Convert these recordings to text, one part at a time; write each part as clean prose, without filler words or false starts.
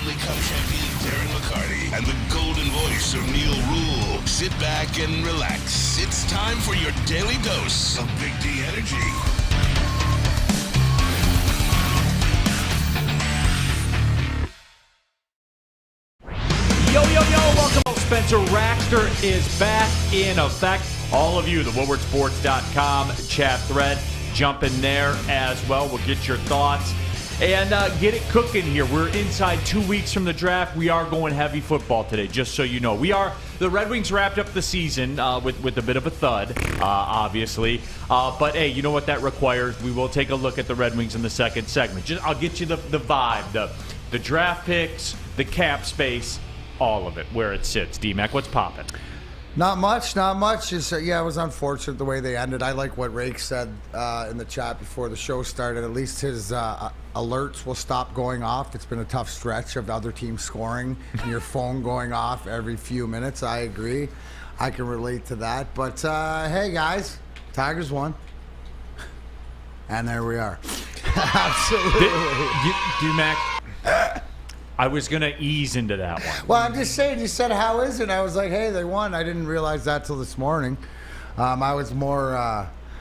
Stanley Cup champion Darren McCarty and the golden voice of Neal Ruhl. Sit back and relax. It's time for your daily dose of Big D energy. Yo, welcome. Spencer Raxter is back in effect. All of you, the WoodwardSports.com chat thread, jump in there as well. We'll get your thoughts and get it cooking here. We're inside 2 weeks from the draft. We are going heavy football today, just so you know. The Red Wings wrapped up the season with a bit of a thud, obviously. But, hey, you know what that requires? We will take a look at the Red Wings in the second segment. I'll get you the vibe, the draft picks, the cap space, all of it, where it sits. D-Mac, what's popping? Not much. Just, it was unfortunate the way they ended. I like what Rake said in the chat before the show started. At least his alerts will stop going off. It's been a tough stretch of other teams scoring and your phone going off every few minutes. I agree. I can relate to that. But, hey, guys, Tigers won. And there we are. Absolutely. D-Mac, I was going to ease into that one. Well, I'm just saying, you said, how is it? I was like, hey, they won. I didn't realize that till this morning. I was more...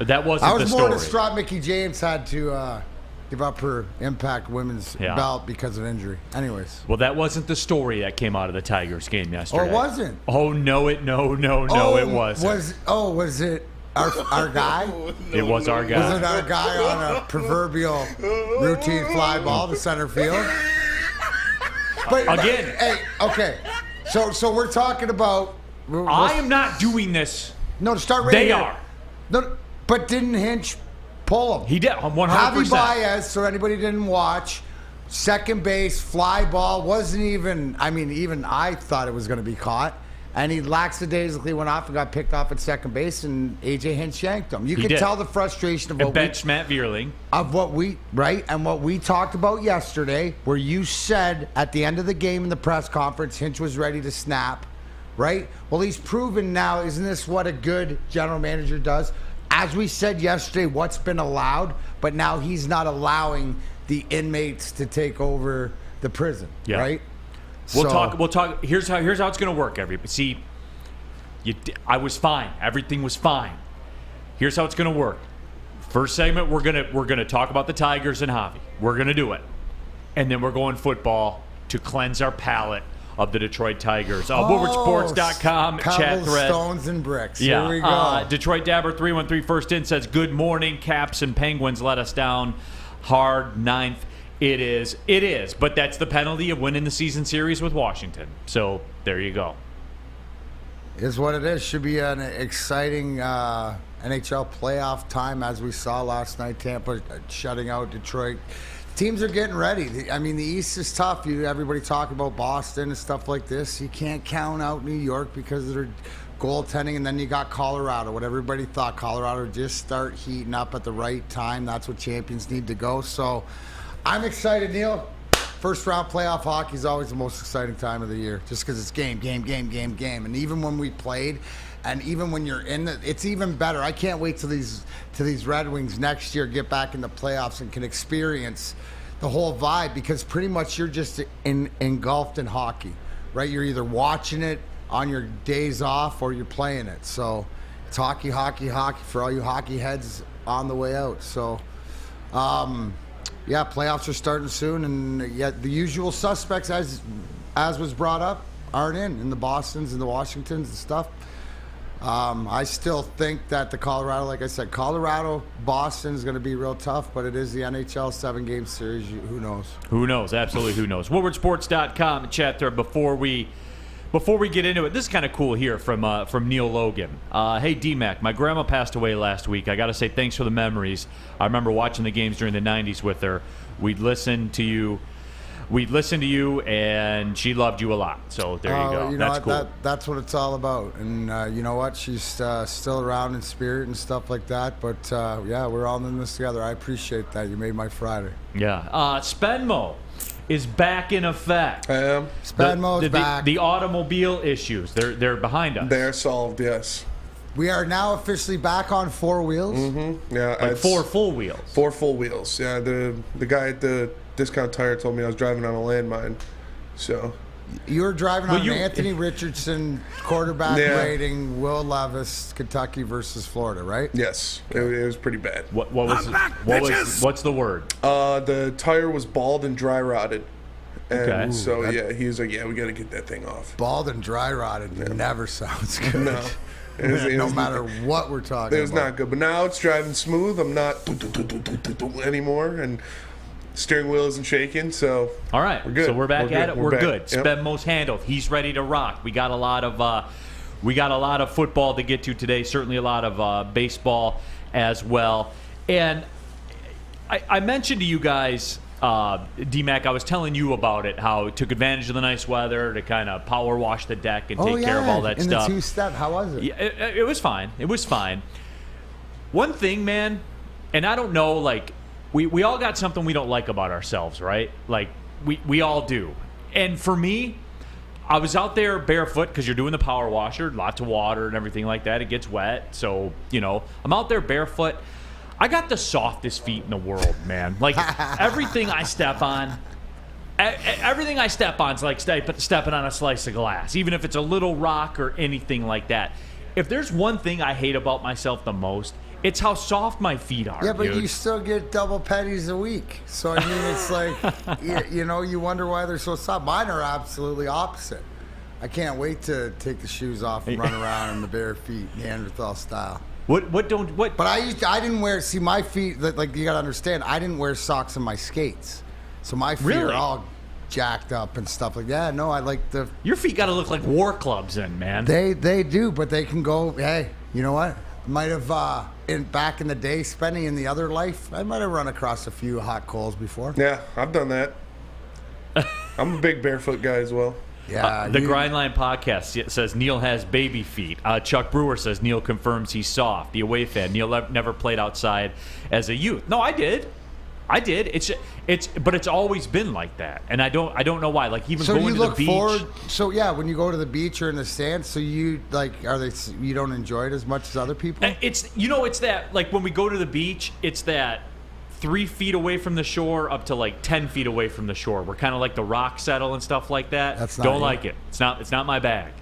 that wasn't the story. I was more distraught Mickey James had to give up her Impact Women's belt because of injury. Anyways. Well, that wasn't the story that came out of the Tigers game yesterday. Oh, it wasn't? Oh, no, it wasn't. Was it our guy? It was our guy. Was it our guy on a proverbial routine fly ball to center field? But again, hey, okay. So we're talking about. I am not doing this. No, to start right They here. are. No, but didn't Hinch pull him? He did, 100%. Javy Báez, so anybody didn't watch, second base, fly ball, wasn't even. I mean, even I thought it was going to be caught. And he lackadaisically went off and got picked off at second base, and A.J. Hinch yanked him. You could tell the frustration of what bench Matt Vierling. Of what we, right, and what we talked about yesterday, where you said at the end of the game in the press conference, Hinch was ready to snap, right? Well, he's proven now, isn't this what a good general manager does? As we said yesterday, what's been allowed, but now he's not allowing the inmates to take over the prison, right? We'll talk. Here's how it's going to work. See, I was fine. Everything was fine. Here's how it's going to work. First segment, we're gonna talk about the Tigers and Javy. We're gonna do it, and then we're going football to cleanse our palate of the Detroit Tigers. WoodwardSports.com chat thread. Stones and bricks. Yeah. Here we go. Detroit Dabber 313 first in says, "Good morning, Caps and Penguins let us down hard ninth." It is, but that's the penalty of winning the season series with Washington. So there you go. Is what it is. Should be an exciting NHL playoff time, as we saw last night. Tampa shutting out Detroit. Teams are getting ready. I mean, the East is tough. Everybody talking about Boston and stuff like this. You can't count out New York because of their goaltending, and then you got Colorado. What everybody thought, Colorado would just start heating up at the right time. That's what champions need to go. So I'm excited, Neal. First round playoff hockey is always the most exciting time of the year, just because it's game. And even when we played, and even when you're in it's even better. I can't wait till these Red Wings next year get back in the playoffs and can experience the whole vibe, because pretty much you're just engulfed in hockey, right? You're either watching it on your days off or you're playing it. So it's hockey for all you hockey heads on the way out. So, yeah, playoffs are starting soon, and yet the usual suspects, as was brought up, aren't in the Bostons and the Washingtons and stuff. I still think that the Colorado, like I said, Boston is going to be real tough, but it is the NHL 7-game series. Who knows? Who knows? Absolutely, who knows? WoodwardSports.com chat there before we get into it. This is kind of cool here from Neil Logan. Hey, D-Mac, my grandma passed away last week. I got to say thanks for the memories. I remember watching the games during the 90s with her. We'd listen to you, and she loved you a lot. So there you go. That's cool. That's what it's all about. And you know what? She's still around in spirit and stuff like that. But, yeah, we're all in this together. I appreciate that. You made my Friday. Yeah. Spenmo is back in effect. I am. Spenmo's back. The automobile issues, they're behind us. They're solved, yes. We are now officially back on 4 wheels. Mm-hmm. Yeah, like 4 full wheels. 4 full wheels. Yeah, the guy at the discount tire told me I was driving on a landmine. So You were driving on an Anthony Richardson quarterback rating, Will Levis, Kentucky versus Florida, right? yes, it was pretty bad. What's the word? The tire was bald and dry rotted. And Okay. so he was like, "Yeah, we got to get that thing off." Bald and dry rotted never sounds good. No, No matter what we're talking about. it was not good. But now it's driving smooth. I'm not anymore, and steering wheel isn't shaking. So All right, we're good. so we're back at it. We're back. good. Yep. Spenmo's handled. He's ready to rock. We got a lot of football to get to today. Certainly a lot of baseball as well. And I mentioned to you guys, D-Mac, I was telling you about it, how it took advantage of the nice weather to kind of power wash the deck and take care of all that stuff. In the two-step, how was it? Yeah, it was fine. It was fine. One thing, man, and I don't know, like, we all got something we don't like about ourselves, right? Like, we all do. And for me, I was out there barefoot because you're doing the power washer, lots of water and everything like that. It gets wet. So, I'm out there barefoot. I got the softest feet in the world, man. Like, everything I step on, is like stepping on a slice of glass, even if it's a little rock or anything like that. If there's one thing I hate about myself the most, it's how soft my feet are. Yeah, but dude. you still get double pennies a week. So, I mean, it's like, you wonder why they're so soft. Mine are absolutely opposite. I can't wait to take the shoes off and run around in the bare feet, Neanderthal style. What? But I didn't wear, see, my feet, like, you got to understand, I didn't wear socks in my skates. So my feet Really? are all jacked up and stuff like that. No, I like the... Your feet got to look like war clubs then, man. They do, but they can go, hey, you know what? Might have, back in the day, spending in the other life, I might have run across a few hot coals before. Yeah, I've done that. I'm a big barefoot guy as well. Yeah. The Grindline podcast says Neal has baby feet. Chuck Brewer says Neal confirms he's soft. The away fan, Neal never played outside as a youth. No, I did. But it's always been like that, and I don't know why. Like even so going you to look the beach. forward. So yeah, when you go to the beach or in the stands, so you you don't enjoy it as much as other people? It's that like when we go to the beach, it's that 3 feet away from the shore up to like 10 feet away from the shore. We're kind of like the rock settle and stuff like that. That's not don't you. like it. It's not my bag.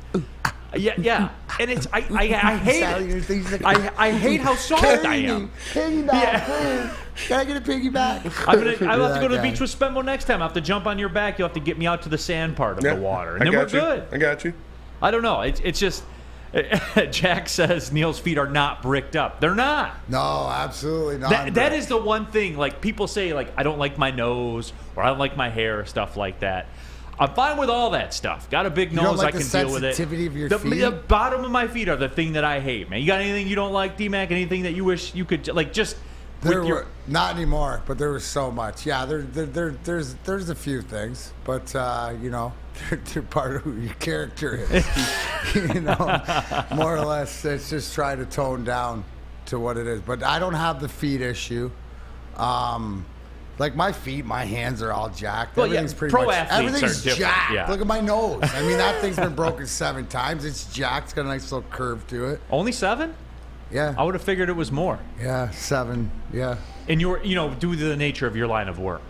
Yeah, and it's I hate it. I hate how soft I am. Piggyback, please. Can I get a piggyback? I'll have to go to the beach with Spenmo next time. I'll have to jump on your back. You'll have to get me out to the sand part of the water, and then we're good. I got you. I don't know. It's just Jack says Neal's feet are not bricked up. They're not. No, absolutely not. That is the one thing. Like people say, like I don't like my nose or I don't like my hair, stuff like that. I'm fine with all that stuff. Got a big nose, like I can the deal with it. sensitivity of your feet? The bottom of my feet are the thing that I hate, man. You got anything you don't like, D-Mac? Anything that you wish you could like just? Not anymore, but there was so much. Yeah, there's a few things, but they're part of who your character is. More or less, it's just try to tone down to what it is. But I don't have the feet issue. Like my feet, my hands are all jacked. Well, Everything's pretty pro much athletes everything's are different. jacked. Yeah. Look at my nose. I mean, that thing's been broken 7 times. It's jacked. It's got a nice little curve to it. Only 7? Yeah. I would have figured it was more. Yeah, 7. Yeah. And due to the nature of your line of work.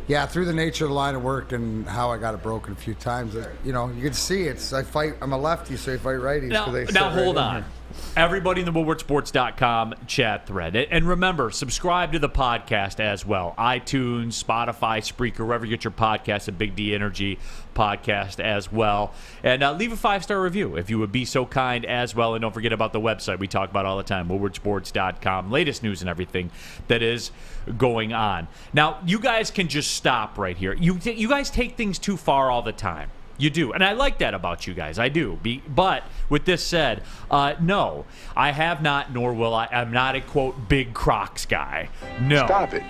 Yeah, through the nature of the line of work and how I got it broken a few times, you can see I'm a lefty, so I fight righties. Now hold on. Everybody in the WoodwardSports.com chat thread. And remember, subscribe to the podcast as well. iTunes, Spotify, Spreaker, wherever you get your podcast, a Big D Energy podcast as well. And leave a 5-star review if you would be so kind as well. And don't forget about the website we talk about all the time, WoodwardSports.com. Latest news and everything that is going on. Now, you guys can just stop right here. You guys take things too far all the time. You do. And I like that about you guys. I do. But with this said, no, I have not, nor will I. I'm not a, quote, big Crocs guy. No. Stop it.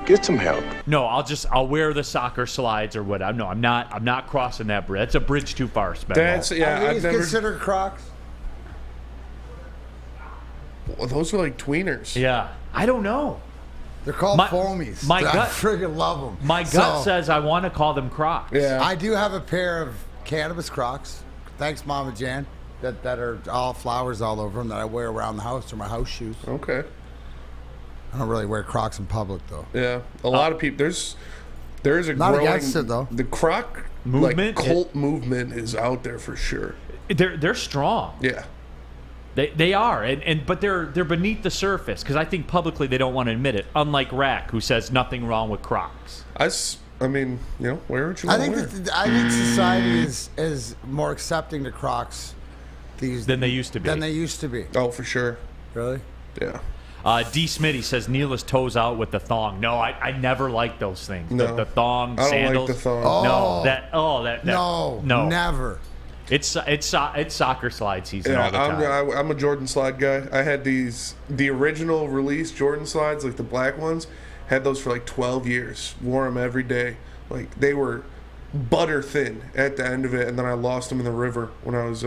Get some help. No, I'll wear the soccer slides or whatever. No, I'm not crossing that bridge. That's a bridge too far, Spenmo. Are these considered Crocs? Well, those are like tweeners. Yeah. I don't know. They're called foamies. My I gut friggin' love them. My gut says I want to call them Crocs. Yeah. I do have a pair of cannabis Crocs. Thanks, Mama Jan. That are all flowers all over them that I wear around the house. They're my house shoes. Okay. I don't really wear Crocs in public though. Yeah. A lot of people. There's a not growing. against it though. The Croc movement, cult movement is out there for sure. They're strong. Yeah. They are, but they're beneath the surface because I think publicly they don't want to admit it. Unlike Rack, who says nothing wrong with Crocs. I mean, wear what you want to wear. I think society is more accepting to Crocs than they used to be. Oh, for sure. Really? Yeah. D. Smitty says Neal is toes out with the thong. No, I never liked those things. No. The thong, I don't sandals. like the thong. No, never. It's soccer slide season all the time. I'm a Jordan slide guy. I had the original release Jordan slides, like the black ones. Had those for like 12 years. Wore them every day. Like they were butter thin at the end of it, and then I lost them in the river when I was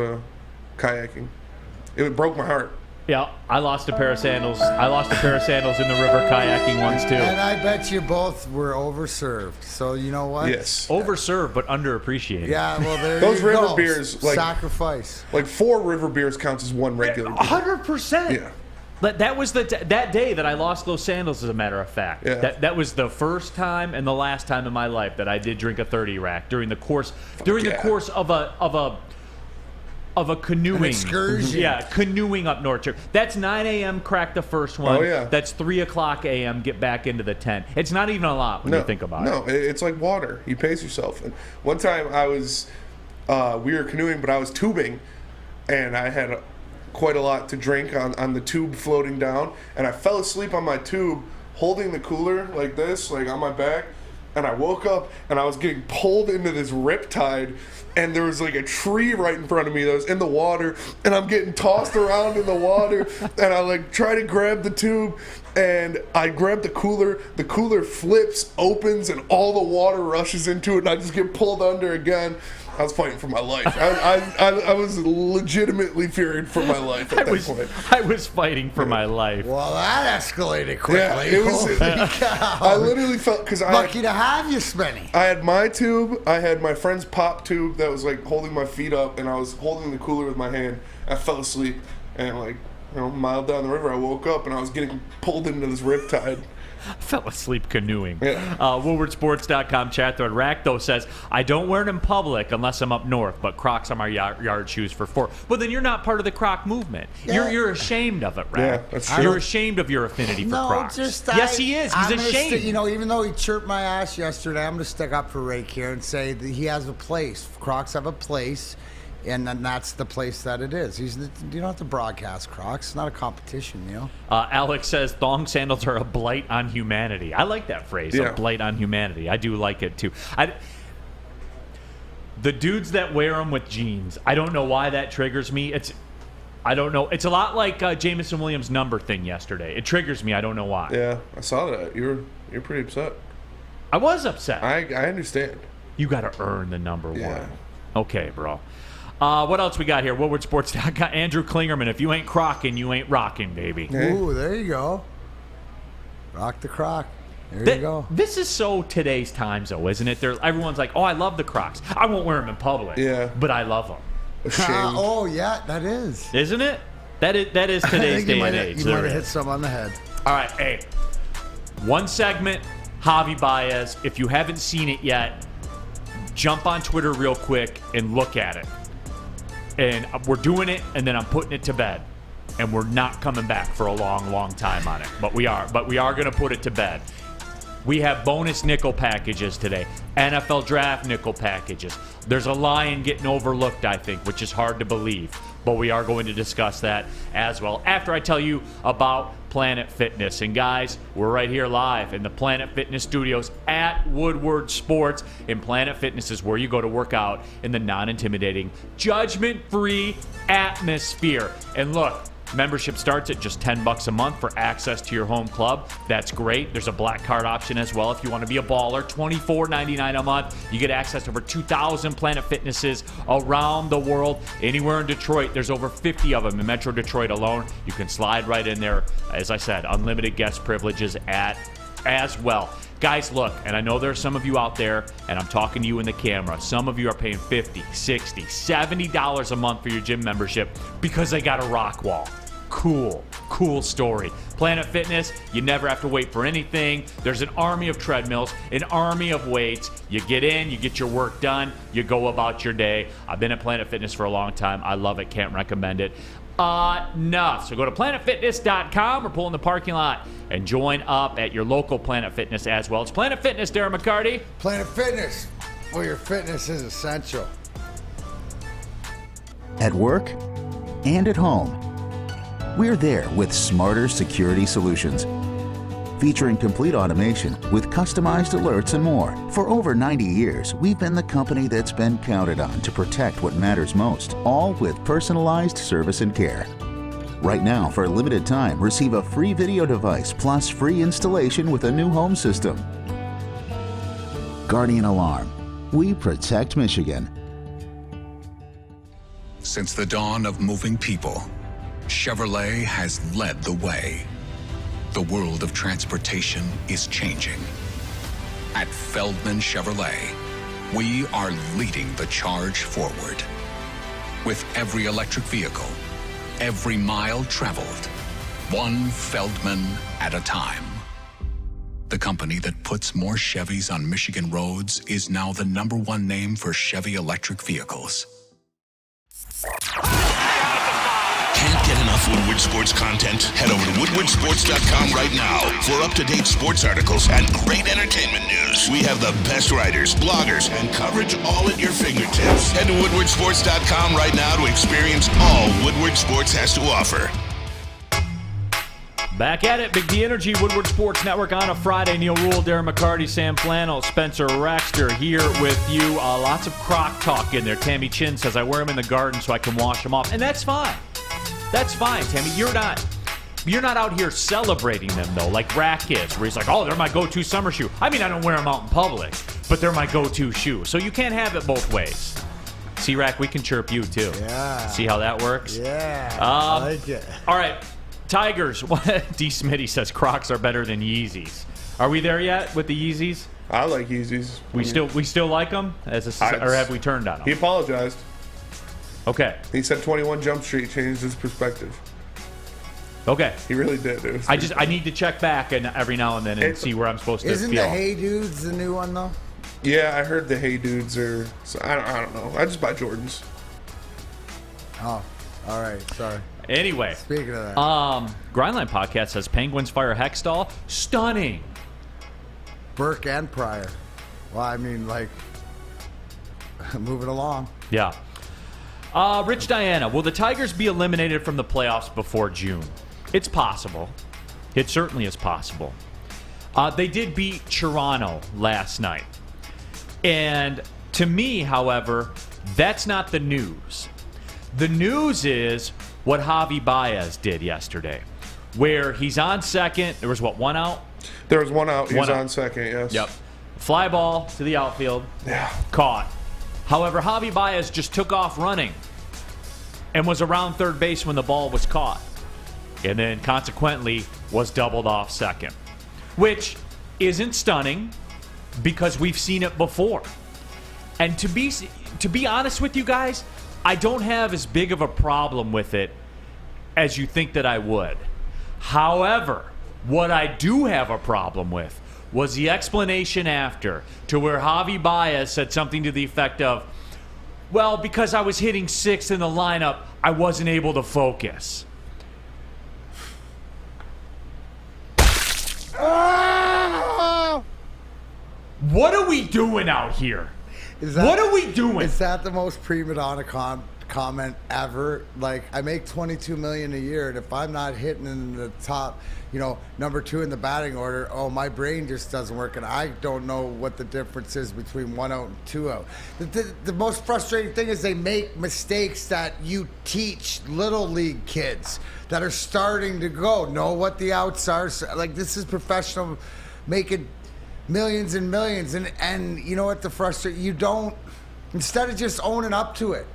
kayaking. It broke my heart. Yeah, I lost a pair of sandals. I lost a pair of sandals in the river kayaking once too. And I bet you both were overserved. So you know what? Yes. Overserved but underappreciated. Yeah, well there those you river go. beers, sacrifice. Like 4 river beers counts as 1 regular beer. 100%. Yeah. That was that day that I lost those sandals. As a matter of fact, yeah. that was the first time and the last time in my life that I did drink a 30 rack during the course of a canoeing excursion. Yeah, canoeing up North Shore. That's 9 a.m. crack the first one. Oh yeah. That's 3 o'clock a.m. get back into the tent. It's not even a lot when you think about it. No, it's like water. You pace yourself. And one time I was, we were canoeing, but I was tubing, and I had quite a lot to drink on the tube floating down, and I fell asleep on my tube holding the cooler like this, like on my back, and I woke up and I was getting pulled into this riptide, and there was like a tree right in front of me that was in the water, and I'm getting tossed around in the water, and I like try to grab the tube, and I grab the cooler flips, opens, and all the water rushes into it, and I just get pulled under again. I was fighting for my life. I was legitimately fearing for my life at that point. I was fighting for my life. Well, that escalated quickly. Yeah, it was. I literally felt because lucky to have you, Spenny. I had my tube. I had my friend's pop tube that was like holding my feet up, and I was holding the cooler with my hand. I fell asleep, and like a mile down the river, I woke up and I was getting pulled into this riptide. Fell asleep canoeing. Yeah. WoodwardSports.com chat thread. Rack, though, says, I don't wear them in public unless I'm up north, but Crocs are my yard shoes for 4. Well, then you're not part of the Croc movement. Yeah. You're ashamed of it, Rack. Yeah, that's true. You're ashamed of your affinity for Crocs. Yes, he is. He's ashamed. Even though he chirped my ass yesterday, I'm going to stick up for Rake here and say that he has a place. Crocs have a place. And then that's the place that it is. You don't have to broadcast Crocs. It's not a competition, you know? Alex says thong sandals are a blight on humanity. I like that phrase, a blight on humanity. I do like it, too. The dudes that wear them with jeans, I don't know why that triggers me. I don't know. It's a lot like Jamison Williams' number thing yesterday. It triggers me. I don't know why. Yeah, I saw that. You're pretty upset. I was upset. I understand. You got to earn the number 1. Yeah. Okay, bro. What else we got here? WoodwardSports.com. Andrew Klingerman, if you ain't crocking, you ain't rocking, baby. Hey. Ooh, there you go. Rock the Croc. There you go. This is so today's times, though, isn't it? Everyone's like, oh, I love the Crocs. I won't wear them in public. Yeah. But I love them. Ashamed. Oh, yeah, that is. Isn't it? That is today's day and age. You might have hit some on the head. All right, hey. One segment, Javy Báez. If you haven't seen it yet, jump on Twitter real quick and look at it. And we're doing it, and then I'm putting it to bed. And we're not coming back for a long, long time on it. But we are going to put it to bed. We have bonus nickel packages today. NFL draft nickel packages. There's a lion getting overlooked, I think, which is hard to believe. But we are going to discuss that as well after I tell you about Planet Fitness. And guys, we're right here live in the Planet Fitness studios at Woodward Sports. And Planet Fitness is where you go to work out in the non-intimidating, judgment-free atmosphere. And look, membership starts at just $10 a month for access to your home club. That's great. There's a black card option as well if you want to be a baller. $24.99 a month. You get access to over 2,000 Planet Fitnesses around the world. Anywhere in Detroit, there's over 50 of them in Metro Detroit alone. You can slide right in there. As I said, unlimited guest privileges as well. Guys, look, and I know there's some of you out there, and I'm talking to you in the camera. Some of you are paying $50, $60, $70 a month for your gym membership because they got a rock wall. Cool. Cool story. Planet Fitness, you never have to wait for anything. There's an army of treadmills, an army of weights. You get in, you get your work done, you go about your day. I've been at Planet Fitness for a long time. I love it, can't recommend it enough. So go to planetfitness.com or pull in the parking lot and join up at your local Planet Fitness as well. It's Planet Fitness, Darren McCarty. Planet Fitness, where your fitness is essential. At work and at home, we're there with smarter security solutions. Featuring complete automation with customized alerts and more. For over 90 years, we've been the company that's been counted on to protect what matters most, all with personalized service and care. Right now, for a limited time, receive a free video device plus free installation with a new home system. Guardian Alarm. We protect Michigan. Since the dawn of moving people, Chevrolet has led the way. The world of transportation is changing. At Feldman Chevrolet, we are leading the charge forward. With every electric vehicle, every mile traveled, one Feldman at a time. The company that puts more Chevys on Michigan roads is now the #1 name for Chevy electric vehicles. Can't get enough Woodward Sports content? Head over to woodwardsports.com right now for up-to-date sports articles and great entertainment news. We have the best writers, bloggers, and coverage all at your fingertips. Head to woodwardsports.com right now to experience all Woodward Sports has to offer. Back at it, Big D Energy, Woodward Sports Network on a Friday. Neal Ruhl, Darren McCarty, Sam Flannel, Spencer Raxter here with you. Lots of crock talk in there. Tammy Chin says, I wear them in the garden so I can wash them off. And that's fine. That's fine, Tammy. You're not out here celebrating them, though, like Rack is, where he's like, oh, they're my go-to summer shoe. I mean, I don't wear them out in public, but they're my go-to shoe. So you can't have it both ways. See, Rack, we can chirp you, too. Yeah. See how that works? Yeah, I like it. All right. Tigers. D. Smitty says Crocs are better than Yeezys. Are we there yet with the Yeezys? I like Yeezys. We still like them, or have we turned on them? He apologized. Okay. He said 21 Jump Street changed his perspective. Okay. He really did. I need to check back every now and then and see where I'm supposed to feel. Isn't the Hey Dudes the new one, though? Yeah, I heard the Hey Dudes are... So I don't know. I just buy Jordans. Oh, all right. Sorry. Anyway. Speaking of that. Grindline Podcast says Penguins fire Hextall. Stunning. Burke and Pryor. Well, I mean, like, moving along. Yeah. Rich Diana, will the Tigers be eliminated from the playoffs before June? It's possible. It certainly is possible. They did beat Toronto last night. And to me, however, that's not the news. The news is what Javy Báez did yesterday, where he's on second. There was, one out? There was one out. He was on second, yes. Yep. Fly ball to the outfield. Yeah. Caught. However, Javy Báez just took off running and was around third base when the ball was caught. And then, consequently, was doubled off second. Which isn't stunning because we've seen it before. And to be honest with you guys, I don't have as big of a problem with it as you think that I would. However, what I do have a problem with was the explanation after, to where Javy Báez said something to the effect of, well, because I was hitting sixth in the lineup, I wasn't able to focus. What are we doing out here? What are we doing? Is that the most prima donna comment ever? Like, I make $22 million a year, and if I'm not hitting in the top, number 2 in the batting order, my brain just doesn't work, and I don't know what the difference is between 1 out and 2 out. The most frustrating thing is they make mistakes that you teach little league kids that are starting to know what the outs are. Like, this is professional making millions and millions, and you know what the frustrating, you don't, instead of just owning up to it.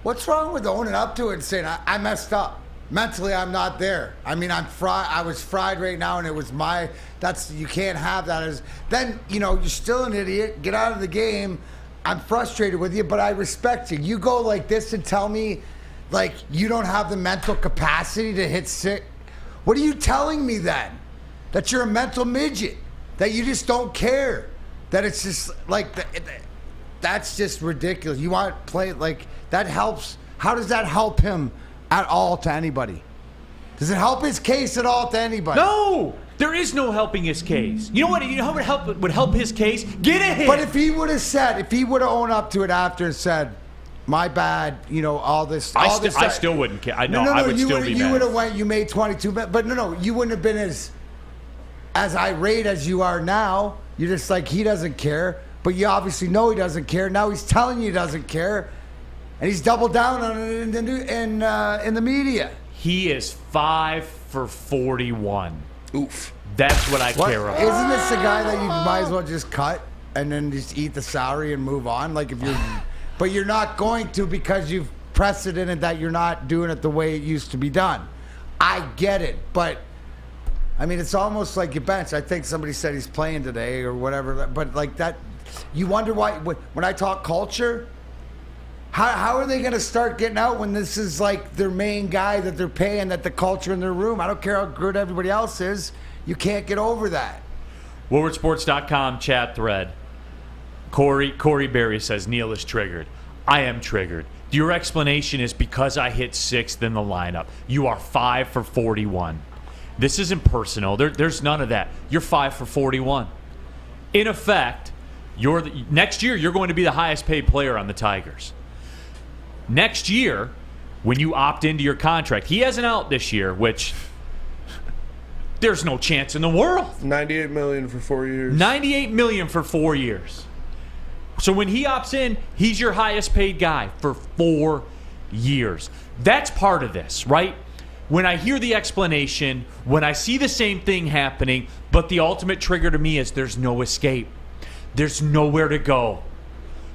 What's wrong with owning up to it and saying, I messed up. Mentally, I'm not there. I mean, I'm fried. I was fried right now, and it was you can't have that then, you're still an idiot. Get out of the game. I'm frustrated with you, but I respect you. You go like this and tell me, like, you don't have the mental capacity to hit six. What are you telling me then? That you're a mental midget? That you just don't care? That it's just like that's just ridiculous. You want to play like that helps? How does that help him at all to anybody? Does it help his case at all to anybody? No, there is no helping his case. You know what? You know how would help his case? Get a hit. But if he would have owned up to it after and said, "My bad," all this. I still wouldn't care. I would still be mad. You would have went. You made 22, but no, you wouldn't have been as irate as you are now. You're just like, he doesn't care, but you obviously know he doesn't care. Now he's telling you he doesn't care, and he's doubled down on it in the media. He is 5 for 41. Oof. That's what I care about. Isn't this the guy that you might as well just cut and then just eat the salary and move on? Like if you're, but you're not going to because you've precedented that you're not doing it the way it used to be done. I get it, but I mean it's almost like you bench. I think somebody said he's playing today or whatever, but like that, you wonder why when I talk culture. How are they going to start getting out when this is like their main guy that they're paying, that the culture in their room? I don't care how good everybody else is. You can't get over that. WoodwardSports.com chat thread. Corey Berry says, Neal is triggered. I am triggered. Your explanation is because I hit 6th in the lineup. You are 5 for 41. This isn't personal. There's none of that. You're 5 for 41. In effect, next year you're going to be the highest paid player on the Tigers. Next year, when you opt into your contract, he has an out this year, which there's no chance in the world. $98 million for 4 years. $98 million for 4 years. So when he opts in, he's your highest paid guy for 4 years. That's part of this, right? When I hear the explanation, when I see the same thing happening, but the ultimate trigger to me is there's no escape. There's nowhere to go.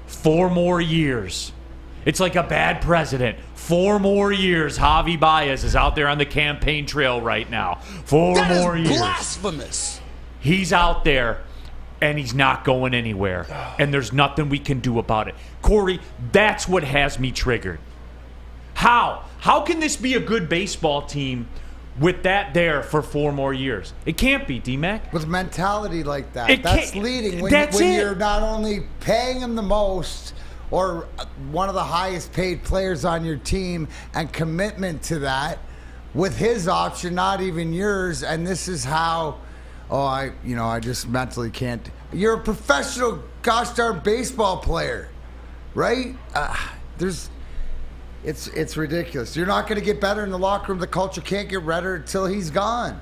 4 more years. It's like a bad president. 4 more years. Javy Báez is out there on the campaign trail right now. 4 more years. Blasphemous. He's out there, and he's not going anywhere. And there's nothing we can do about it. Corey, that's what has me triggered. How? How can this be a good baseball team with that there for 4 more years? It can't be, D-Mac. With mentality like that. That's leading. When you're not only paying him the most or one of the highest paid players on your team and commitment to that with his option, not even yours. And this is how, I just mentally can't. You're a professional gosh darn baseball player, right? It's ridiculous. You're not going to get better in the locker room. The culture can't get better until he's gone.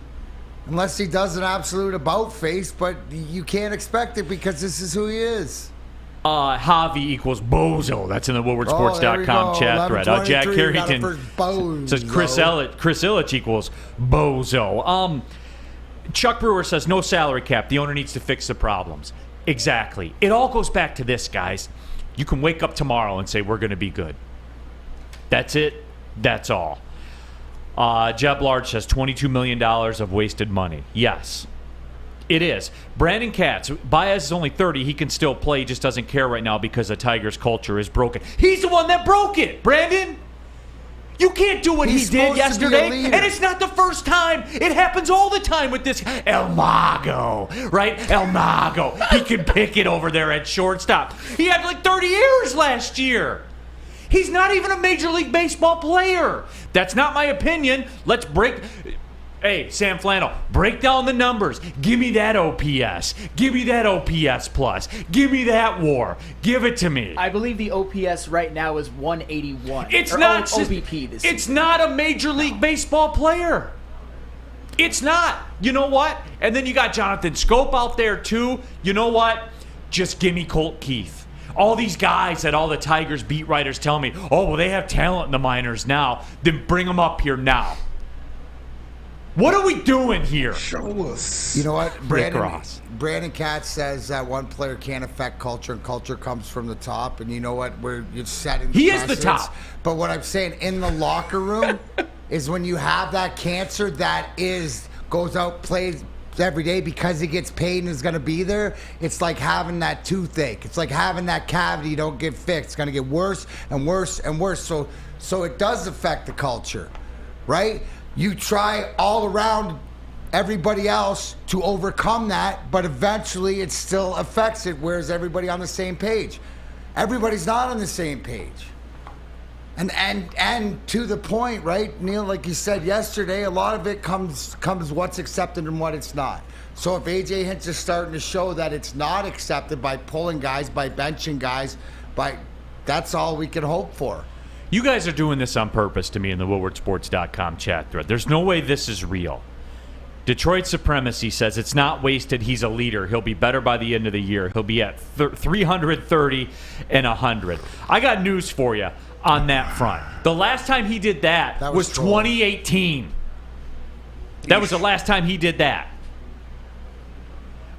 Unless he does an absolute about face, but you can't expect it because this is who he is. Javy equals bozo. That's in the WoodwardSports.com chat thread. Jack Carrington says Chris Illich equals bozo. Chuck Brewer says no salary cap. The owner needs to fix the problems. Exactly. It all goes back to this, guys. You can wake up tomorrow and say we're going to be good. That's it. That's all. Jeb Large says $22 million of wasted money. Yes. It is. Brandon Katz, Báez is only 30. He can still play. He just doesn't care right now because the Tigers' culture is broken. He's the one that broke it, Brandon. You can't do what he did yesterday. And it's not the first time. It happens all the time with this El Mago, right? El Mago. He can pick it over there at shortstop. He had like 30 errors last year. He's not even a Major League Baseball player. That's not my opinion. Let's break... Hey, Sam Flannel, break down the numbers. Give me that OPS. Give me that OPS plus. Give me that WAR. Give it to me. I believe the OPS right now is 181. It's not OBP this It's not a Major League Baseball player. It's not. You know what? And then you got Jonathan Scope out there too. You know what? Just give me Colt Keith. All these guys that all the Tigers beat writers tell me, oh, well, they have talent in the minors now. Then bring them up here now. What are we doing here? Show us. You know what? Brandon Katz says that one player can't affect culture, and culture comes from the top. And you know what? You're setting. He is the top. But what I'm saying in the locker room is when you have that cancer that goes out, plays every day because he gets paid and is going to be there. It's like having that toothache. It's like having that cavity you don't get fixed. It's going to get worse and worse and worse. So it does affect the culture, right? you try all around everybody else to overcome that, but eventually it still affects it, whereas everybody on the same page. Everybody's not on the same page. And to the point, right, Neal, like you said yesterday, a lot of it comes what's accepted and what it's not. So if AJ Hinch is starting to show that it's not accepted by pulling guys, by benching guys, that's all we can hope for. You guys are doing this on purpose to me in the WoodwardSports.com chat thread. There's no way this is real. Detroit Supremacy says it's not wasted. He's a leader. He'll be better by the end of the year. He'll be at 330 and 100. I got news for you on that front. The last time he did that was 2018. That was the last time he did that.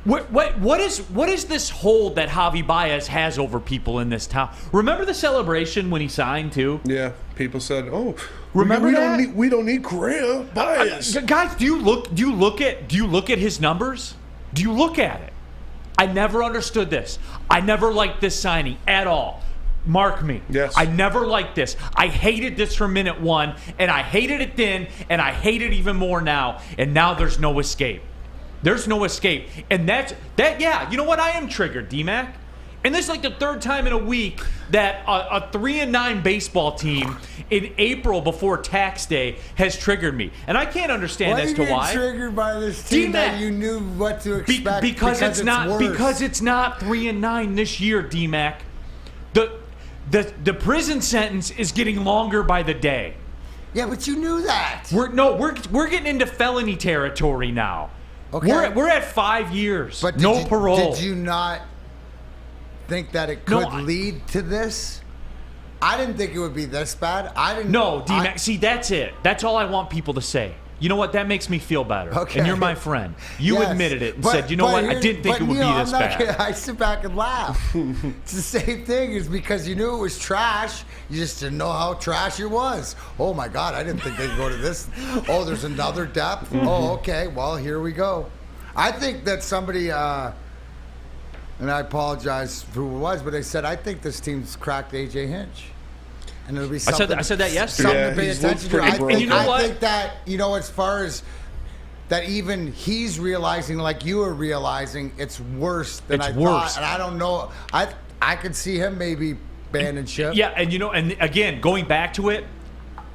What is this hold that Javy Báez has over people in this town? Remember the celebration when he signed too? Yeah, people said, "Oh, remember that? We don't need Correa, Báez." Guys, do you look at his numbers? Do you look at it? I never understood this. I never liked this signing at all. Mark me. Yes. I never liked this. I hated this from minute one, and I hated it then, and I hate it even more now. And now there's no escape. There's no escape. And that, yeah, you know what? I am triggered, D-Mac. And this is like the third time in a week that a 3-9 baseball team in April before tax day has triggered me. And I can't understand as to why. Why are you triggered by this team that you knew what to expect? Because it's not 3-9 this year, D-Mac. The prison sentence is getting longer by the day. Yeah, but you knew that. We're getting into felony territory now. Okay. We're at 5 years. But no parole. Did you not think that it could lead to this? I didn't think it would be this bad. No, D-Mac. See, that's it. That's all I want people to say. You know what? That makes me feel better. Okay. And you're my friend. You admitted it and said, you know what? I didn't think it would be this bad. I sit back and laugh. It's the same thing. It's because you knew it was trash. You just didn't know how trash it was. Oh, my God. I didn't think they'd go to this. Oh, there's another depth. Mm-hmm. Oh, okay. Well, here we go. I think that somebody, and I apologize for who it was, but they said, I think this team's cracked AJ Hinch. And it'll be something, I said that yesterday. Something to pay attention to. I think that, as far as that even he's realizing, like you were realizing, it's worse than I thought. And I don't know. I could see him maybe banning ship. Yeah, and again, going back to it,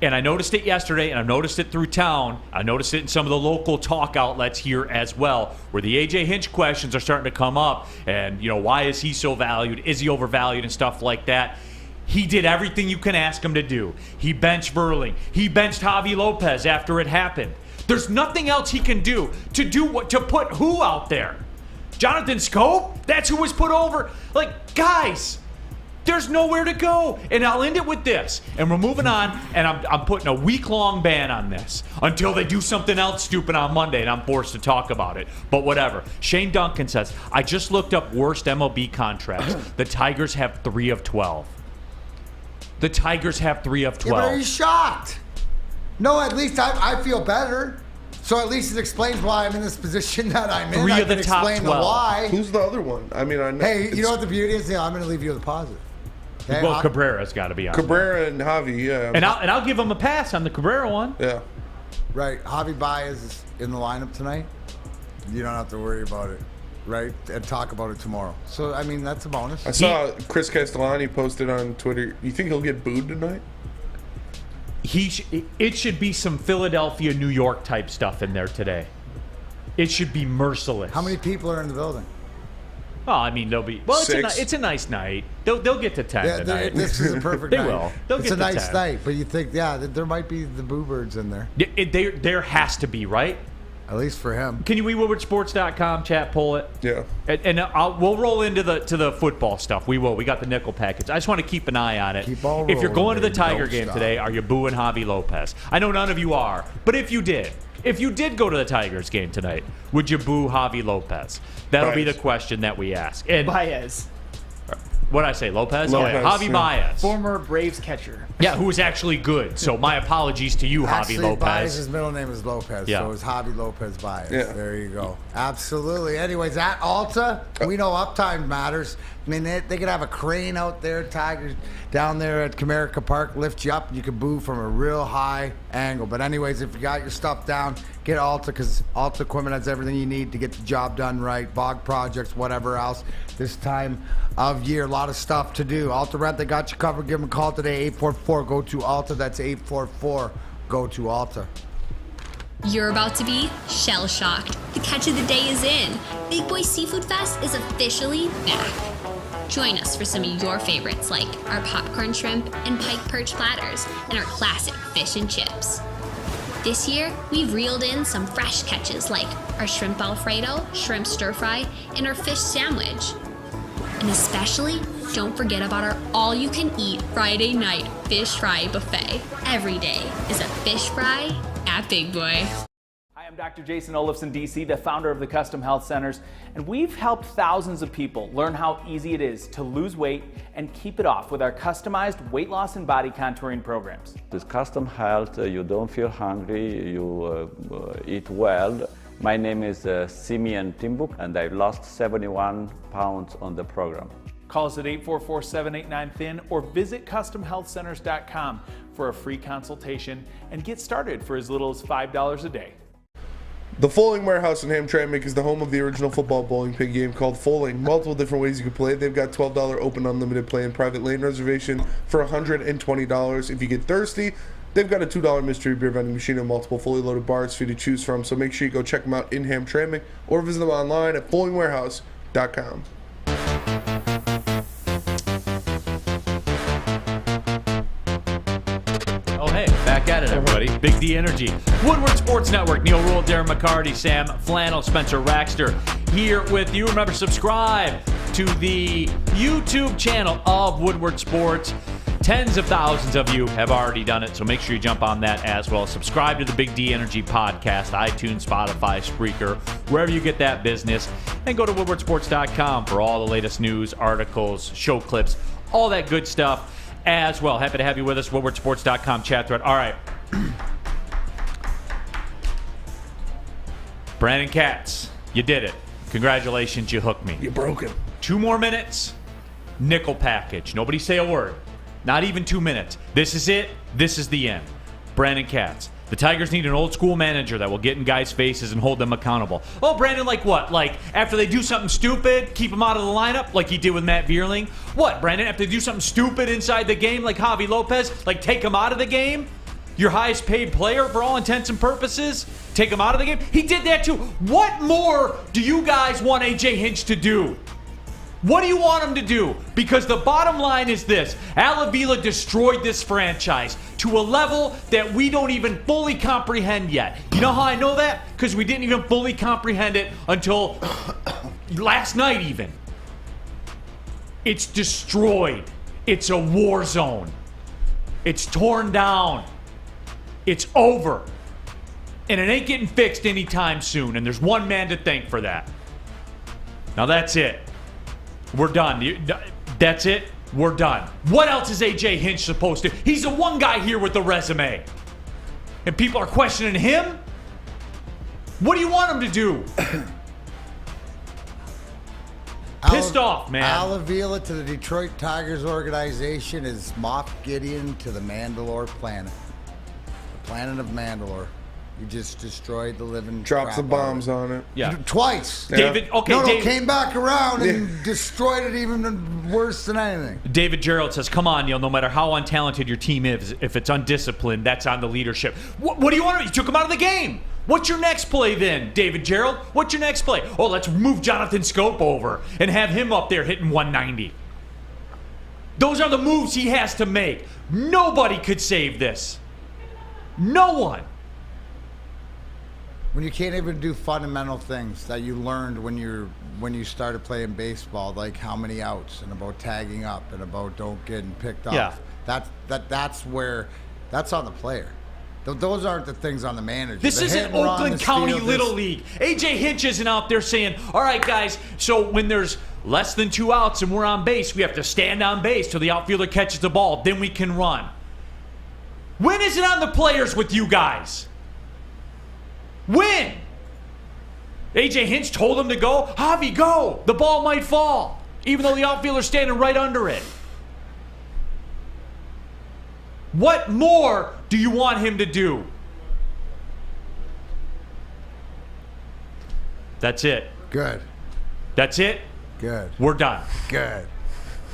and I noticed it yesterday, and I've noticed it through town. I noticed it in some of the local talk outlets here as well, where the AJ Hinch questions are starting to come up. And, why is he so valued? Is he overvalued and stuff like that? He did everything you can ask him to do. He benched Verling. He benched Javy Lopez after it happened. There's nothing else he can do to put who out there? Jonathan Scope? That's who was put over? Like, guys, there's nowhere to go. And I'll end it with this. And we're moving on, and I'm putting a week-long ban on this until they do something else stupid on Monday, and I'm forced to talk about it. But whatever. Shane Duncan says, I just looked up worst MLB contracts. The Tigers have 3 of 12. The Tigers have 3 of 12. Yeah, but are you shocked? No, at least I feel better. So at least it explains why I'm in this position that I'm in. 3 of the top 12. The why. Who's the other one? I mean, I know. Hey, you know what the beauty is? I'm going to leave you with a positive. Okay? Well, Cabrera's got to be on. Cabrera and Javy, yeah. And I'll give him a pass on the Cabrera one. Yeah. Right. Javy Báez is in the lineup tonight. You don't have to worry about it. Right, and talk about it tomorrow. So, I mean, that's a bonus. I saw Chris Castellani posted on Twitter. You think he'll get booed tonight? It should be some Philadelphia, New York type stuff in there today. It should be merciless. How many people are in the building? Well, I mean, they'll be. Well, it's a nice night. They'll get to 10 tonight. This is a perfect they night. Will. They'll it's get a nice 10. night, but you think, there might be the boo birds in there. There has to be, right? At least for him. Can you WoodwardSports.com chat pull it? Yeah. And we'll roll into the football stuff. We will. We got the nickel package. I just want to keep an eye on it. Keep all if you're going to the Tiger Don't game stop. today, are you booing Javy Lopez? I know none of you are, but if you did go to the Tigers game tonight, would you boo Javy Lopez? That'll be the question that we ask. And Báez. What'd I say? Lopez? Lopez, Yeah, Javy Báez. Former Braves catcher. Yeah, who was actually good. So my apologies to you, Javy Lopez. Báez's middle name is Lopez, so it's Javy Lopez Báez. Yeah. There you go. Absolutely. Anyways, at Alta, we know uptime matters. I mean, they could have a crane out there, Tigers down there at Comerica Park, lift you up, and you can boo from a real high angle. But anyways, if you got your stuff down, get Alta, because Alta Equipment has everything you need to get the job done right. Bog projects, whatever else. This time of year, a lot of stuff to do. Alta Rent, they got you covered. Give them a call today, 844. Go to Alta. That's 844. Go to Alta. You're about to be shell-shocked. The catch of the day is in. Big Boy Seafood Fest is officially back. Join us for some of your favorites like our popcorn shrimp and pike perch platters and our classic fish and chips. This year, we've reeled in some fresh catches like our shrimp Alfredo, shrimp stir fry, and our fish sandwich. And especially, don't forget about our all-you-can-eat Friday night fish fry buffet. Every day is a fish fry at Big Boy. Hi, I'm Dr. Jason Olafson, DC, the founder of the Custom Health Centers, and we've helped thousands of people learn how easy it is to lose weight and keep it off with our customized weight loss and body contouring programs. With Custom Health, you don't feel hungry, you eat well. My name is Simeon Timbuk, and I lost 71 pounds on the program. Call us at 844-789-THIN or visit CustomHealthCenters.com for a free consultation and get started for as little as $5 a day. The Foaling Warehouse in Hamtramck is the home of the original football bowling pin game called Foaling. Multiple different ways you can play. They've got $12 open unlimited play and private lane reservation for $120. If you get thirsty, they've got a $2 mystery beer vending machine and multiple fully loaded bars for you to choose from. So make sure you go check them out in Hamtramck or visit them online at foalingwarehouse.com. Back at it, everybody. Big D Energy. Woodward Sports Network. Neal, Ruhl, Darren, McCarty, Sam Flannel, Spencer Raxter here with you. Remember, subscribe to the YouTube channel of Woodward Sports. Tens of thousands of you have already done it, so make sure you jump on that as well. Subscribe to the Big D Energy podcast, iTunes, Spotify, Spreaker, wherever you get that business. And go to woodwardsports.com for all the latest news, articles, show clips, all that good stuff as well. Happy to have you with us. woodwardsports.com chat thread. All right. Brandon Katz, you did it. Congratulations, you hooked me. You broke him. 2 more minutes, nickel package. Nobody say a word. Not even 2 minutes. This is it. This is the end. Brandon Katz. The Tigers need an old school manager that will get in guys' faces and hold them accountable. Oh, Brandon, like what? Like after they do something stupid, keep them out of the lineup like he did with Matt Vierling? What, Brandon, after they do something stupid inside the game like Javy Lopez, like take him out of the game? Your highest paid player for all intents and purposes? Take him out of the game? He did that too. What more do you guys want AJ Hinch to do? What do you want him to do? Because the bottom line is this. Al Avila destroyed this franchise to a level that we don't even fully comprehend yet. You know how I know that? Because we didn't even fully comprehend it until last night even. It's destroyed. It's a war zone. It's torn down. It's over. And it ain't getting fixed anytime soon. And there's one man to thank for that. Now that's it. We're done. That's it. We're done. What else is AJ Hinch supposed to? He's the one guy here with the resume. And people are questioning him? What do you want him to do? Pissed off, man. Al Avila to the Detroit Tigers organization is Moff Gideon to the Mandalore planet. The planet of Mandalore. You just destroyed the living Dropped some bombs on it. Yeah. Twice. Yeah. David, okay. No, David, came back around and destroyed it even worse than anything. David Gerald says, come on, Neal, no matter how untalented your team is, if it's undisciplined, that's on the leadership. What do you want? You took him out of the game. What's your next play then, David Gerald? What's your next play? Oh, let's move Jonathan Scope over and have him up there hitting 190. Those are the moves he has to make. Nobody could save this. No one. When you can't even do fundamental things that you learned when you started playing baseball, like how many outs and about tagging up and about don't getting picked off. Yeah. That's on the player. Those aren't the things on the manager. This isn't Oakland County Little League. AJ Hinch isn't out there saying, all right, guys, so when there's less than 2 outs and we're on base, we have to stand on base till the outfielder catches the ball. Then we can run. When is it on the players with you guys? When? AJ Hinch told him to go. Javy, go. The ball might fall. even though the outfielder's standing right under it. What more do you want him to do? That's it. Good. That's it? Good. We're done. Good.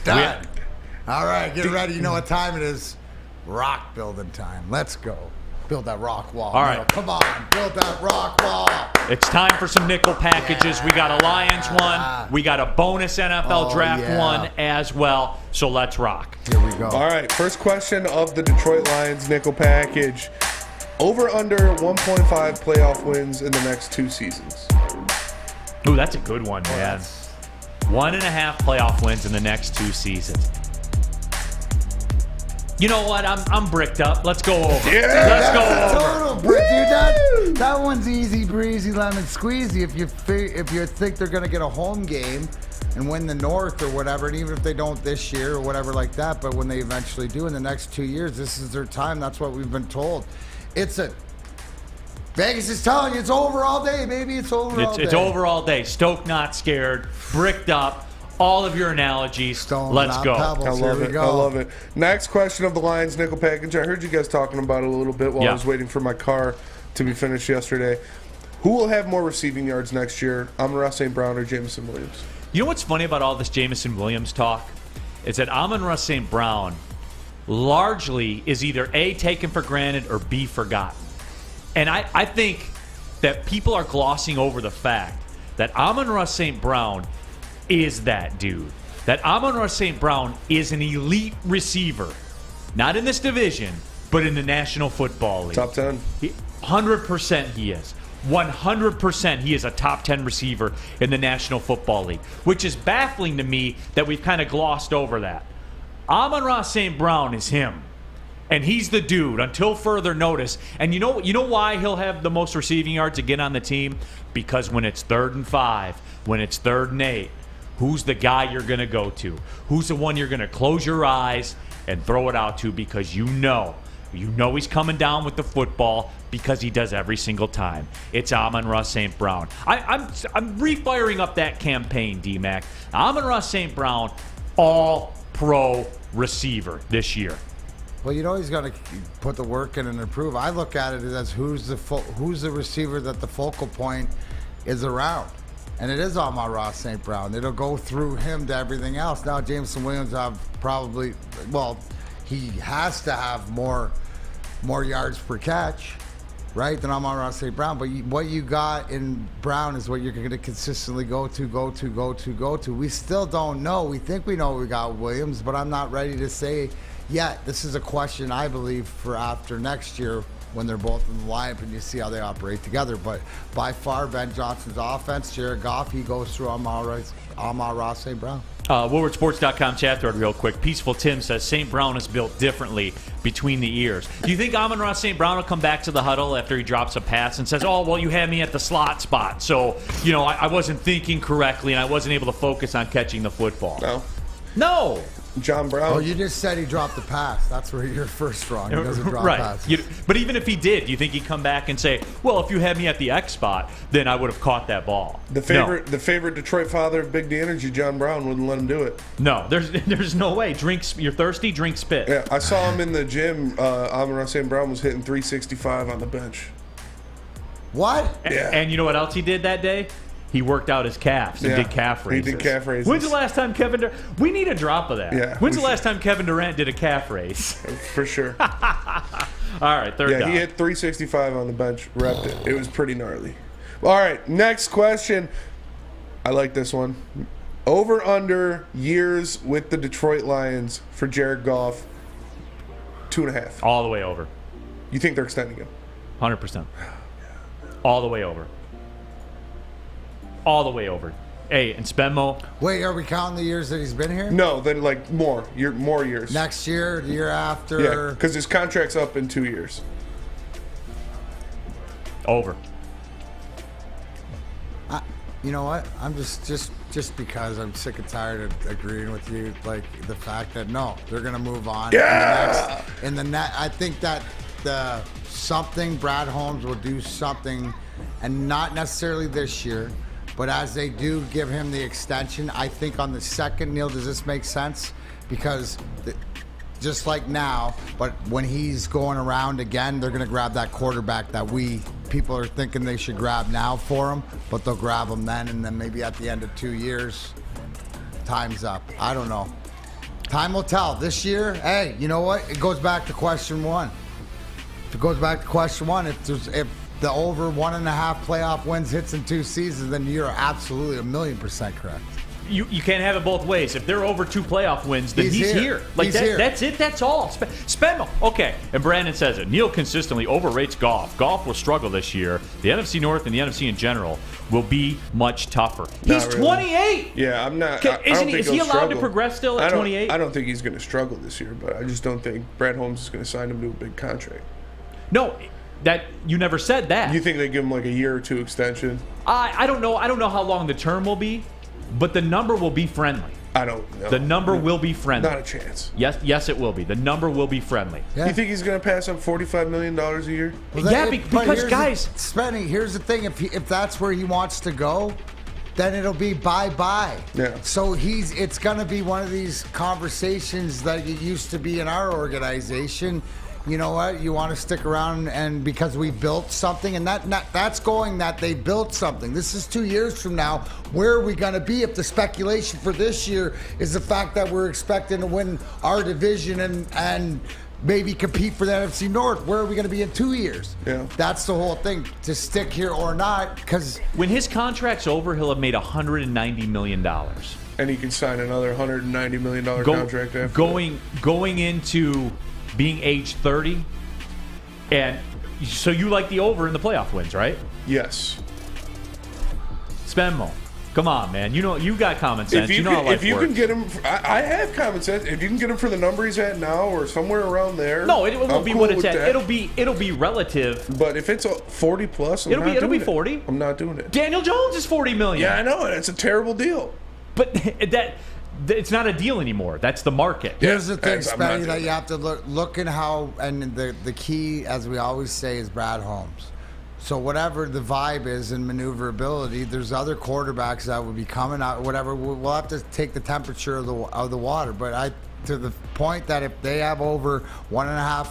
Done. All right, get ready. You know what time it is. Rock building time. Let's go. Build that rock wall. All right. Neal. Come on. Build that rock wall. It's time for some nickel packages. We got a Lions one. We got a bonus NFL draft one as well. So let's rock. Here we go. All right, first question of the Detroit Lions nickel package. Over under 1.5 playoff wins in the next 2 seasons. Ooh, that's a good one, man. 1.5 playoff wins in the next 2 seasons. You know what? I'm bricked up. Let's go over. Yeah, let's go over. Total brick, dude. That one's easy breezy lemon squeezy. If you think they're gonna get a home game and win the North or whatever, and even if they don't this year or whatever like that, but when they eventually do in the next 2 years, this is their time. That's what we've been told. Vegas is telling you it's over all day. Maybe it's over all day. It's over all day. Stoke not scared. Bricked up. All of your analogies. Stones, let's go. Pebbles. I love it. I love it. Next question of the Lions nickel package. I heard you guys talking about it a little bit while I was waiting for my car to be finished yesterday. Who will have more receiving yards next year? Amon-Ra St. Brown or Jameson Williams? You know what's funny about all this Jameson Williams talk? Is that Amon-Ra St. Brown largely is either A, taken for granted, or B, forgotten. And I think that people are glossing over the fact that Amon-Ra St. Brown is that dude. That Amon-Ra St. Brown is an elite receiver. Not in this division, but in the National Football League. Top 10. 100% he is. 100% he is a top 10 receiver in the National Football League, which is baffling to me that we've kind of glossed over that. Amon-Ra St. Brown is him. And he's the dude until further notice. And you know why he'll have the most receiving yards again on the team? Because when it's 3rd and 5, when it's 3rd and 8, who's the guy you're going to go to? Who's the one you're going to close your eyes and throw it out to because you know he's coming down with the football because he does every single time. It's Amon-Ra St. Brown. I'm refiring up that campaign, D-Mac. Amon-Ra St. Brown, all-pro receiver this year. Well, he's got to put the work in and improve. I look at it as who's the receiver that the focal point is around. And it is Amon-Ra St. Brown. It'll go through him to everything else. Now, Jameson Williams he has to have more yards per catch, right, than Amon-Ra St. Brown. But what you got in Brown is what you're going to consistently go to. We still don't know. We think we know we got Williams, but I'm not ready to say yet. This is a question, I believe, for after next year when they're both in the lineup and you see how they operate together. But by far, Ben Johnson's offense, Jared Goff, he goes through Amon-Ra St. Brown. WoodwardSports.com chat thread real quick. Peaceful Tim says St. Brown is built differently between the ears. Do you think Amon-Ra St. Brown will come back to the huddle after he drops a pass and says, oh, well, you had me at the slot spot, so, I wasn't thinking correctly and I wasn't able to focus on catching the football? No. John Brown. Oh, you just said he dropped the pass. That's where you're first wrong. He doesn't drop passes. But even if he did, do you think he'd come back and say, well, if you had me at the X spot, then I would have caught that ball? The favorite Detroit father of Big D Energy, John Brown, wouldn't let him do it. No, there's no way. You're thirsty, drink spit. Yeah, I saw him in the gym. Amon-Ra St. Brown was hitting 365 on the bench. What? Yeah. And you know what else he did that day? He worked out his calves and did calf raises. He did calf raises. When's the last time Kevin Durant... We need a drop of that. Yeah, When's the last time Kevin Durant did a calf raise? For sure. All right, third down. He hit 365 on the bench, repped it. It was pretty gnarly. All right, next question. I like this one. Over under years with the Detroit Lions for Jared Goff, 2.5. All the way over. You think they're extending him? 100%. All the way over. All the way over. Hey, and Spenmo. Wait, are we counting the years that he's been here? No, then more years. Next year, the year after. Yeah, because his contract's up in 2 years. Over. You know what? I'm just because I'm sick and tired of agreeing with you, like the fact that no, they're gonna move on. Yeah. I think that Brad Holmes will do something, and not necessarily this year, But as they do give him the extension, I think on the second, Neal, does this make sense? Because just like now, but when he's going around again, they're going to grab that quarterback that people are thinking they should grab now for him, but they'll grab him then, and then maybe at the end of 2 years, time's up. I don't know. Time will tell. This year, hey, you know what? It goes back to question one. If the over 1.5 playoff wins hits in 2 seasons, then you're absolutely 1,000,000% correct. You can't have it both ways. If they're over 2 playoff wins, then he's here. He's here. That's it. That's all. Spend. Okay. And Brandon says it. Neal consistently overrates golf. Golf will struggle this year. The NFC North and the NFC in general will be much tougher. He's 28. Yeah, I'm not. Is he allowed to progress still at 28? I don't think he's going to struggle this year, but I just don't think Brad Holmes is going to sign him to a big contract. No. That you never said that. You think they give him like a year or 2 extension? I don't know. I don't know how long the term will be, but the number will be friendly. I don't know. The number will be friendly. Not a chance. Yes, it will be. The number will be friendly. Yeah. You think he's going to pass up $45 million a year? Well, because guys, Spenny, here's the thing: if that's where he wants to go, then it'll be bye-bye. Yeah. So it's going to be one of these conversations that it used to be in our organization. You know what? You want to stick around, and because we built something, and that's going that they built something. This is 2 years from now. Where are we going to be if the speculation for this year is the fact that we're expecting to win our division and maybe compete for the NFC North? Where are we going to be in 2 years? Yeah. That's the whole thing, to stick here or not, because when his contract's over, he'll have made $190 million. And he can sign another $190 million contract after going into being age 30, and so you like the over in the playoff wins, right? Yes. Spenmo, come on, man. You know you got common sense. If you can get him, I have common sense. If you can get him for the number he's at now, or somewhere around there. No, it won't be what it's at. It'll be relative. But if it's a 40 plus, it'll be 40. I'm not doing it. Daniel Jones is $40 million. Yeah, I know, and it's a terrible deal. But it's not a deal anymore. That's the market. Here's the thing, Spenny, that you have to look at how, and the key, as we always say, is Brad Holmes. So whatever the vibe is in maneuverability, there's other quarterbacks that will be coming out. Whatever, we'll have to take the temperature of the water. But to the point that if they have over 1.5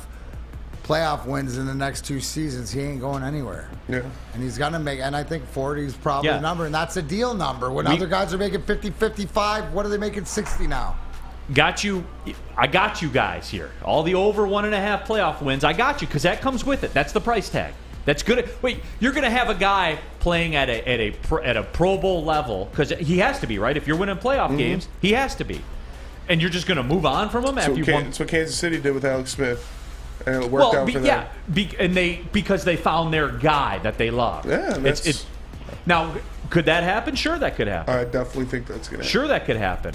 playoff wins in the next 2 seasons, he ain't going anywhere. Yeah. And he's going to make, and I think 40 is probably the number, and that's a deal number. When other guys are making 50, 55, what are they making 60 now? I got you guys here. All the over 1.5 playoff wins, I got you, because that comes with it. That's the price tag. That's good. Wait, you're going to have a guy playing at a Pro Bowl level, because he has to be, right? If you're winning playoff games, he has to be. And you're just going to move on from him after you won. That's what Kansas City did with Alex Smith. And it worked out for them. Yeah, because they found their guy that they love. Yeah, now, could that happen? Sure, that could happen. I definitely think that's going to happen. Sure, that could happen.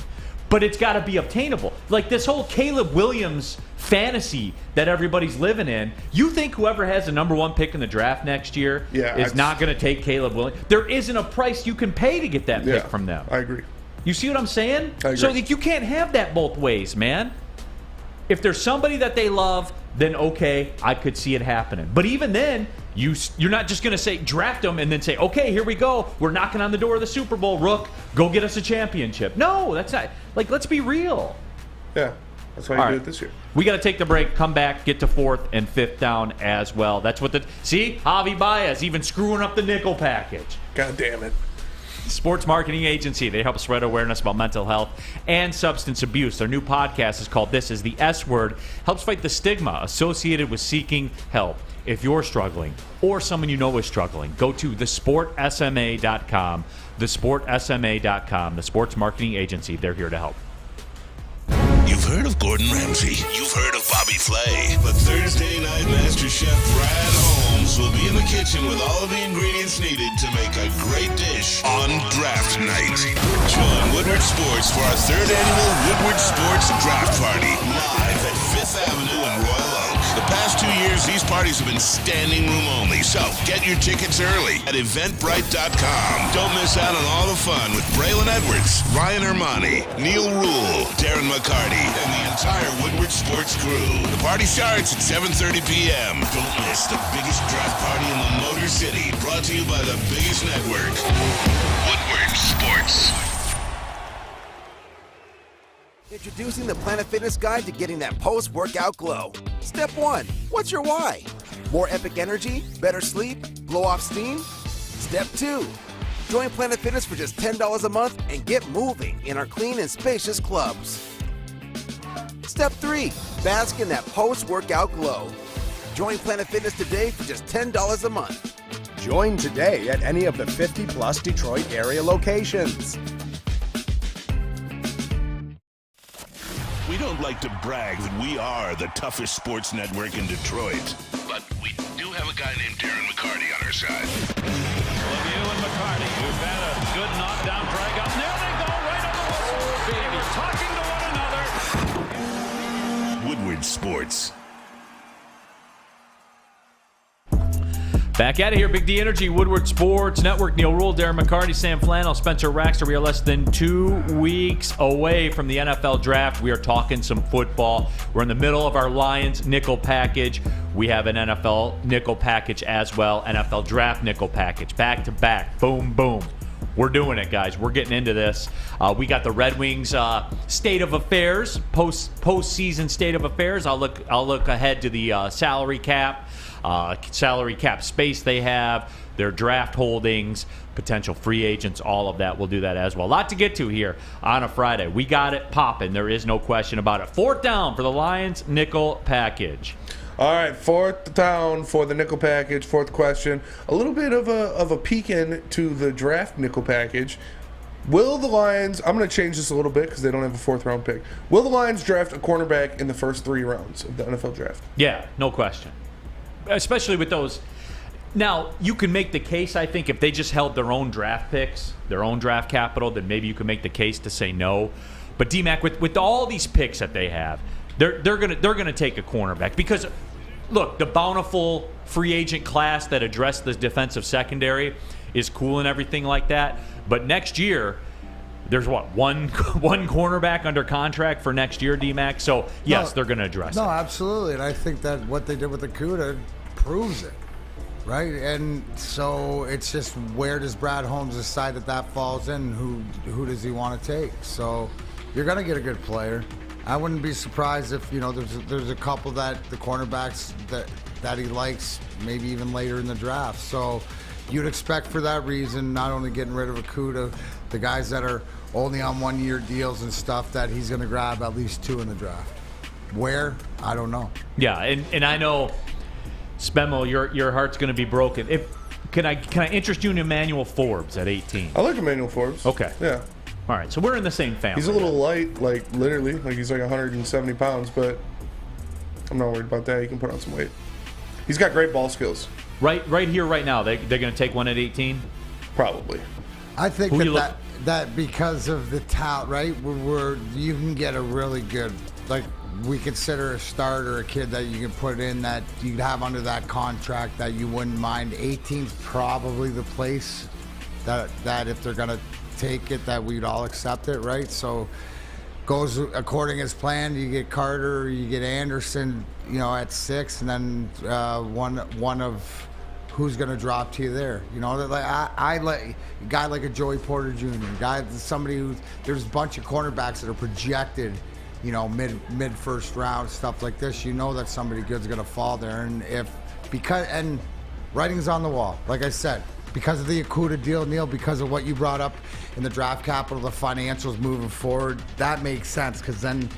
But it's got to be obtainable. Like this whole Caleb Williams fantasy that everybody's living in. You think whoever has the number 1 pick in the draft next year is not going to take Caleb Williams? There isn't a price you can pay to get that pick from them. I agree. You see what I'm saying? I agree. So you can't have that both ways, man. If there's somebody that they love, then okay, I could see it happening. But even then, you're not just going to say draft them and then say, okay, here we go. We're knocking on the door of the Super Bowl. Rook, go get us a championship. No, that's not. Like, let's be real. Yeah, that's why you do it this year. We got to take the break, come back, get to 4th and 5th down as well. That's what see, Javy Báez even screwing up the nickel package. God damn it. Sports marketing agency. They help spread awareness about mental health and substance abuse. Their new podcast is called This is the S Word. Helps fight the stigma associated with seeking help. If you're struggling or someone you know is struggling, go to thesportsma.com. Thesportsma.com. The sports marketing agency. They're here to help. You've heard of Gordon Ramsay. You've heard of Bobby Flay. But Thursday night Master Chef Brad Holmes will be in the kitchen with all of the ingredients needed to make a great dish on draft night. Join Woodward Sports for our 3rd annual Woodward Sports Draft Party live at 5th Avenue in Royal Oak. The past 2 years Listeners, these parties have been standing room only, so get your tickets early at eventbrite.com. Don't miss out on all the fun with Braylon Edwards, Ryan Ermanni, Neal Ruhl, Darren McCarty, and the entire Woodward Sports crew. The party starts at 7:30 p.m. Don't miss the biggest draft party in the Motor City, brought to you by the biggest network, Woodward Sports. Introducing the Planet Fitness Guide to getting that post-workout glow. Step 1. What's your why? More epic energy? Better sleep? Blow off steam? Step 2. Join Planet Fitness for just $10 a month and get moving in our clean and spacious clubs. Step 3. Bask in that post-workout glow. Join Planet Fitness today for just $10 a month. Join today at any of the 50-plus Detroit area locations. We don't like to brag that we are the toughest sports network in Detroit, but we do have a guy named Darren McCarty on our side. Lemieux and McCarty, who've had a good knockdown drag up. There they go, right on the whistle, baby, talking to one another. Woodward Sports. Back out of here, Big D Energy, Woodward Sports Network. Neal Ruhl, Darren McCarty, Sam Flannel, Spencer Raxter. We are less than 2 weeks away from the NFL draft. We are talking some football. We're in the middle of our Lions nickel package. We have an NFL nickel package as well, NFL draft nickel package. Back to back, boom, boom. We're doing it, guys. We're getting into this. We got the Red Wings state of affairs, postseason state of affairs. I'll look ahead to the salary cap space they have, their draft holdings, potential free agents, all of that. We'll do that as well. A lot to get to here on a Friday. We got it popping. There is no question about it. Fourth down for the Lions nickel package. All right, fourth down for the nickel package. Fourth question. A little bit of a peek into the draft nickel package. Will the Lions, I'm going to change this a little bit because they don't have a fourth-round pick. Will the Lions draft a cornerback in the first 3 rounds of the NFL draft? Yeah, no question. Especially with those. Now, you can make the case, I think, if they just held their own draft picks, their own draft capital, then maybe you could make the case to say no. But D-Mac, with all these picks that they have, they're gonna take a cornerback because, look, the bountiful free agent class that addressed the defensive secondary is cool and everything like that. But next year, there's one cornerback under contract for next year, D-Mac. So yes, they're going to address it. No, absolutely, and I think that what they did with Akuda proves it, right? And so it's just where does Brad Holmes decide that falls in? Who does he want to take? So you're going to get a good player. I wouldn't be surprised if there's a couple that the cornerbacks that he likes, maybe even later in the draft. So you'd expect for that reason, not only getting rid of Akuda, the guys that are only on 1-year deals and stuff, that he's going to grab at least 2 in the draft. Where? I don't know. Yeah, and I know, Spemo, your heart's going to be broken. Can I interest you in Emmanuel Forbes at 18? I like Emmanuel Forbes. Okay. Yeah. All right, so we're in the same family. He's a little light, like literally, like he's like 170 pounds, but I'm not worried about that. He can put on some weight. He's got great ball skills. Right here, right now, they're going to take one at 18? Probably. I think that because of the talent, right? You can get a really good, like we consider a starter, a kid that you can put in that you'd have under that contract that you wouldn't mind. 18's probably the place that if they're going to take it, that we'd all accept it, right? So goes according as planned. You get Carter, you get Anderson, at 6, and then one of who's going to drop to you there. I like a guy like a Joey Porter Jr. Somebody there's a bunch of cornerbacks that are projected, mid first round, stuff like this. That somebody good's going to fall there, and writing's on the wall. Like I said, because of the Akuda deal, Neal, because of what you brought up in the draft capital, the financials moving forward, that makes sense because then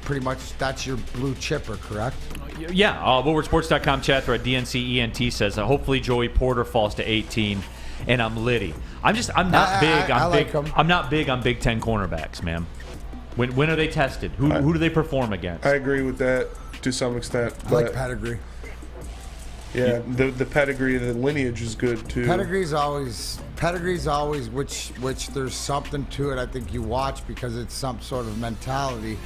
pretty much that's your blue chipper, correct? Yeah. WoodwardSports.com chat thread, DNCENT says, hopefully Joey Porter falls to 18 and I'm litty. I'm not big. I'm not big on Big Ten cornerbacks, man. When are they tested? Who do they perform against? I agree with that to some extent. I like pedigree. Yeah, the pedigree, the lineage is good too. Pedigree's always which there's something to it. I think you watch because it's some sort of mentality.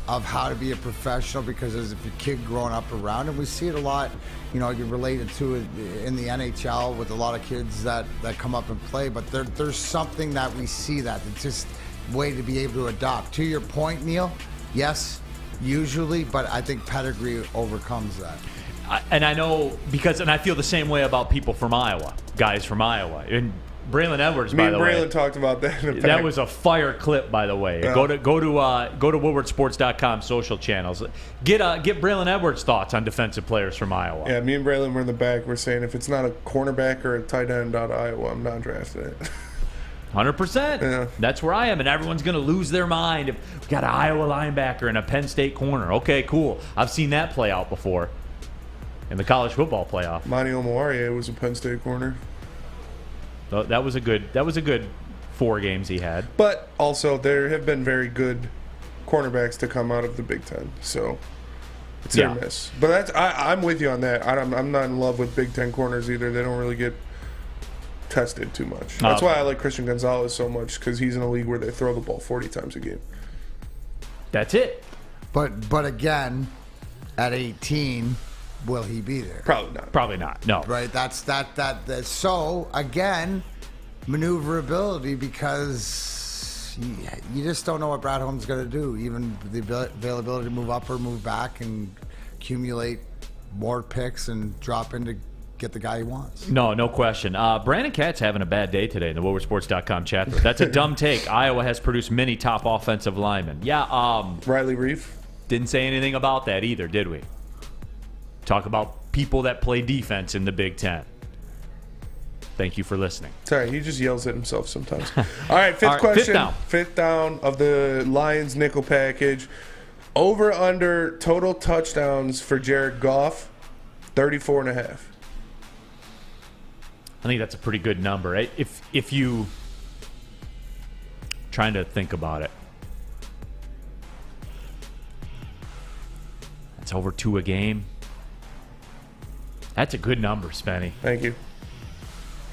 of how to be a professional, because as a kid growing up around, and we see it a lot, you know, you're related to it in the NHL with a lot of kids that come up and play, but there's something that we see that's just a way to be able to adopt. To your point, Neal, yes, usually, but I think pedigree overcomes that. And I know, and I feel the same way about people from Iowa, guys from Iowa. And Braylon Edwards, by the way. Me and Braylon talked about that in the back. That was a fire clip, by the way. Yeah. Go to woodwardsports.com social channels. Get Braylon Edwards' thoughts on defensive players from Iowa. Yeah, me and Braylon were in the back. We're saying if it's not a cornerback or a tight end out of Iowa, I'm not drafting it. 100%. Yeah. That's where I am, and everyone's going to lose their mind if we got an Iowa linebacker and a Penn State corner. Okay, cool. I've seen that play out before in the college football playoff. Monty Omoarie was a Penn State corner. That was a good 4 games he had. But also, there have been very good cornerbacks to come out of the Big Ten, so it's hit or miss. But I'm with you on that. I'm not in love with Big Ten corners either. They don't really get tested too much. That's why I like Christian Gonzalez so much, because he's in a league where they throw the ball 40 times a game. That's it. But again, at 18, will he be there? Probably not. No. Right. That's that. So again, maneuverability, because you just don't know what Brad Holmes is going to do. Even the availability to move up or move back and accumulate more picks and drop in to get the guy he wants. No question. Brandon Katz's having a bad day today in the woodwardsports.com chat. That's a dumb take. Iowa has produced many top offensive linemen. Yeah. Riley Reef. Didn't say anything about that either, did we? Talk about people that play defense in the Big Ten. Thank you for listening. Sorry, he just yells at himself sometimes. All right, fifth question. Fifth down of the Lions nickel package. Over under total touchdowns for Jared Goff, 34.5. I think that's a pretty good number, right? If you trying to think about it. That's over 2 a game. That's a good number, Spenny. Thank you.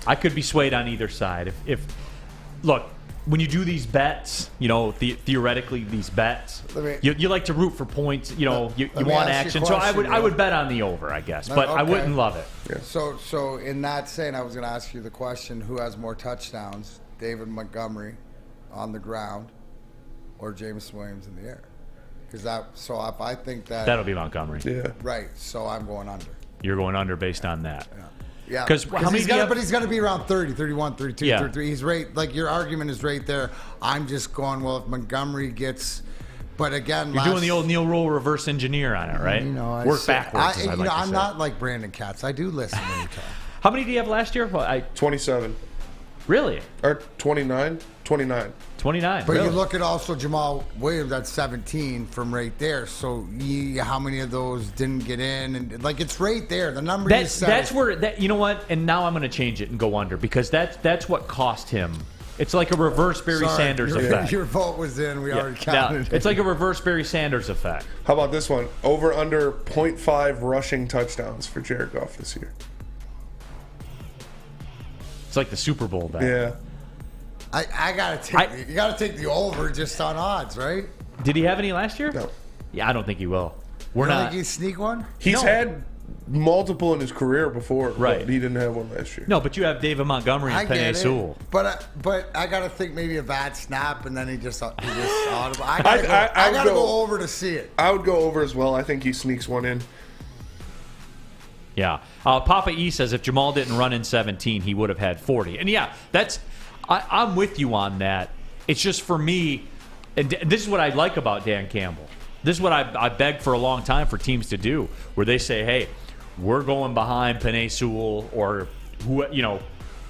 I could be swayed on either side. If look, when you do these bets, you know, theoretically these bets, you like to root for points. You know, you want action. So I would bet on the over, I guess, but I wouldn't love it. Yeah. So in that saying, I was going to ask you the question: who has more touchdowns, David Montgomery on the ground, or James Williams in the air? Because if I think that'll be Montgomery. Yeah. Right. So I'm going under. You're going under based on that. Yeah. Because he's going to be around 30, 31, 32, 33. He's right. Like, your argument is right there. I'm just going, well, if Montgomery gets, but again, you're doing the old Neal Ruhl reverse engineer on it, right? You know, work backwards. I'm not like Brandon Katz. I do listen when you talk. How many do you have last year? 27. Really? Or 29? 29. 29. But really? you look at also Jamal Williams at 17 from right there. So how many of those didn't get in? And like, it's right there. The number you said. That's where you know what? And now I'm going to change it and go under, because that's what cost him. It's like a reverse Barry Sanders effect. Your vote was in. We already counted. It's like a reverse Barry Sanders effect. How about this one? Over under 0.5 rushing touchdowns for Jared Goff this year. It's like the Super Bowl bet. Yeah. I gotta take the over just on odds, right? Did he have any last year? No. Yeah, I don't think he will. You don't think he sneak one? He's had multiple in his career before, right? But he didn't have one last year. No, but you have David Montgomery and Penei Sewell. But I gotta think maybe a bad snap and then he just audible. I gotta go over to see it. I would go over as well. I think he sneaks one in. Yeah. Papa E says if Jamal didn't run in 17, he would have had 40. And yeah, I'm with you on that. It's just for me, and this is what I like about Dan Campbell. This is what I begged for a long time for teams to do, where they say, hey, we're going behind Penei Sewell or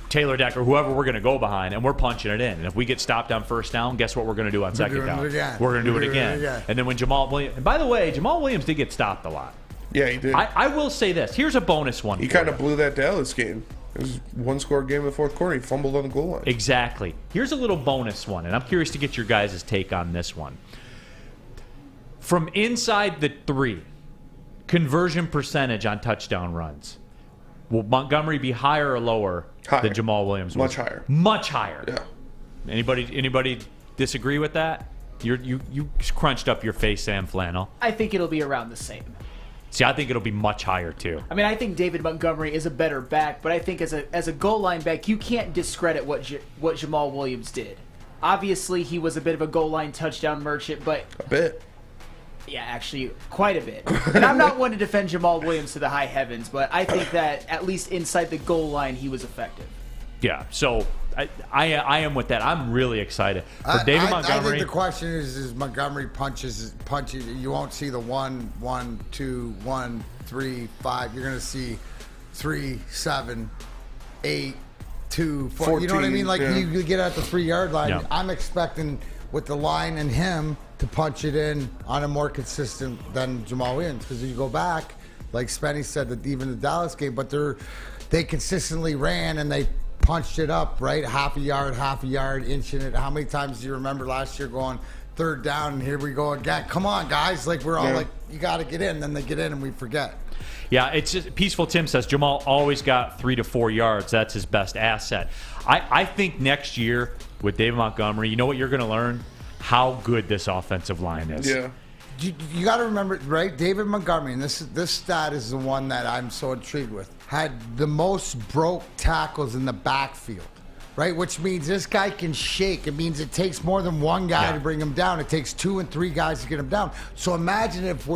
Taylor Decker, whoever we're going to go behind, and we're punching it in. And if we get stopped on first down, guess what we're going to do on second down? We're going to do it again. And then when Jamal Williams, and by the way, Jamal Williams did get stopped a lot. Yeah, he did. I will say this. Here's a bonus one. He kind of blew that Dallas game. It was one-score game in the fourth quarter. He fumbled on the goal line. Exactly. Here's a little bonus one, and I'm curious to get your guys' take on this one. From inside the 3, conversion percentage on touchdown runs. Will Montgomery be higher or lower than Jamal Williams? Much higher. Much higher. Yeah. Anybody disagree with that? You crunched up your face, Sam Flannel. I think it'll be around the same. See, I think it'll be much higher, too. I mean, I think David Montgomery is a better back, but I think as a goal line back, you can't discredit what Jamal Williams did. Obviously, he was a bit of a goal line touchdown merchant, but... A bit. Yeah, actually, quite a bit. And I'm not one to defend Jamal Williams to the high heavens, but I think that at least inside the goal line, he was effective. Yeah, so I am with that. I'm really excited. For David Montgomery... I think the question is Montgomery punches. You won't see the 1, 1, 2, 1, 3, 5. You're going to see 3, 7, 8, 2, 4. 14, you know what I mean? Like, yeah. you get at the 3-yard line. Yeah. I'm expecting with the line and him to punch it in on a more consistent than Jamal Williams. Because if you go back, like Spenny said, that even the Dallas game, but they consistently ran and they punched it up, right? Half a yard, inching it. How many times do you remember last year going 3rd down and here we go again? Come on, guys. Like, we're all like, you got to get in. Then they get in and we forget. Yeah, it's just, Peaceful Tim says Jamal always got 3 to 4 yards. That's his best asset. I think next year with David Montgomery, you know what you're going to learn? How good this offensive line is. Yeah. You got to remember, right? David Montgomery, and this stat is the one that I'm so intrigued with, had the most broke tackles in the backfield, right? Which means this guy can shake. It means it takes more than one guy to bring him down. It takes 2 and 3 guys to get him down. So imagine if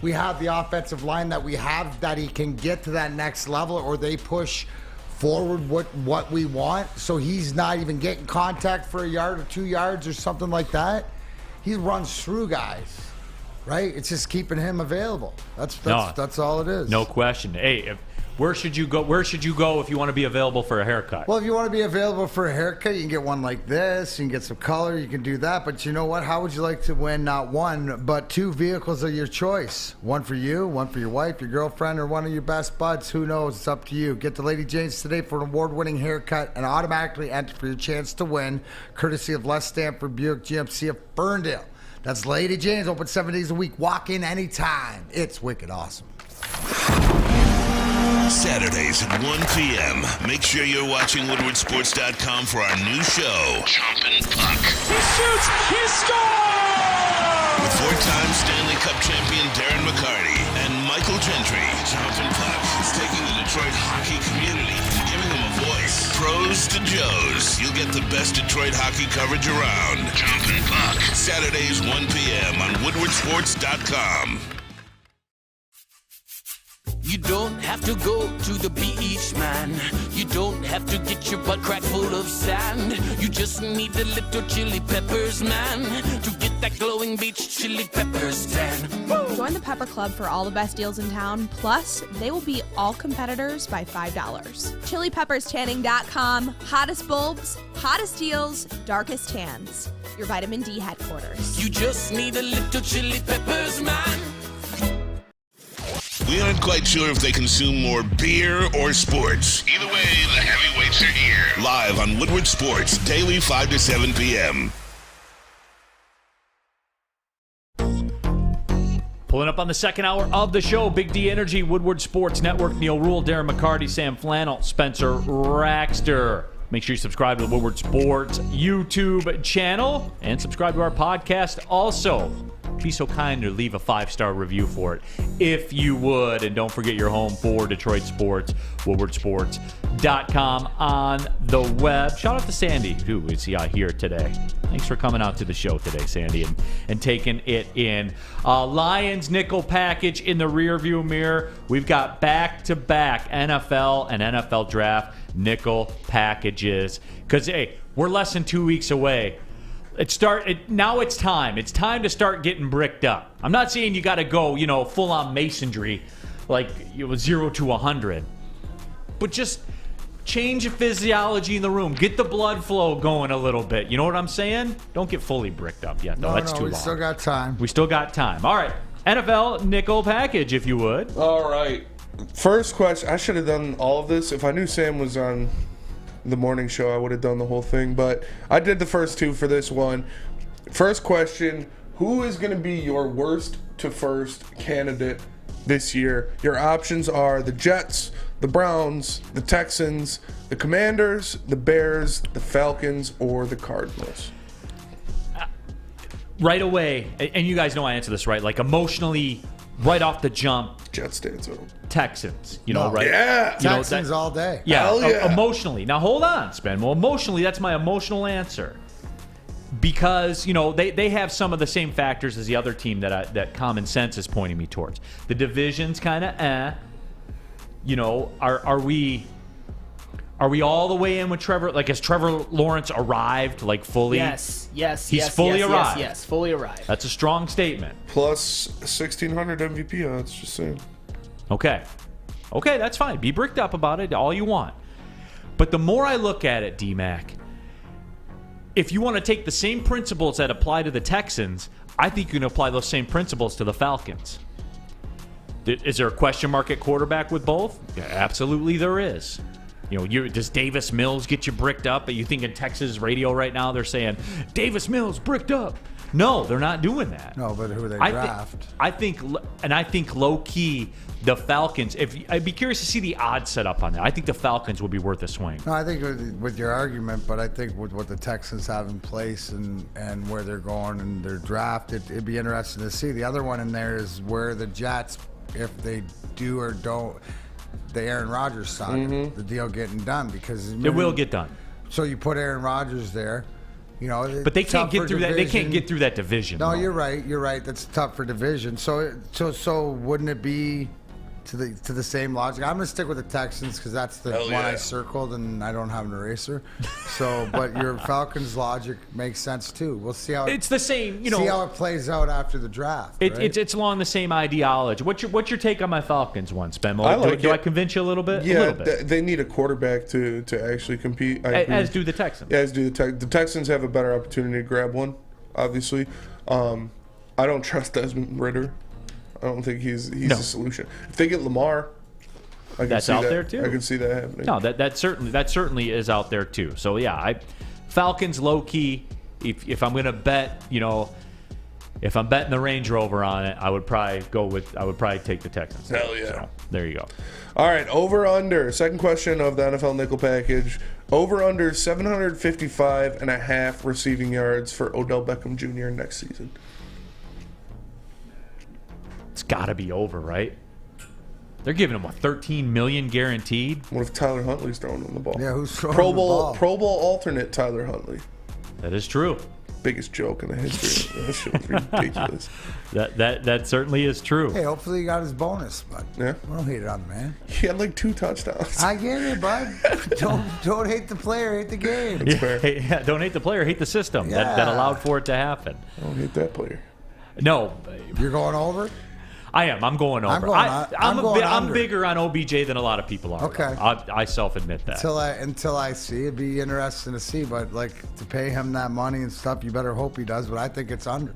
we have the offensive line that we have, that he can get to that next level, or they push forward what we want, so he's not even getting contact for a yard or 2 yards or something like that. He runs through guys, right? It's just keeping him available. That's all it is. No question. Hey, where should you go? Where should you go if you want to be available for a haircut? Well, if you want to be available for a haircut, you can get one like this. You can get some color. You can do that. But you know what? How would you like to win not 1, but 2 vehicles of your choice? One for you, one for your wife, your girlfriend, or one of your best buds. Who knows? It's up to you. Get to Lady Jane's today for an award-winning haircut and automatically enter for your chance to win, courtesy of Les Stanford Buick GMC of Ferndale. That's Lady Jane's, open 7 days a week. Walk in anytime. It's wicked awesome. Saturdays at 1 p.m. Make sure you're watching WoodwardSports.com for our new show, Chompin' Puck. He shoots! He scores! With 4-time Stanley Cup champion Darren McCarty and Michael Gentry, Chompin' Puck is taking the Detroit hockey community and giving them a voice. Pros to Joes. You'll get the best Detroit hockey coverage around. Chompin' Puck. Saturdays 1 p.m. on WoodwardSports.com. You don't have to go to the beach, man. You don't have to get your butt crack full of sand. You just need a little chili peppers, man, to get that glowing beach chili peppers tan. Woo! Join the Pepper Club for all the best deals in town. Plus, they will beat all competitors by $5. ChiliPeppersTanning.com. Hottest bulbs, hottest deals, darkest tans. Your vitamin D headquarters. You just need a little chili peppers, man. We aren't quite sure if they consume more beer or sports. Either way, the heavyweights are here. Live on Woodward Sports, daily 5 to 7 p.m. Pulling up on the second hour of the show, Big D Energy, Woodward Sports Network, Neal Ruhl, Darren McCarty, Sam Flannel, Spencer Raxter. Make sure you subscribe to the Woodward Sports YouTube channel and subscribe to our podcast also. Be so kind to leave a 5-star review for it if you would. And don't forget your home for Detroit sports, WoodwardSports.com on the web. Shout out to Sandy, who is here today. Thanks for coming out to the show today, Sandy, and taking it in. Lions nickel package in the rearview mirror. We've got back-to-back NFL and NFL draft nickel packages. Because, hey, we're less than 2 weeks away. Now it's time. It's time to start getting bricked up. I'm not saying you got to go, full-on masonry, like 0 to 100. But just change the physiology in the room. Get the blood flow going a little bit. You know what I'm saying? Don't get fully bricked up yet, though. That's too long. We still got time. We still got time. All right. NFL nickel package, if you would. All right. First question. I should have done all of this. If I knew Sam was on the morning show, I would have done the whole thing, but I did the first two for this one. First question, who is going to be your worst to first candidate this year? Your options are the Jets, the Browns, the Texans, the Commanders, the Bears, the Falcons, or the Cardinals. right away, and you guys know I answer this right, like emotionally, right off the jump. Jets dance with them. Texans, No. right? Yeah. You know, Texans all day. Yeah, Hell yeah. Emotionally. Now, hold on, Spen. Well, emotionally, that's my emotional answer. Because, they have some of the same factors as the other team that common sense is pointing me towards. The division's kind of Are we all the way in with Trevor? Like, has Trevor Lawrence arrived, like, fully? Yes. He's fully arrived. Yes, fully arrived. That's a strong statement. Plus 1,600 MVP odds, just saying. Okay, that's fine. Be bricked up about it all you want. But the more I look at it, D-Mac, if you want to take the same principles that apply to the Texans, I think you can apply those same principles to the Falcons. Is there a question mark at quarterback with both? Yeah, absolutely there is. Does Davis Mills get you bricked up? Are you thinking Texas radio right now? They're saying, Davis Mills bricked up. No, they're not doing that. No, but who they draft? I think low-key, the Falcons, I'd be curious to see the odds set up on that. I think the Falcons would be worth a swing. No, I think with your argument, but I think with what the Texans have in place and where they're going and their draft, it'd be interesting to see. The other one in there is where the Jets, if they do or don't, the Aaron Rodgers saga, the deal getting done, because it will get done. So you put Aaron Rodgers there, but they can't get through that. They can't get through that division. No, though. You're right. That's tough for division. So wouldn't it be to the same logic? I'm gonna stick with the Texans because that's the one I circled, and I don't have an eraser. So, but your Falcons logic makes sense too. We'll see how it's the same. See how it plays out after the draft. It's along the same ideology. What's your take on my Falcons one, Spenmo? Do I convince you a little bit? Yeah, a little bit. They need a quarterback to actually compete. As do the Texans. Yeah, as do the Texans have a better opportunity to grab one. Obviously, I don't trust Desmond Ridder. I don't think he's a solution. If they get Lamar, that's out there too. I can see that happening. No, that certainly is out there too. So yeah, Falcons low key. If I'm gonna bet, if I'm betting the Range Rover on it, I would probably take the Texans. Hell yeah! So, there you go. All right, over under. Second question of the NFL nickel package. Over under 755.5 receiving yards for Odell Beckham Jr. next season. It's got to be over, right? They're giving him, $13 million guaranteed? What if Tyler Huntley's throwing him the ball? Yeah, who's throwing Pro the Bowl ball? Pro Bowl alternate Tyler Huntley. That is true. Biggest joke in the history. That shit was ridiculous. That certainly is true. Hey, hopefully he got his bonus, but yeah, we don't hate it on the man. He had like 2 touchdowns. I get it, bud. don't hate the player, hate the game. That's fair. Yeah, don't hate the player, hate the system that allowed for it to happen. I don't hate that player. No. You're going over? I am. I'm going over. I'm bigger on OBJ than a lot of people are. Okay. I self-admit that. Until I see, it'd be interesting to see. But to pay him that money and stuff, you better hope he does. But I think it's under.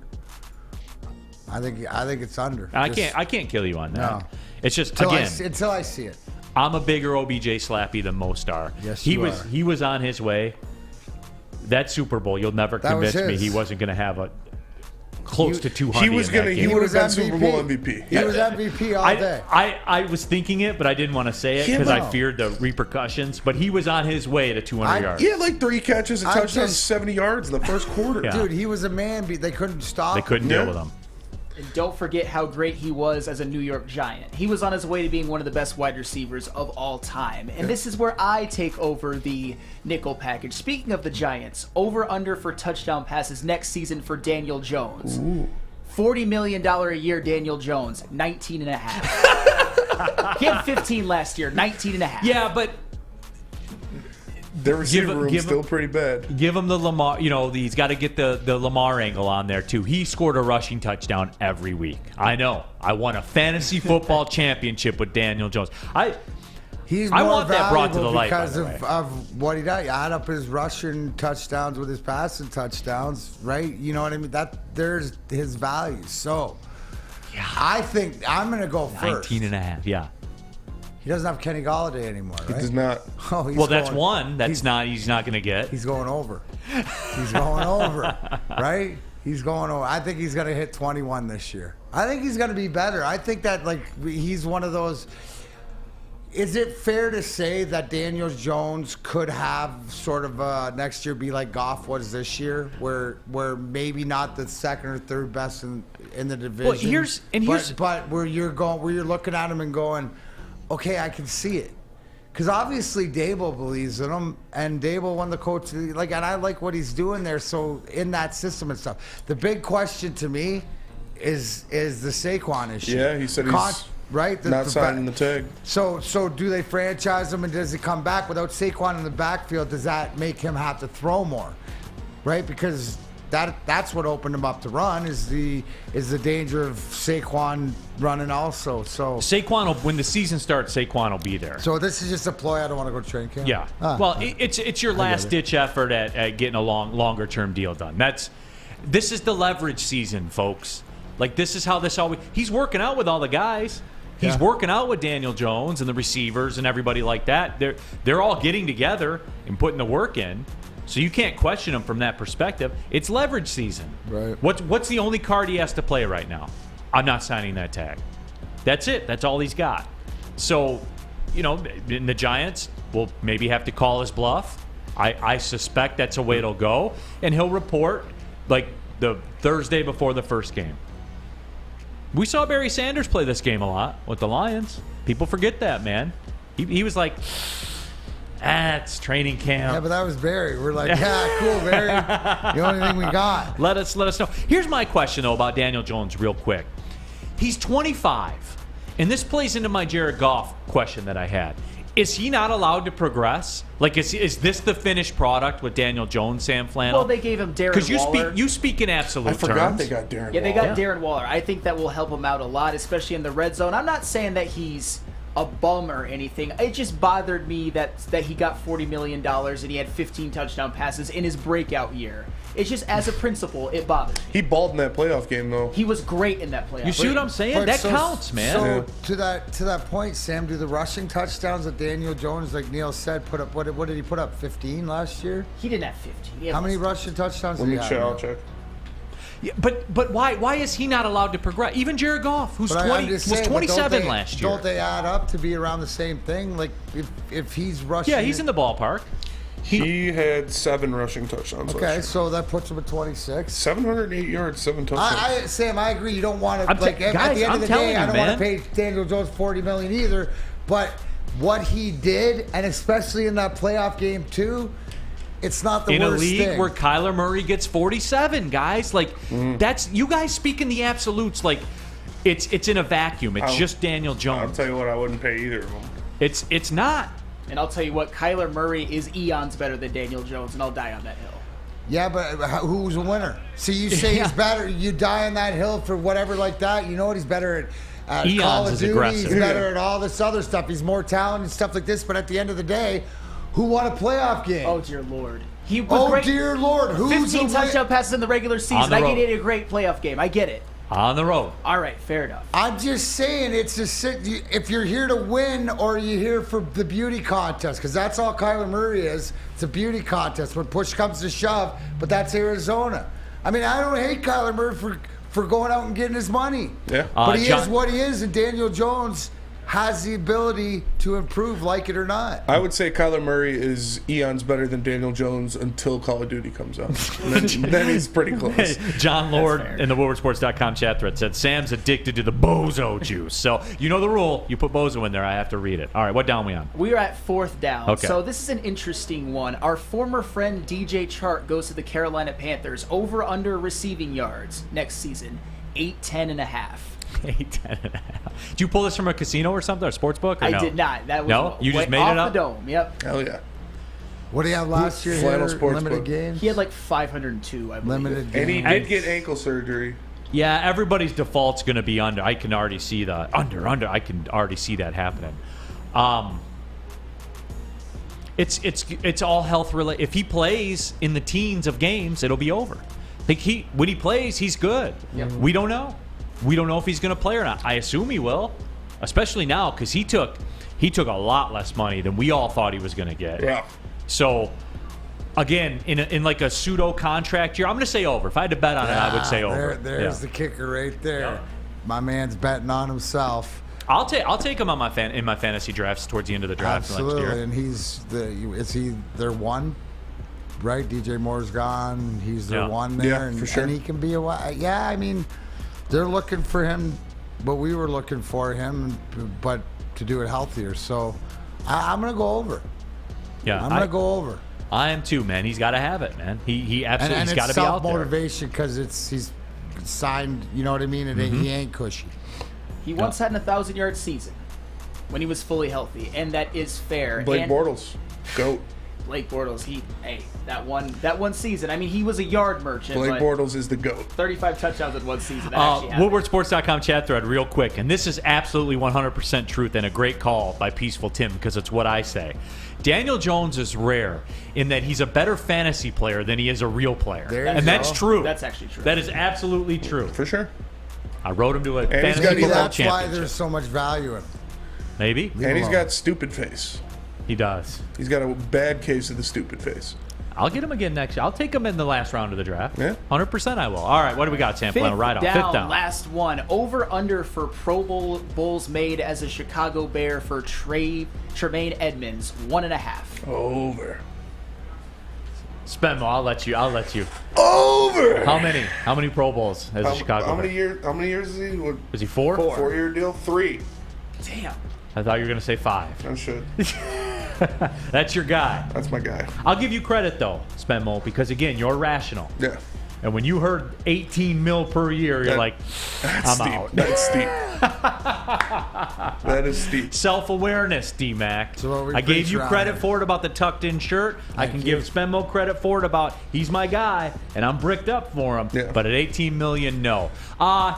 I think it's under. I can't kill you on that. No. It's just until I see it. I'm a bigger OBJ slappy than most are. Yes, he was on his way. That Super Bowl, you'll never convince me he wasn't going to have a close to 200. He would have been Super Bowl MVP. He was MVP all day. I was thinking it, but I didn't want to say it because I feared the repercussions. But he was on his way to 200 yards. He had like 3 catches, a touchdown, 70 yards in the first quarter. Dude, he was a man. They couldn't stop. They couldn't deal with him. And don't forget how great he was as a New York Giant. He was on his way to being one of the best wide receivers of all time. And this is where I take over the nickel package. Speaking of the Giants, over-under for touchdown passes next season for Daniel Jones. Ooh. $40 million a year, Daniel Jones. 19.5. He had 15 last year. 19.5. Yeah, but their receiver room's still pretty bad. Give him the Lamar. He's got to get the Lamar angle on there too. He scored a rushing touchdown every week. I know. I won a fantasy football championship with Daniel Jones. I want that brought to the light because of what he does. I add up his rushing touchdowns with his passing touchdowns, right? You know what I mean? There's his value. So, I think I'm going to go first. 19.5. Yeah. He doesn't have Kenny Golladay anymore, right? He does not. Oh, that's one. He's not going to get. He's going over. He's going over, right? He's going over. I think he's going to hit 21 this year. I think he's going to be better. I think that he's one of those. Is it fair to say that Daniel Jones could have sort of next year be like Goff was this year, where maybe not the second or third best in the division? But where you're looking at him and going, okay, I can see it, because obviously Dable believes in him, and Dable won the coach and I like what he's doing there. So in that system and stuff, the big question to me is the Saquon issue. Yeah, he said he's right? Not signing the tag. So do they franchise him, and does he come back without Saquon in the backfield? Does that make him have to throw more, right? Because that's what opened him up to run is the danger of Saquon running also. So Saquon when the season starts, Saquon will be there. So this is just a ploy. I don't want to go to training camp. Yeah. Well, it's your last ditch effort at getting a longer term deal done. This is the leverage season, folks. Like, this is how this always. He's working out with all the guys. He's working out with Daniel Jones and the receivers and everybody like that. They're all getting together and putting the work in. So you can't question him from that perspective. It's leverage season. Right. What's the only card he has to play right now? I'm not signing that tag. That's it. That's all he's got. So, in the Giants will maybe have to call his bluff. I suspect that's the way it'll go. And he'll report like the Thursday before the first game. We saw Barry Sanders play this game a lot with the Lions. People forget that, man. He was like, it's training camp. Yeah, but that was Barry. We're like, yeah, cool, Barry. The only thing we got. Let us know. Here's my question, though, about Daniel Jones real quick. He's 25, and this plays into my Jared Goff question that I had. Is he not allowed to progress? Like, is this the finished product with Daniel Jones, Sam Flannel? Well, they gave him Darren Waller. Because you speak in absolute terms. I forgot they got Darren Waller. Yeah, they got Darren Waller. I think that will help him out a lot, especially in the red zone. I'm not saying that he's a bum or anything. It just bothered me that he got $40 million and he had 15 touchdown passes in his breakout year. It's just, as a principle, it bothers me. He balled in that playoff game, though. He was great in that playoff. You see what I'm saying? That counts, man. So to that point, Sam, do the rushing touchdowns that Daniel Jones, like Neal said, put up? What did he put up? 15 last year? He didn't have 15. How many rushing touchdowns did he have? I'll check. Yeah, but why is he not allowed to progress? Even Jared Goff, who's 27 last year. Don't they add up to be around the same thing? Like if he's rushing, he's in the ballpark. He had 7 rushing touchdowns. Okay, so that puts him at 26. 708 yards, 7 touchdowns. Sam, I agree. You don't want to at the end of the day. I don't want to pay Daniel Jones $40 million either. But what he did, and especially in that playoff game too, it's not the worst thing. In a league where Kyler Murray gets 47, guys, like that's you guys speak in the absolutes. Like it's in a vacuum. It's just Daniel Jones. I'll tell you what, I wouldn't pay either of them. It's not. And I'll tell you what, Kyler Murray is eons better than Daniel Jones, and I'll die on that hill. Yeah, but who's a winner? So you say he's better. You die on that hill for whatever like that. You know what? He's better at Call of Duty. Aggressive. He's better at all this other stuff. He's more talented and stuff like this. But at the end of the day, who won a playoff game? Oh, dear Lord. He was great. Dear Lord. Who's 15 touchdown passes in the regular season. I get it, a great playoff game. I get it. On the road. All right, fair enough. I'm just saying, if you're here to win or you're here for the beauty contest, because that's all Kyler Murray is. It's a beauty contest when push comes to shove, but that's Arizona. I mean, I don't hate Kyler Murray for going out and getting his money. Yeah. But he is what he is, and Daniel Jones has the ability to improve, like it or not. I would say Kyler Murray is eons better than Daniel Jones until Call of Duty comes out. then he's pretty close. John Lord in the WoodwardSports.com chat thread said, Sam's addicted to the bozo juice. So you know the rule. You put bozo in there, I have to read it. All right, what down we on? We are at 4th down. Okay. So this is an interesting one. Our former friend DJ Chark goes to the Carolina Panthers. Over under receiving yards next season, 810.5. 810.5. Did you pull this from a casino or something, or a sports book? Or I did not. That was no. You just made off it up. The dome. Yep. Hell yeah. What do you have last year? Flannel sports limited book. games. He had like 502. I believe. Limited and games. he did get ankle surgery. Yeah, everybody's default's going to be under. I can already see the under. I can already see that happening. It's all health related. If he plays in the teens of games, it'll be over. Like when he plays, he's good. Yep. We don't know. We don't know if he's going to play or not. I assume he will, especially now because he took a lot less money than we all thought he was going to get. Yeah. So again, in like a pseudo contract year, I'm going to say over. If I had to bet on it, I would say over. There's the kicker right there. Yeah. My man's betting on himself. I'll take him on in my fantasy drafts towards the end of the draft next year. And is he their one? Right, DJ Moore's gone. He's their one there, and, for sure. And he can be I mean, they're looking for him, but we were looking for him, but to do it healthier. So I'm gonna go over. Yeah, I'm gonna go over. I am too, man. He's got to have it, man. He absolutely and he's got to be out there. Self-motivation because he's signed. You know what I mean? And he ain't cushy. He once had a 1,000-yard season when he was fully healthy, and that is fair. Blake Bortles, GOAT. Blake Bortles, that one season. I mean, he was a yard merchant. Blake Bortles is the GOAT. 35 touchdowns in one season. WoodwardSports.com chat thread, real quick, and this is absolutely 100% truth and a great call by Peaceful Tim because it's what I say. Daniel Jones is rare in that he's a better fantasy player than he is a real player, that's true. That's actually true. That is absolutely true for sure. I wrote him to a fantasy football That's championship. why there's so much value in him. Maybe. And he's got stupid face. He does. He's got a bad case of the stupid face. I'll get him again next year. I'll take him in the last round of the draft. Yeah. 100% I will. All right, what do we got, Sam? Right on. Fifth down. Last one. Over/under for Pro Bowls made as a Chicago Bear for Tremaine Edmonds. 1.5. Over. Spenmo, I'll let you. Over. How many Pro Bowls as a Chicago How Bear? many years is he? Is he 4? 4-year deal? 3. Damn. I thought you were going to say 5. I should. That's your guy. That's my guy. I'll give you credit, though, Spenmo, because, again, you're rational. Yeah. And when you heard 18 mil per year, you're like, I'm steep. out. That's steep. That is steep. Self-awareness, D-Mac. So I gave you credit for it about the tucked-in shirt. I can give Spenmo credit for it about he's my guy, and I'm bricked up for him. Yeah. But at 18 million, no.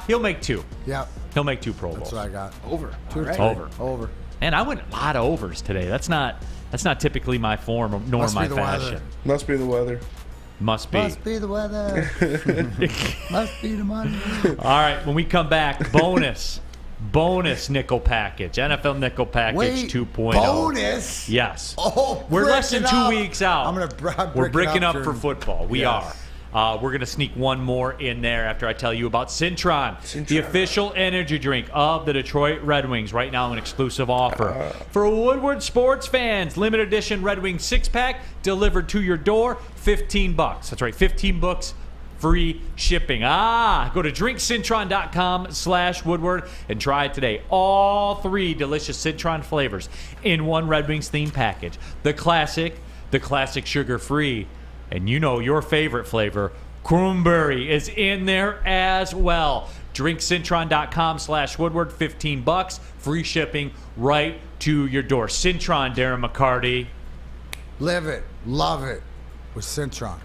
He'll make 2. Yep. He'll make 2 Pro Bowls. That's what I got. Over. Over. And I went a lot of overs today. That's not typically my form nor my fashion. Must be the weather. Must be. Must be the weather. Must be the money. All right, when we come back, bonus nickel package, NFL nickel package 2.0. Bonus? Yes. Oh, we're less than 2 weeks out. We're breaking up for during... football. We are. We're going to sneak one more in there after I tell you about Cintron, the official energy drink of the Detroit Red Wings. Right now, an exclusive offer. For Woodward sports fans, limited edition Red Wings 6-pack delivered to your door, $15. That's right, $15, free shipping. Go to drinkcintron.com/Woodward and try it today. All 3 delicious Cintron flavors in one Red Wings themed package. The classic sugar-free, and you know your favorite flavor, cranberry, is in there as well. DrinkCintron.com/Woodward, $15, free shipping right to your door. Cintron, Darren McCarty. Live it, love it with Cintron.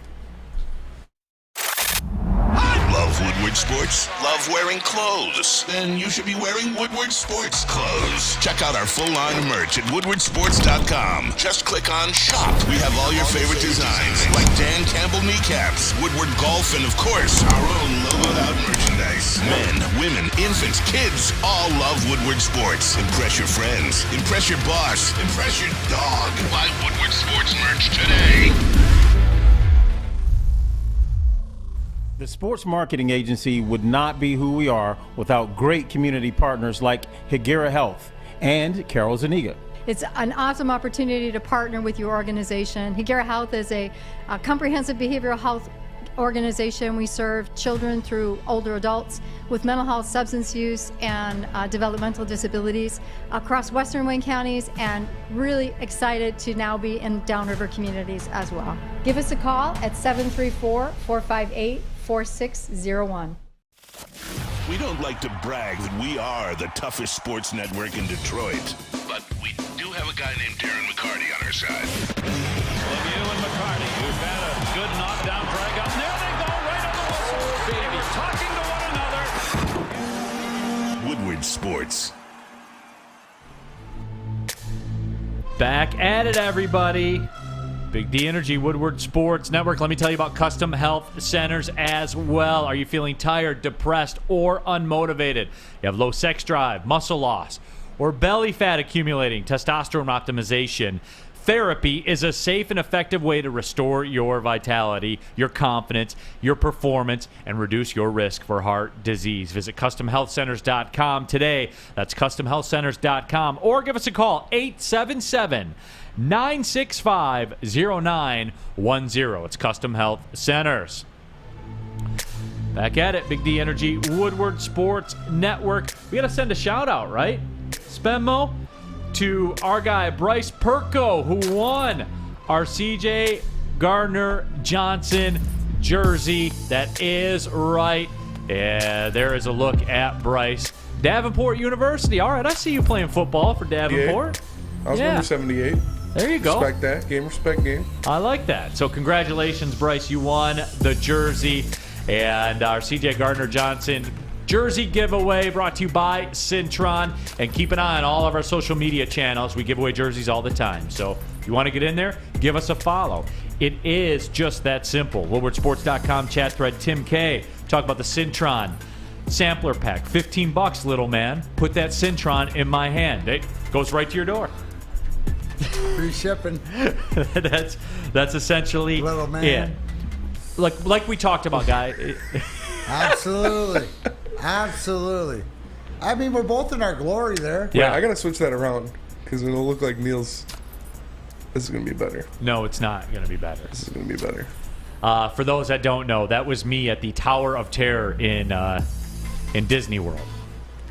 Love Woodward Sports? Love wearing clothes? Then you should be wearing Woodward Sports clothes. Check out our full line of merch at woodwardsports.com. Just click on Shop. We have all your favorite designs, like Dan Campbell kneecaps, Woodward Golf, and of course, our own logoed out merchandise. Men, women, infants, kids, all love Woodward Sports. Impress your friends. Impress your boss. Impress your dog. Buy Woodward Sports merch today. The sports marketing agency would not be who we are without great community partners like Higuera Health and Carol Zuniga. It's an awesome opportunity to partner with your organization. Higuera Health is a comprehensive behavioral health organization. We serve children through older adults with mental health, substance use, and developmental disabilities across Western Wayne counties, and really excited to now be in downriver communities as well. Give us a call at 734-458-4601. We don't like to brag that we are the toughest sports network in Detroit, but we do have a guy named Darren McCarty on our side. Lemieux and McCarty, who've had a good knockdown drag up. There they go, right on the whistle. They were talking to one another. Woodward Sports. Back at it, everybody. Big D Energy, Woodward Sports Network. Let me tell you about Custom Health Centers as well. Are you feeling tired, depressed, or unmotivated? You have low sex drive, muscle loss, or belly fat accumulating, testosterone optimization, therapy is a safe and effective way to restore your vitality, your confidence, your performance, and reduce your risk for heart disease. Visit CustomHealthCenters.com today. That's CustomHealthCenters.com. Or give us a call, 877-965-0910. It's Custom Health Centers. Back at it, Big D Energy, Woodward Sports Network. We got to send a shout-out, right? Spenmo? To our guy Bryce Perko, who won our CJ Gardner-Johnson jersey. That is right. Yeah, there is a look at Bryce. Davenport University. All right, I see you playing football for Davenport. I was number 78. There you go. Respect that. Game, respect game. I like that. So congratulations, Bryce. You won the jersey. And our CJ Gardner-Johnson jersey giveaway brought to you by Syntron. And keep an eye on all of our social media channels. We give away jerseys all the time. So if you want to get in there, give us a follow. It is just that simple. WoodwardSports.com chat thread. Tim K. Talk about the Syntron sampler pack. $15, little man. Put that Syntron in my hand. It goes right to your door. Free shipping. That's essentially little man. it. Like we talked about, guy. Absolutely. Absolutely. I mean, we're both in our glory there. Yeah, I got to switch that around because it'll look like Neal's. This is going to be better. No, it's not going to be better. This is going to be better. For those that don't know, that was me at the Tower of Terror in Disney World.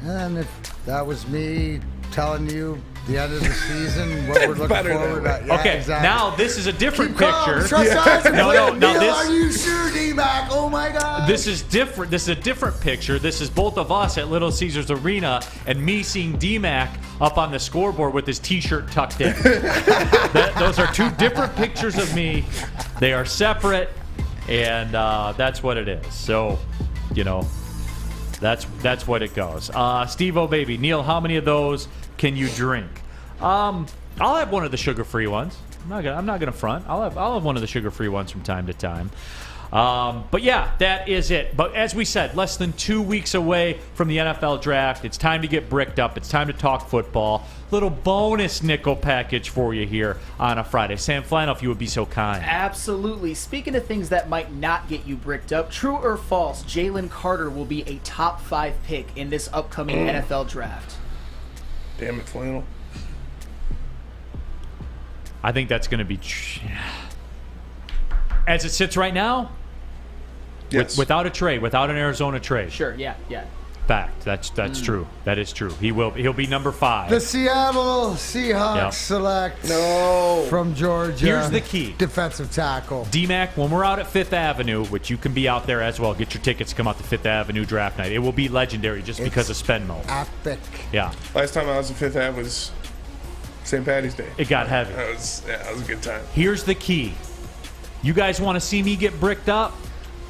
And if that was me telling you the end of the season, what we're looking forward to. Yeah, okay, exactly. Now this is a different Keep picture. Calm. Trust us. No. This. Are you sure, D-Mac? Oh my God. This is different. This is a different picture. This is both of us at Little Caesars Arena and me seeing D-Mac up on the scoreboard with his T-shirt tucked in. Those are two different pictures of me. They are separate, and that's what it is. So, that's what it goes. Steve-O baby, Neal, how many of those can you drink? I'll have one of the sugar-free ones. I'm not gonna front. I'll have one of the sugar-free ones from time to time. But yeah, that is it. But as we said, less than 2 weeks away from the NFL draft. It's time to get bricked up. It's time to talk football. Little bonus nickel package for you here on a Friday. Sam Flannel, if you would be so kind. Absolutely. Speaking of things that might not get you bricked up, true or false, Jalen Carter will be a top 5 pick in this upcoming NFL draft. Damn it, Flannel. I think that's going to be... As it sits right now, yes. Without a trade, without an Arizona trade. Sure, yeah. Fact. That's true. That is true. He'll be number 5. The Seattle Seahawks select from Georgia. Here's the key. Defensive tackle. D-Mac, when we're out at Fifth Avenue, which you can be out there as well, get your tickets to come out to Fifth Avenue draft night. It will be legendary just because of Spenmo. Epic. Yeah. Last time I was at Fifth Ave was St. Patty's Day. It got heavy. That was a good time. Here's the key. You guys want to see me get bricked up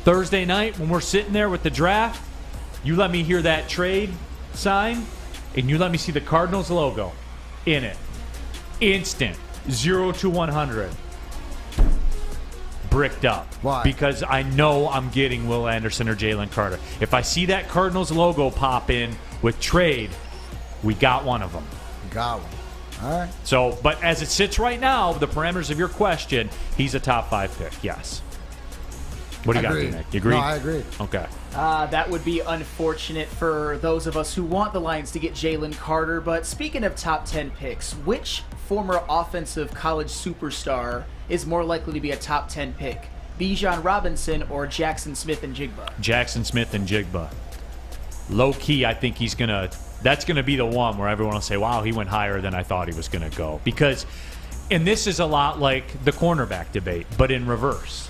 Thursday night when we're sitting there with the draft? You let me hear that trade sign, and you let me see the Cardinals logo in it. Instant. 0 to 100. Bricked up. Why? Because I know I'm getting Will Anderson or Jalen Carter. If I see that Cardinals logo pop in with trade, we got one of them. Got one. All right. So, but as it sits right now, the parameters of your question, he's a top 5 pick. Yes. What do you got, D-Mac? You agree? No, I agree. Okay. That would be unfortunate for those of us who want the Lions to get Jalen Carter. But speaking of top 10 picks, which former offensive college superstar is more likely to be a top 10 pick? Bijan Robinson or Jackson Smith-Njigba? Jackson Smith-Njigba. Low key, I think that's going to be the one where everyone will say, wow, he went higher than I thought he was going to go. Because, and this is a lot like the cornerback debate, but in reverse.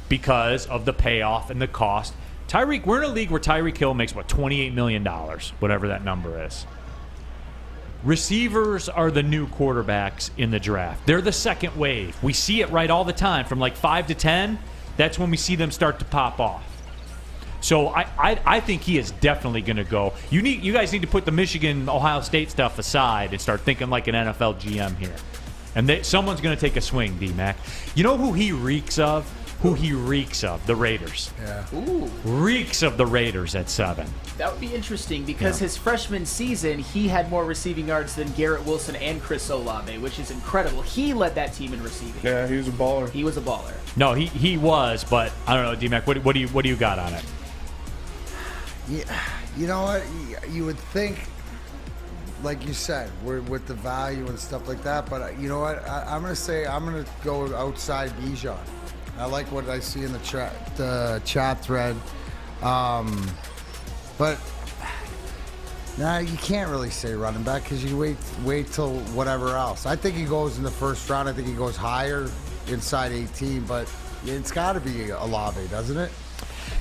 Because of the payoff and the cost. We're in a league where Tyreek Hill makes, $28 million, whatever that number is. Receivers are the new quarterbacks in the draft. They're the second wave. We see it right all the time. From like 5 to 10, that's when we see them start to pop off. So I think he is definitely going to go. You guys need to put the Michigan, Ohio State stuff aside and start thinking like an NFL GM here. And someone's going to take a swing, D-Mac. You know who he reeks of? The Raiders. Yeah. Ooh. Reeks of the Raiders at 7. That would be interesting because his freshman season, he had more receiving yards than Garrett Wilson and Chris Olave, which is incredible. He led that team in receiving. Yeah, he was a baller. He was a baller. No, he was, but I don't know, D-Mac, what do you got on it? Yeah, you know what? You would think, like you said, with the value and stuff like that. But you know what? I'm gonna go outside Bijan. I like what I see in the chat thread. But nah, you can't really say running back because you wait till whatever else. I think he goes in the first round. I think he goes higher inside 18, but it's got to be Olave, doesn't it?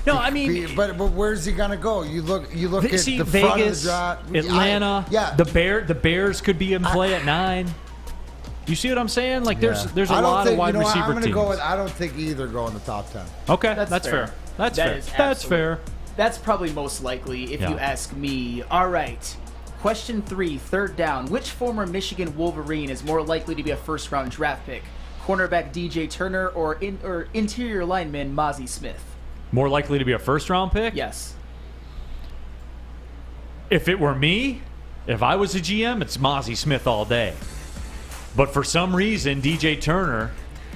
No, I mean, but where's he gonna go? You look at the Vegas, front of the draft. Atlanta. The Bears could be in play at 9. You see what I'm saying? Like there's a lot of wide receiver I'm gonna teams. go with. I don't think either go in the top 10. Okay, that's fair. That's fair. That's probably most likely if you ask me. All right. Question 3, third down. Which former Michigan Wolverine is more likely to be a first-round draft pick? Cornerback DJ Turner or interior lineman Mozzie Smith? More likely to be a first-round pick? Yes. If it were me, if I was a GM, it's Mozzie Smith all day. But for some reason, DJ Turner,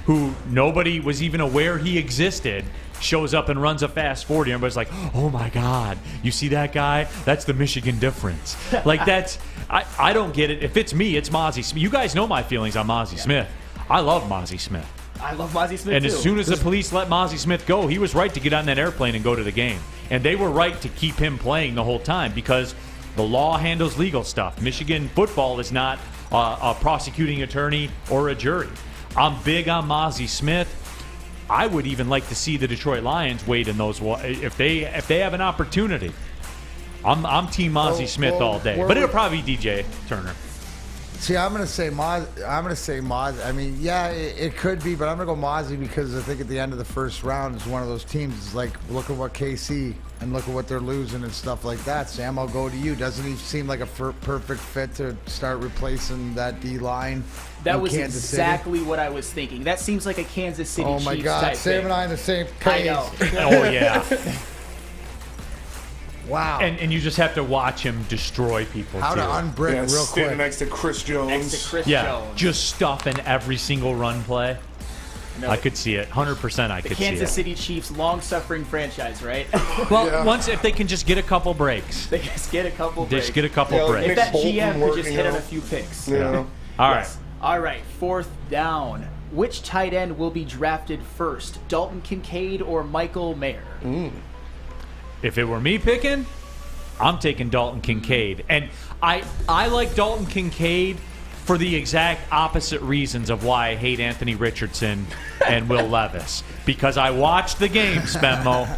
who nobody was even aware he existed, shows up and runs a fast 40. Everybody's like, oh my God, you see that guy? That's the Michigan difference. Like I don't get it. If it's me, it's Mozzie Smith. You guys know my feelings on Mozzie Smith. I love Mozzie Smith. I love Mozzie Smith and too. As soon as the police let Mozzie Smith go, he was right to get on that airplane and go to the game. And they were right to keep him playing the whole time because the law handles legal stuff. Michigan football is not a prosecuting attorney or a jury. I'm big on Mozzie Smith. I would even like to see the Detroit Lions wait in those if they have an opportunity. I'm Team Mozzie Smith all day, but it'll probably be DJ Turner. See, I'm gonna say Mozzie. I mean, yeah, it could be, but I'm gonna go Mozzie because I think at the end of the first round is one of those teams. It's like, look at what KC and look at what they're losing and stuff like that. Sam, I'll go to you. Doesn't he seem like a perfect fit to start replacing that D line? That was Kansas exactly City? What I was thinking. That seems like a Kansas City Oh my Chiefs God, type Sam thing. and I on the same page. I know. Oh yeah. Wow. And you just have to watch him destroy people. How too. to unbrick real standing quick. next to Chris Jones. Just stuffing every single run play. No. I could see it. 100% I The could see it. Kansas City Chiefs, long-suffering franchise, right? Well, once if they can just get a couple breaks. They just get a couple breaks. Just get a couple breaks. If that GM could just hit on a few picks. Yeah. All right. All right, fourth down. Which tight end will be drafted first, Dalton Kincaid or Michael Mayer? If it were me picking, I'm taking Dalton Kincaid. And I like Dalton Kincaid for the exact opposite reasons of why I hate Anthony Richardson and Will Levis. Because I watched the game, Spenmo.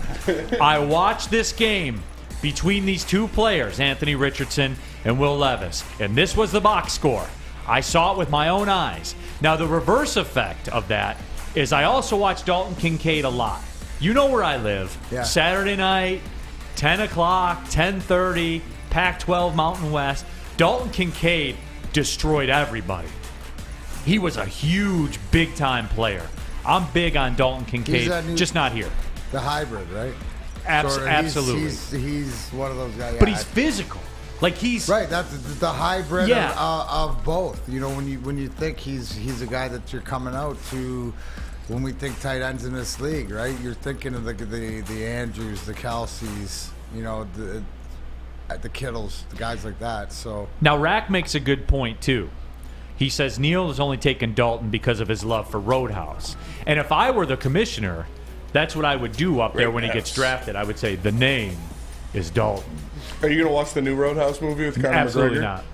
I watched this game between these two players, Anthony Richardson and Will Levis. And this was the box score. I saw it with my own eyes. Now, the reverse effect of that is I also watch Dalton Kincaid a lot. You know where I live. Yeah. Saturday night, 10 o'clock, 10:30, Pac-12 Mountain West. Dalton Kincaid destroyed everybody. He was a huge, big-time player. I'm big on Dalton Kincaid, just not here. The hybrid, right? Absolutely. He's one of those guys. But he's physical. Like he's right. That's the hybrid Yeah. of both. You know, when you think he's a guy that you're coming out to. When we think tight ends in this league, right? You're thinking of the Andrews, the Kelseys, you know, the Kittles, the guys like that. So Now, Rack makes a good point, too. He says Neal has only taken Dalton because of his love for Roadhouse. And if I were the commissioner, that's what I would do up there when he gets drafted. I would say, the name is Dalton. Are you going to watch the new Roadhouse movie with Conor McGregor? Absolutely not.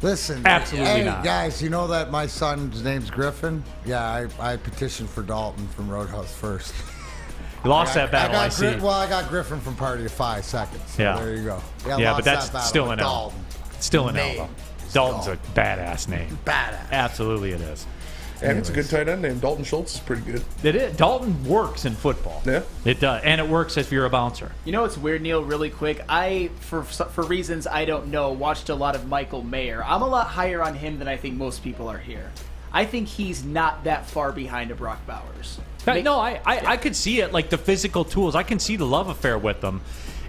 listen, Absolutely hey, not. guys, you know that my son's name's Griffin? Yeah, I petitioned for Dalton from Roadhouse first. You lost that battle, I see. I got Griffin from Party of 5 seconds. So Yeah. there you go. Yeah, but lost that's that battle still with an L. Dalton. Still an L, Name. though. Dalton's a badass name. Badass. Absolutely it is. And it's a good tight end name. Dalton Schultz is pretty good. It is. Dalton works in football. Yeah. It does. And it works if you're a bouncer. You know what's weird, Neal, really quick? I, for reasons I don't know, watched a lot of Michael Mayer. I'm a lot higher on him than I think most people are here. I think he's not that far behind a Brock Bowers. No, I could see it, like the physical tools. I can see the love affair with them.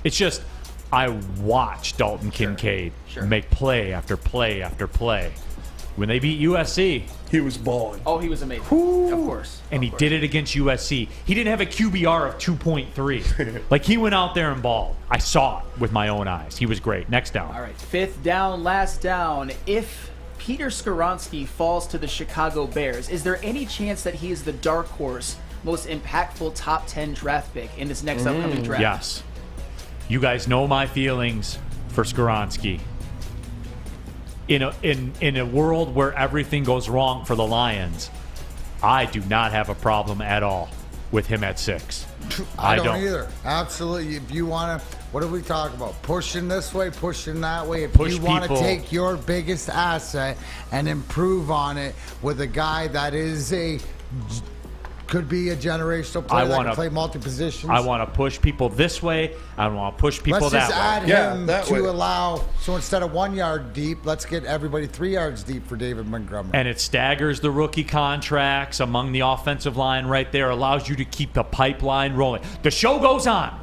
It's just, I watched Dalton Kincaid make play after play after play. When they beat USC, he was balling. Oh, he was amazing. Of course. And he did it against USC. He didn't have a QBR of 2.3. Like, he went out there and balled. I saw it with my own eyes. He was great. Next down. All right, 5th down, last down. If Peter Skoronski falls to the Chicago Bears, is there any chance that he is the dark horse, most impactful top 10 draft pick in this next upcoming draft? Yes. You guys know my feelings for Skoronski. In a world where everything goes wrong for the Lions, I do not have a problem at all with him at 6. I don't either. Absolutely. If you want to, what are we talking about? Pushing this way, pushing that way. If you want to take your biggest asset and improve on it with a guy that is could be a generational player that can play multi-positions. I want to push people this way. I want to push people that way. Let's just add him to allow. So instead of 1 yard deep, let's get everybody 3 yards deep for David Montgomery. And it staggers the rookie contracts among the offensive line right there. Allows you to keep the pipeline rolling. The show goes on.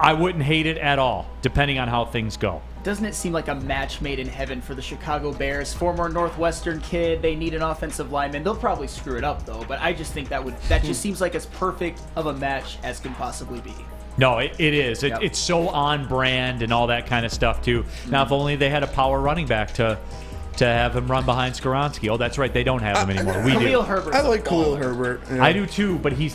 I wouldn't hate it at all, depending on how things go. Doesn't it seem like a match made in heaven for the Chicago Bears? Former Northwestern kid, they need an offensive lineman. They'll probably screw it up, though, but I just think that just seems like as perfect of a match as can possibly be. No, it is. It's so on brand and all that kind of stuff, too. Now, if only they had a power running back to have him run behind Skoronski. Oh, that's right. They don't have him anymore. We do. I like Khalil Herbert. Yeah. I do, too, but he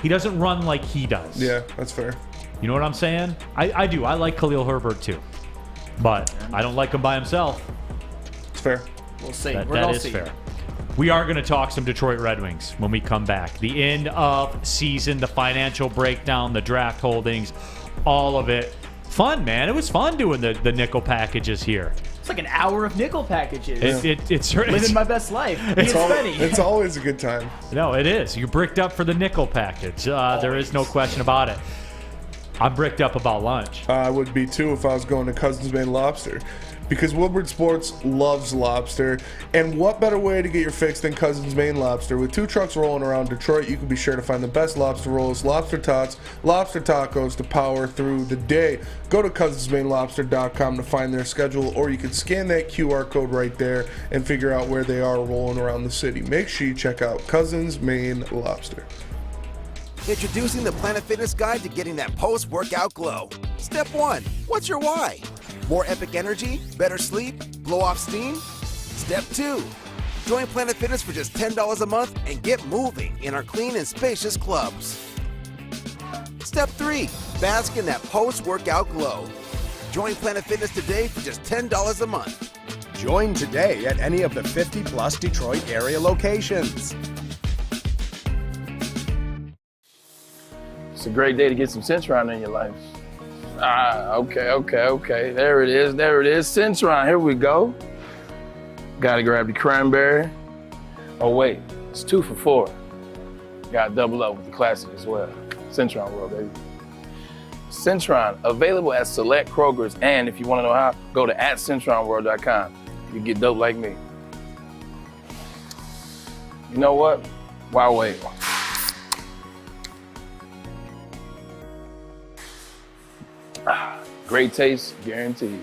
doesn't run like he does. Yeah, that's fair. You know what I'm saying? I do. I like Khalil Herbert, too. But I don't like him by himself. It's fair. We'll see. That is fair. We are going to talk some Detroit Red Wings when we come back. The end of season, the financial breakdown, the draft holdings, all of it. Fun, man. It was fun doing the nickel packages here. It's like an hour of nickel packages. It's living my best life. It's always a good time. No, it is. You're bricked up for the nickel package. There is no question about it. I'm bricked up about lunch. I would be too if I was going to Cousins Maine Lobster, because Woodward Sports loves lobster, and what better way to get your fix than Cousins Maine Lobster? With 2 trucks rolling around Detroit, you can be sure to find the best lobster rolls, lobster tots, lobster tacos to power through the day. Go to cousinsmainelobster.com to find their schedule, or you can scan that QR code right there and figure out where they are rolling around the city. Make sure you check out Cousins Maine Lobster. Introducing the Planet Fitness Guide to getting that post-workout glow. Step 1. What's your why? More epic energy? Better sleep? Blow off steam? Step 2. Join Planet Fitness for just $10 a month and get moving in our clean and spacious clubs. Step 3. Bask in that post-workout glow. Join Planet Fitness today for just $10 a month. Join today at any of the 50-plus Detroit area locations. It's a great day to get some Centron in your life. Okay. There it is. Centron, here we go. Gotta grab the cranberry. Oh wait, it's 2 for $4. Gotta double up with the classic as well. Centron World, baby. Centron, available at select Krogers, and if you wanna know how, go to @CentronWorld.com. You get dope like me. You know what? Why wait? Great taste, guaranteed.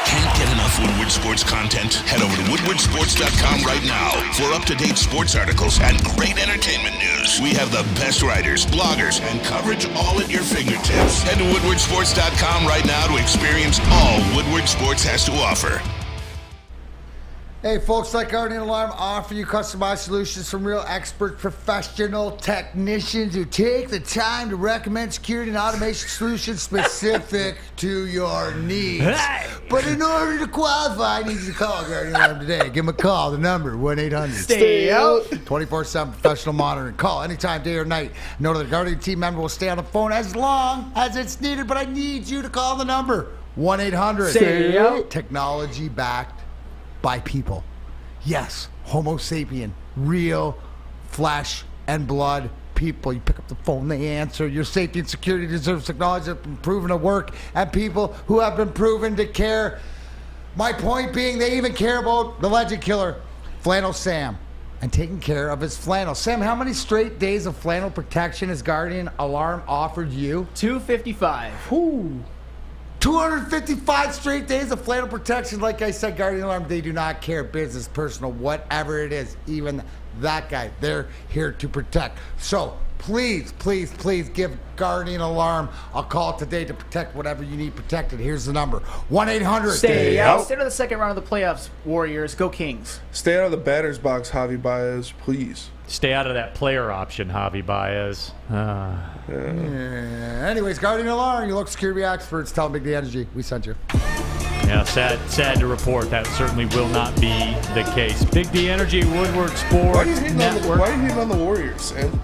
Can't get enough Woodward Sports content? Head over to woodwardsports.com right now for up-to-date sports articles and great entertainment news. We have the best writers, bloggers, and coverage all at your fingertips. Head to woodwardsports.com right now to experience all Woodward Sports has to offer. Hey folks, like Guardian Alarm offer you customized solutions from real expert professional technicians who take the time to recommend security and automation solutions specific to your needs. Hey. But in order to qualify, I need you to call Guardian Alarm today. Give them a call. The number, 1-800-STAY-OUT. 24/7 professional monitoring. Call anytime, day or night. Know that the Guardian team member will stay on the phone as long as it's needed, but I need you to call the number, 1-800-STAY-OUT. Technology backed by people. Yes, Homo sapien, real flesh and blood people. You pick up the phone, they answer. Your safety and security deserves technology that's been proven to work and people who have been proven to care. My point being, they even care about the legend killer, Flannel Sam. and taking care of his flannel. Sam, how many straight days of flannel protection has Guardian Alarm offered you? 255. Ooh. 255 straight days of flannel protection. Like I said, Guardian Alarm, they do not care, business, personal, whatever it is. Even that guy, they're here to protect. So please, please, please give Guardian Alarm a call today to protect whatever you need protected. Here's the number, 1-800. Stay out. Stay out of the second round of the playoffs, Warriors. Go Kings. Stay out of the batter's box, Javy Báez, please. Stay out of that player option, Javy Báez. Yeah. Anyways, Guardian Alarm, you look security experts. Tell them Big D Energy we sent you. Yeah, sad to report that certainly will not be the case. Big D Energy, Woodward Sports Why are you hating Network. on the Warriors, Sam?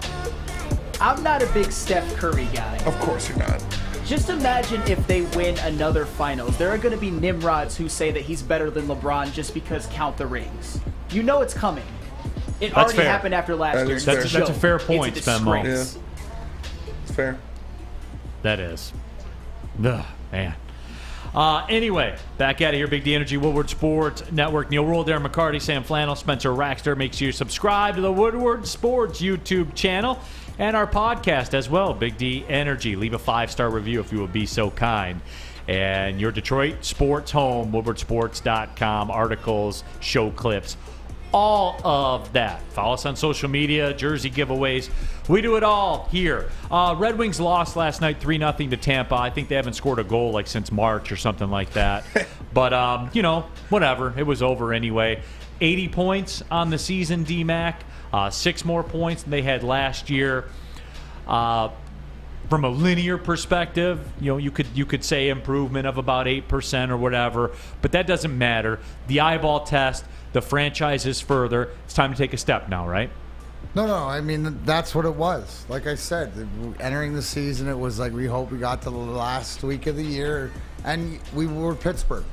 I'm not a big Steph Curry guy. Of course you're not. Just imagine if they win another finals. There are going to be Nimrods who say that he's better than LeBron just because count the rings. You know it's coming. It That's already fair. happened after last year. That's a fair point, It's a Spenmo. disgrace. Yeah. It's fair. That is. Ugh, man. Anyway, back out of here. Big D Energy, Woodward Sports Network. Neal, Ruhl, Darren, McCarty, Sam Flannel, Spencer Raxter. Make sure you subscribe to the Woodward Sports YouTube channel and our podcast as well, Big D Energy. Leave a 5-star review if you would be so kind. And your Detroit sports home, woodwardsports.com, articles, show clips, all of that. Follow us on social media, jersey giveaways. We do it all here. Red Wings lost last night 3-0 to Tampa. I think they haven't scored a goal like since March or something like that. But, whatever. It was over anyway. 80 points on the season, D-Mac. 6 more points than they had last year. From a linear perspective, you could say improvement of about 8% or whatever, but that doesn't matter. The eyeball test, the franchise is further. It's time to take a step now, right? No, I mean, that's what it was. Like I said, entering the season, it was like we hope we got to the last week of the year, and we were Pittsburgh,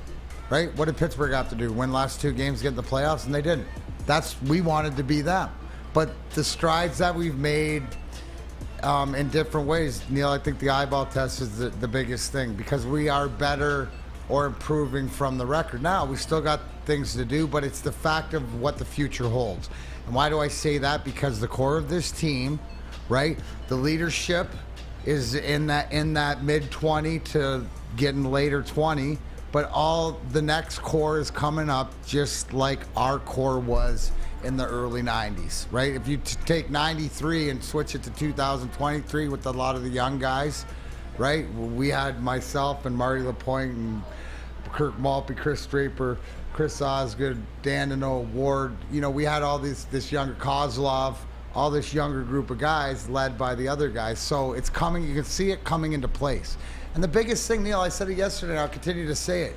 right? What did Pittsburgh have to do? Win last 2 games, get in the playoffs, and they didn't. We wanted to be them. But the strides that we've made in different ways, Neal, I think the eyeball test is the biggest thing because we are better or improving from the record. Now, we still got things to do, but it's the fact of what the future holds. And why do I say that? Because the core of this team, right, the leadership is in that mid-20 to getting later 20, but all the next core is coming up just like our core was in the early 90s, right? If you take 93 and switch it to 2023 with a lot of the young guys, right? We had myself and Marty LaPointe and Kirk Maltby, Chris Draper, Chris Osgood, Dandino, Ward. We had all this younger Kozlov, all this younger group of guys led by the other guys. So it's coming. You can see it coming into place. And the biggest thing, Neal, I said it yesterday, and I'll continue to say it.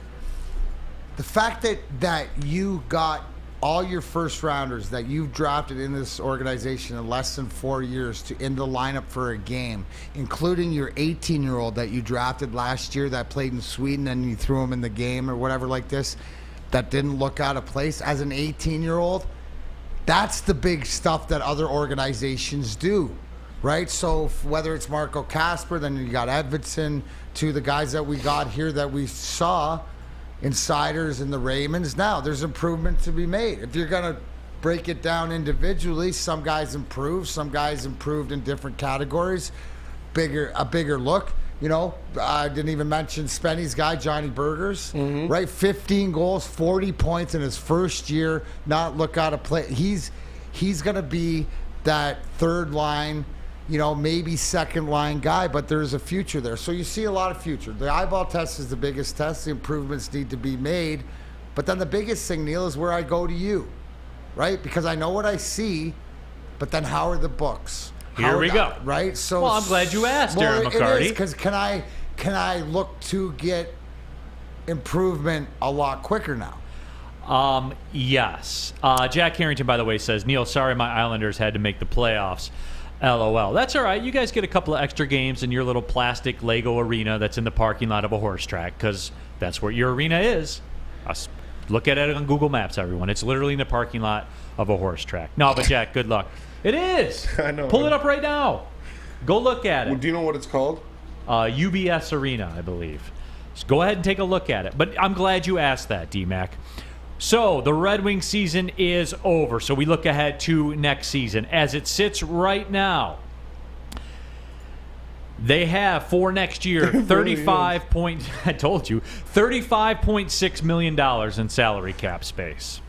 The fact that you got all your first rounders that you've drafted in this organization in less than 4 years in the lineup for a game, including your 18-year-old that you drafted last year that played in Sweden and you threw him in the game or whatever like this, that didn't look out of place as an 18-year-old, that's the big stuff that other organizations do, right? So whether it's Marco Kasper, then you got Edvidson, to the guys that we got here that we saw, Insiders and the Raymonds. Now, there's improvement to be made. If you're going to break it down individually, some guys improved in different categories, a bigger look. I didn't even mention Spenny's guy, Johnny Burgers, right? 15 goals, 40 points in his first year, not look out of play. He's going to be that third line, maybe second line guy, but there's a future there. So you see a lot of future. The eyeball test is the biggest test. The improvements need to be made. But then the biggest thing, Neal, is where I go to you, right? Because I know what I see, but then how are the books? Here we go. Right? So, well, I'm glad you asked, Darren McCarty. It is, because can I look to get improvement a lot quicker now? Yes. Jack Harrington, by the way, says, Neal, sorry my Islanders had to make the playoffs. LOL. That's all right. You guys get a couple of extra games in your little plastic Lego arena that's in the parking lot of a horse track, because that's where your arena is. Look at it on Google Maps, everyone. It's literally in the parking lot of a horse track. No, but Jack, good luck. It is. I know. Pull it up right now. Go look at it. Well, do you know what it's called? UBS Arena, I believe. Just go ahead and take a look at it. But I'm glad you asked that, D-Mac. So the Red Wing season is over. So we look ahead to next season. As it sits right now, they have for next year $35.6 million in salary cap space,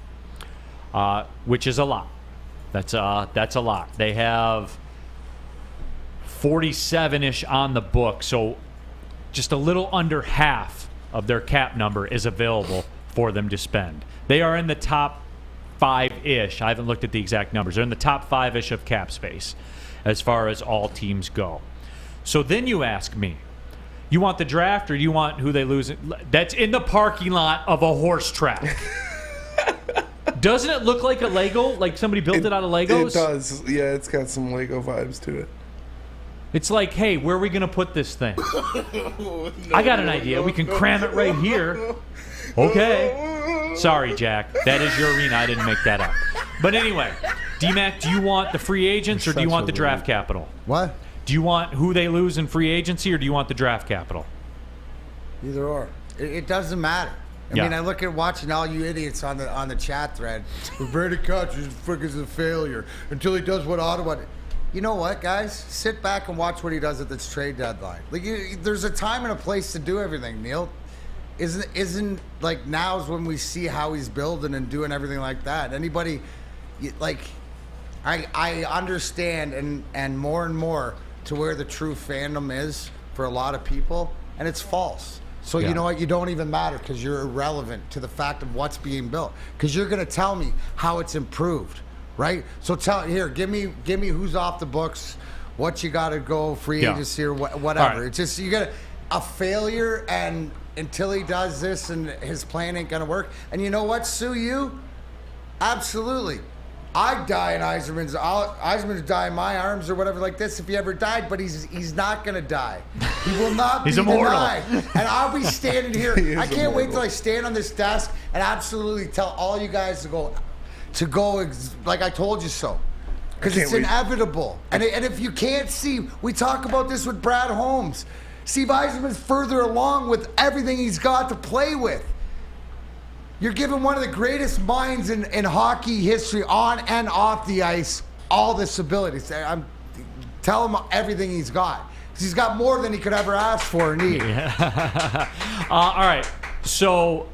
which is a lot. That's a lot. They have 47-ish on the book, so just a little under half of their cap number is available for them to spend. They are in the top 5-ish. I haven't looked at the exact numbers. They're in the top 5-ish of cap space as far as all teams go. So then you ask me, you want the draft or do you want who they lose? That's in the parking lot of a horse track. Doesn't it look like a Lego? Like somebody built it out of Legos? It does. Yeah, it's got some Lego vibes to it. It's like, hey, where are we going to put this thing? I got an idea. We can cram it right here. Okay. Sorry, Jack. That is your arena. I didn't make that up. But anyway, D-Mac, do you want the free agents or do you want the draft capital? What? Do you want who they lose in free agency or do you want the draft capital? Either or. It doesn't matter. I mean, I look at watching all you idiots on the chat thread. Brady Kutch is freaking a failure until he does what Ottawa did. You know what, guys? Sit back and watch what he does at this trade deadline. Like, there's a time and a place to do everything, Neal. Isn't like now's when we see how he's building and doing everything like that. Anybody, like, I understand and more to where the true fandom is for a lot of people, and it's false. So you know what? You don't even matter because you're irrelevant to the fact of what's being built. Because you're going to tell me how it's improved, right? So give me who's off the books, what you got to go free agency or whatever. Right. It's just you got a failure, and until he does this, and his plan ain't going to work. And you know what? Sue you? Absolutely. I'd die in Yzerman's die in my arms or whatever like this if he ever died, but he's not going to die. He will not be denied. And I'll be standing here. I can't wait till I stand on this desk and absolutely tell all you guys to go like I told you so. Because it's inevitable. And if you can't see, we talk about this with Brad Holmes. Steve Yzerman's further along with everything he's got to play with. You're giving one of the greatest minds in hockey history on and off the ice all this ability. Tell him everything he's got. He's got more than he could ever ask for or need. Yeah. All right. So,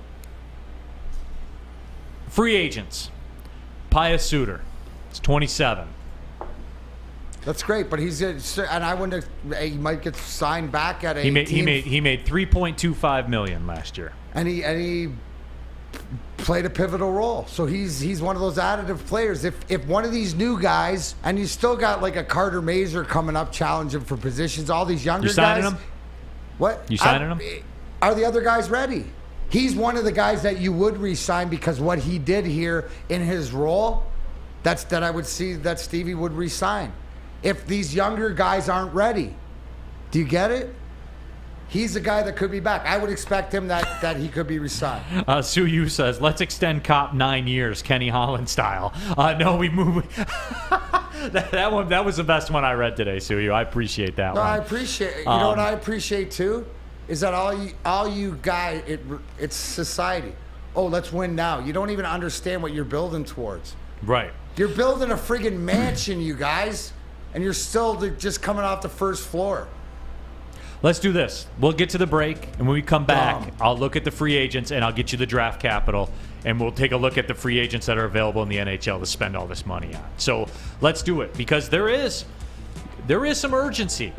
free agents. Pius Suter. It's 27. That's great, but I wonder he might get signed back at 18. He made $3.25 million last year. And he played a pivotal role. So he's one of those additive players. If one of these new guys, and you still got like a Carter Mazer coming up challenging for positions, all these younger guys. You signing him? What? You signing him? Are the other guys ready? He's one of the guys that you would re-sign because what he did here in his role, that I would see that Stevie would re-sign. If these younger guys aren't ready. Do you get it? He's a guy that could be back. I would expect him that he could be re-signed. Sue Yu says, let's extend Cop 9 years, Kenny Holland style. No, we move. that was the best one I read today, Sue Yu. I appreciate that one. I appreciate. You know what I appreciate too is that all you guys, it's society. Oh, let's win now. You don't even understand what you're building towards. Right. You're building a friggin' mansion, you guys, and you're still just coming off the first floor. Let's do this. We'll get to the break, and when we come back, I'll look at the free agents, and I'll get you the draft capital, and we'll take a look at the free agents that are available in the NHL to spend all this money on. So let's do it, because there is some urgency,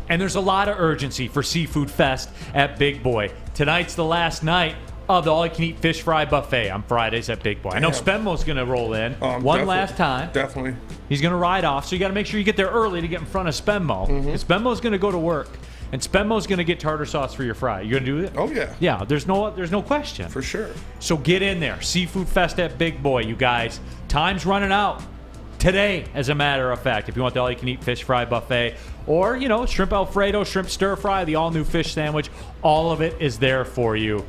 and there's a lot of urgency for Seafood Fest at Big Boy. Tonight's the last night of the all-you-can-eat fish fry buffet on Fridays at Big Boy. I know Spenmo's going to roll in last time. Definitely. He's going to ride off, so you got to make sure you get there early to get in front of Spenmo. Because Spenmo's going to go to work. And Spenmo's going to get tartar sauce for your fry. You going to do it? Oh, yeah. Yeah, there's no question. For sure. So get in there. Seafood Fest at Big Boy, you guys. Time's running out today, as a matter of fact, if you want the all-you-can-eat fish fry buffet. Or, shrimp Alfredo, shrimp stir-fry, the all-new fish sandwich. All of it is there for you.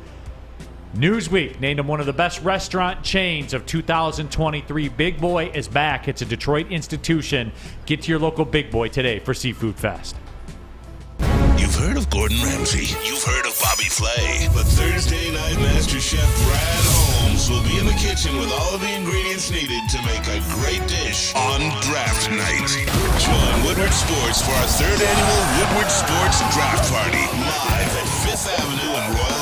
Newsweek named him one of the best restaurant chains of 2023. Big Boy is back. It's a Detroit institution. Get to your local Big Boy today for Seafood Fest. You've heard of Gordon Ramsay. You've heard of Bobby Flay. But Thursday night Master Chef Brad Holmes Báez will be in the kitchen with all of the ingredients needed to make a great dish on draft night. Join Woodward Sports for our 3rd annual Woodward Sports Draft Party, live at 5th Avenue in Royal Oak.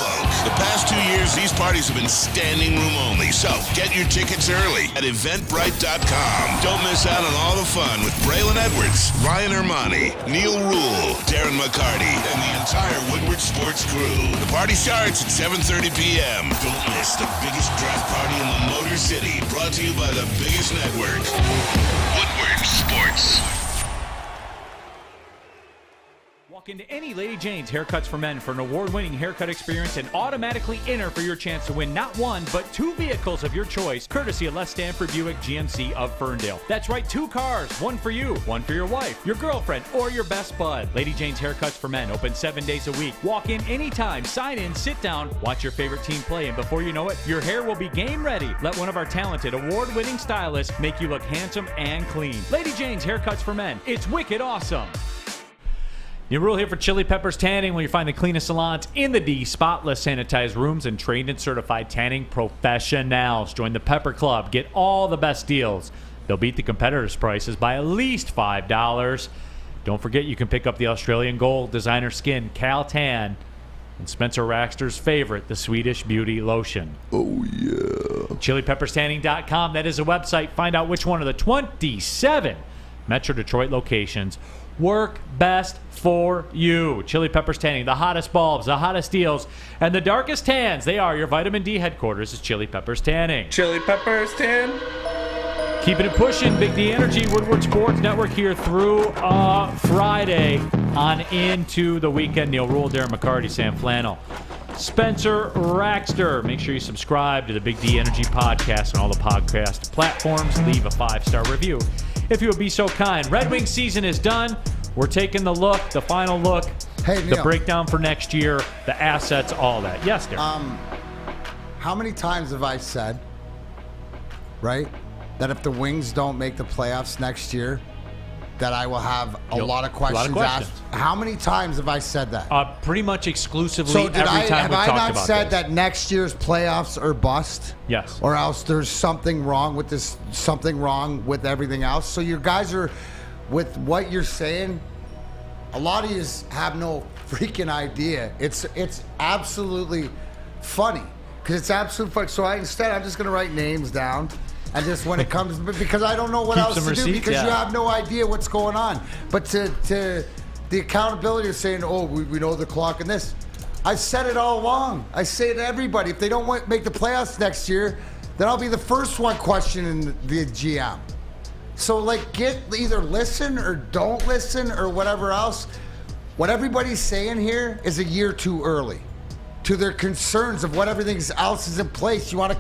The past 2 years, these parties have been standing room only, so get your tickets early at eventbrite.com. Don't miss out on all the fun with Braylon Edwards, Ryan Ermanni, Neal Ruhl, Darren McCarty, and the entire Woodward Sports crew. The party starts at 7:30 p.m. Don't miss the biggest draft party in the Motor City, brought to you by the biggest network, Woodward Sports. Walk into any Lady Jane's Haircuts for Men for an award-winning haircut experience and automatically enter for your chance to win not one, but 2 vehicles of your choice, courtesy of Les Stanford Buick GMC of Ferndale. That's right, 2 cars, one for you, one for your wife, your girlfriend, or your best bud. Lady Jane's Haircuts for Men, open 7 days a week. Walk in anytime, sign in, sit down, watch your favorite team play, and before you know it, your hair will be game ready. Let one of our talented, award-winning stylists make you look handsome and clean. Lady Jane's Haircuts for Men. It's wicked awesome. Neal Ruhl here for Chili Peppers Tanning, where you find the cleanest salons in the D, spotless sanitized rooms, and trained and certified tanning professionals. Join the Pepper Club. Get all the best deals. They'll beat the competitors' prices by at least $5. Don't forget you can pick up the Australian Gold Designer Skin Cal Tan and Spencer Raxter's favorite, the Swedish Beauty Lotion. Oh, yeah. ChiliPeppersTanning.com. That is a website. Find out which one of the 27 Metro Detroit locations work best for you. Chili Peppers Tanning, the hottest bulbs, the hottest deals, and the darkest tans. They are your vitamin D headquarters. Is Chili Peppers Tanning. Chili Peppers Tan. Keeping it pushing. Big D Energy, Woodward Sports Network here through Friday on into the weekend. Neal Ruhl, Darren McCarty, Sam Flannel, Spencer Raxter. Make sure you subscribe to the Big D Energy podcast on all the podcast platforms. Leave a 5-star review if you would be so kind. Red Wings season is done. We're taking the look, the final look, Hey, Neal. the breakdown for next year, the assets, all that. Yes, Darren. How many times have I said, right, that if the Wings don't make the playoffs next year, that I will have a lot of questions asked? How many times have I said that? Pretty much exclusively So every time we've talked about have I not this. said that next year's playoffs are bust? Yes. Or else there's something wrong with this, something wrong with everything else. So you guys are, with what you're saying, a lot of you have no freaking idea. It's absolutely funny, because it's absolutely funny. So I'm just going to write names down. And just when it comes, because I don't know what else to do, because you have no idea what's going on. But to the accountability of saying, oh, we know the clock and this. I've said it all along. I say to everybody, if they don't make the playoffs next year, then I'll be the first one questioning the GM. So, either listen or don't listen or whatever else. What everybody's saying here is a year too early to their concerns of what everything else is in place. You want to...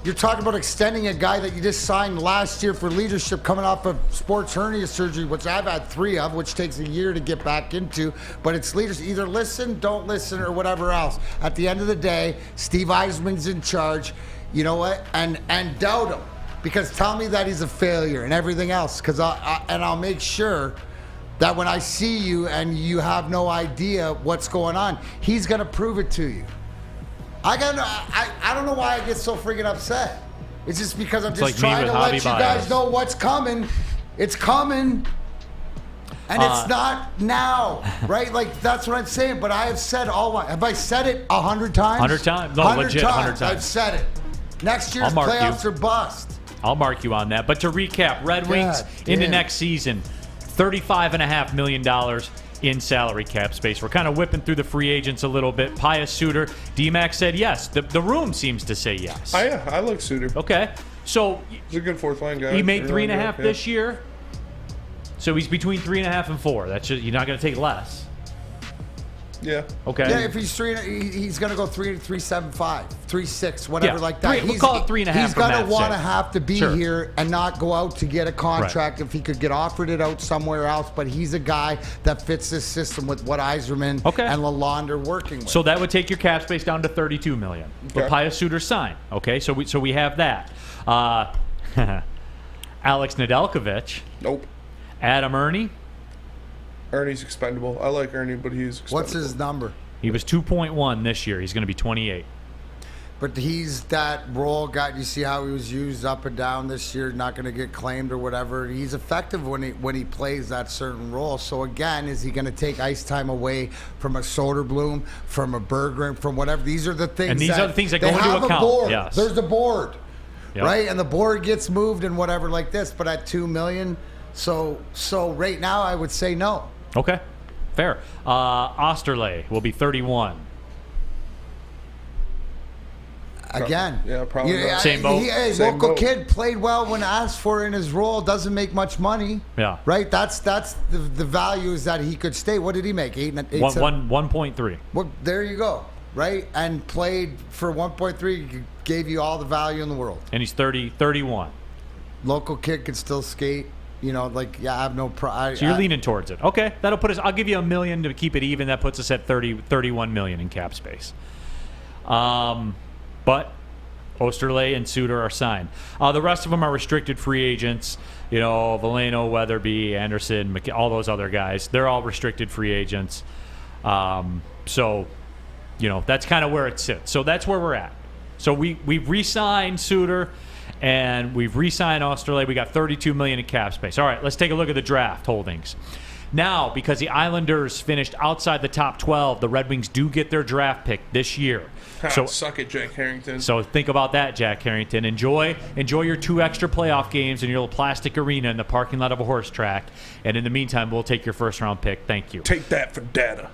you're talking about extending a guy that you just signed last year for leadership coming off of sports hernia surgery, which I've had 3 of, which takes a year to get back into. But it's leaders. Either listen, don't listen, or whatever else. At the end of the day, Steve Eisman's in charge. You know what? And doubt him. Because tell me that he's a failure and everything else. Because I'll make sure that when I see you and you have no idea what's going on, he's going to prove it to you. I don't know why I get so freaking upset. It's just because I'm just trying to let you guys know what's coming. It's coming. And it's not now, right? That's what I'm saying. But I have said have I said it 100 times? 100 times. No, 100 legit, 100 times. I've said it. Next year's playoffs are bust. I'll mark you on that. But to recap, Red Wings into next season, $35.5 million in salary cap space. We're kind of whipping through the free agents a little bit. Pius Suter, D-Mac said yes. The room seems to say yes. I like Suter. Okay. So he's a good fourth line guy. He made 3.5 this year. So he's between 3.5 and 4. That's just, you're not going to take less. Yeah. Okay. Yeah, if he's 3, he's going to go 3.75, 3.6, whatever like that. We'll call it 3.5. He's going to want to have to be here and not go out to get a contract if he could get offered it out somewhere else. But he's a guy that fits this system with what Yzerman and Lalonde are working with. So that would take your cap space down to $32 million. But Pius Suter signed. Okay, so we have that. Alex Nedeljkovic. Nope. Adam Ernie. Ernie's expendable. I like Ernie, but he's expendable. What's his number? He was 2.1 this year. He's going to be 28. But he's that role guy. You see how he was used up and down this year, not going to get claimed or whatever. He's effective when he plays that certain role. So again, is he going to take ice time away from a Soderblom, from a Berggren, from whatever? These are the things. And these are the things that go into account. A board. Yes. There's a board, yep. right? And the board gets moved and whatever like this. But at $2 million, so right now I would say no. Okay, fair. Osterley will be 31. Again, probably not. Same boat. Same local boat. Kid played well when asked for in his role. Doesn't make much money. Yeah. Right. That's the value is that he could stay. What did he make? 1.3. Well, there you go. Right, and played for 1.3. Gave you all the value in the world. And he's 31. Local kid could still skate. You know, I have no problem. So you're leaning towards it. Okay, that'll put us. I'll give you $1 million to keep it even. That puts us at 31 million in cap space. But Osterley and Suter are signed. The rest of them are restricted free agents. You know, Veleno, Weatherby, Anderson, all those other guys. They're all restricted free agents. So, you know, that's kind of where it sits. So that's where we're at. So we've re-signed Suter and we've re-signed Osterley. We got $32 million in cap space. All right, let's take a look at the draft holdings. Now, because the Islanders finished outside the top 12, the Red Wings do get their draft pick this year. So suck it, Jack Harrington. So think about that, Jack Harrington. Enjoy your 2 extra playoff games in your little plastic arena in the parking lot of a horse track. And in the meantime, we'll take your first-round pick. Thank you. Take that for data.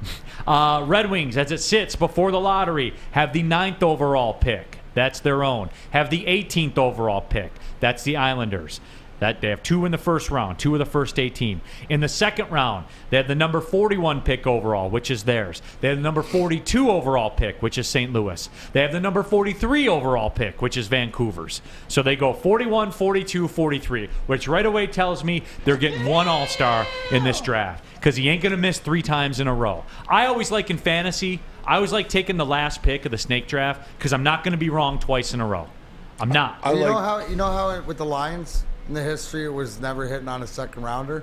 Red Wings, as it sits before the lottery, have the 9th overall pick. That's their own. Have the 18th overall pick. That's the Islanders. That they have 2 in the first round, 2 of the first 18. In the second round, they have the number 41 pick overall, which is theirs. They have the number 42 overall pick, which is St. Louis. They have the number 43 overall pick, which is Vancouver's. So they go 41, 42, 43, which right away tells me they're getting 1 All-Star in this draft because he ain't going to miss 3 times in a row. I always like in fantasy, I always like taking the last pick of the snake draft because I'm not going to be wrong twice in a row. I'm not. You know how with the Lions? In the history, it was never hitting on a second rounder.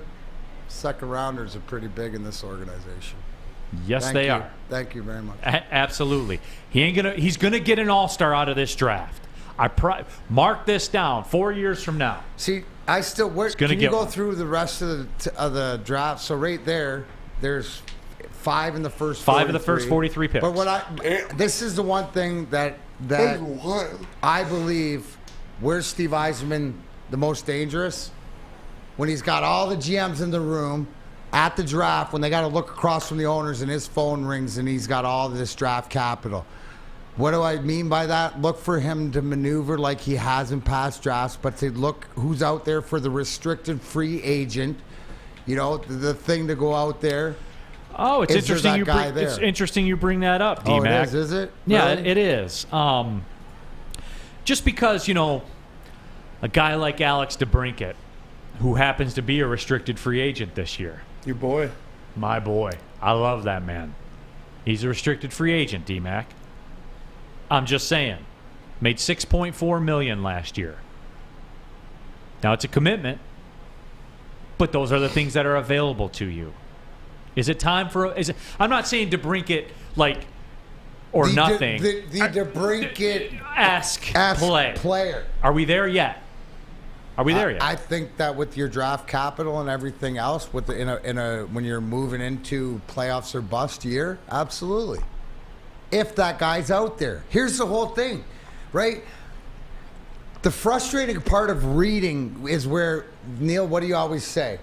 Second rounders are pretty big in this organization. Yes, they are. Thank you very much. Absolutely. He's gonna get an All-Star out of this draft. Mark this down. 4 years from now. See, can you go through the rest of the draft? So right there's 5 in the first 5 of the first 43 picks. But this is the one thing that I believe where's Steve Yzerman the most dangerous? When he's got all the GMs in the room at the draft, when they got to look across from the owners and his phone rings and he's got all this draft capital. What do I mean by that? Look for him to maneuver like he has in past drafts, but to look who's out there for the restricted free agent. You know, the thing to go out there. Oh, it's interesting. It's interesting you bring that up, D-Mac. Oh, it is it? Yeah, really? it is. Just because, you know, a guy like Alex DeBrincat, who happens to be a restricted free agent this year. Your boy. My boy. I love that man. He's a restricted free agent, D-Mac. I'm just saying. Made $6.4 million last year. Now, it's a commitment, but those are the things that are available to you. Is it time for... I'm not saying DeBrincat, or nothing. The DeBrincat-esque player. Are we there yet? I think that with your draft capital and everything else, when you're moving into playoffs or bust year, absolutely. If that guy's out there. Here's the whole thing, right? The frustrating part of reading is where, Neal, what do you always say?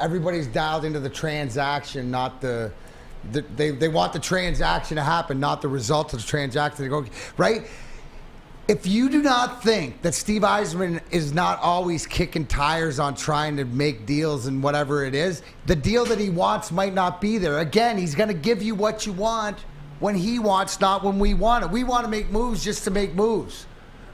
Everybody's dialed into the transaction, not they want the transaction to happen, not the result of the transaction to go, right? If you do not think that Steve Yzerman is not always kicking tires on trying to make deals and whatever it is, the deal that he wants might not be there. Again, he's going to give you what you want when he wants, not when we want it. We want to make moves just to make moves,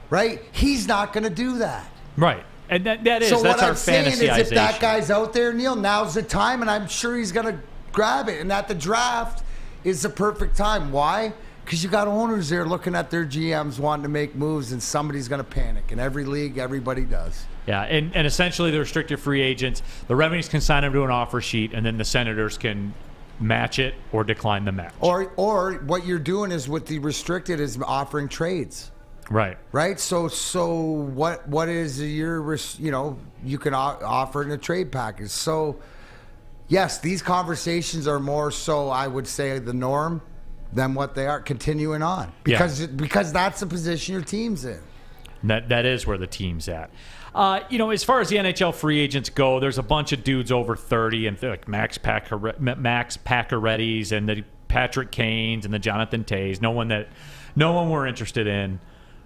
right? He's not going to do that. Right. And that's our fantasyization. So what I'm saying is if that guy's out there, Neal, now's the time, and I'm sure he's going to grab it. And at the draft is the perfect time. Why? Because you got owners there looking at their GMs wanting to make moves, and somebody's going to panic. In every league, everybody does. Yeah, and essentially the restricted free agents, the Red Wings can sign them to an offer sheet, and then the Senators can match it or decline the match. Or what you're doing is with the restricted is offering trades. Right. Right. So what is your, you can offer in a trade package. So yes, these conversations are more so, I would say, the norm than what they are continuing on because that's the position your team's in. That is where the team's at. As far as the NHL free agents go, there's a bunch of dudes over 30 and like Max Pacioretty's and the Patrick Kanes and the Jonathan Tays. No one we're interested in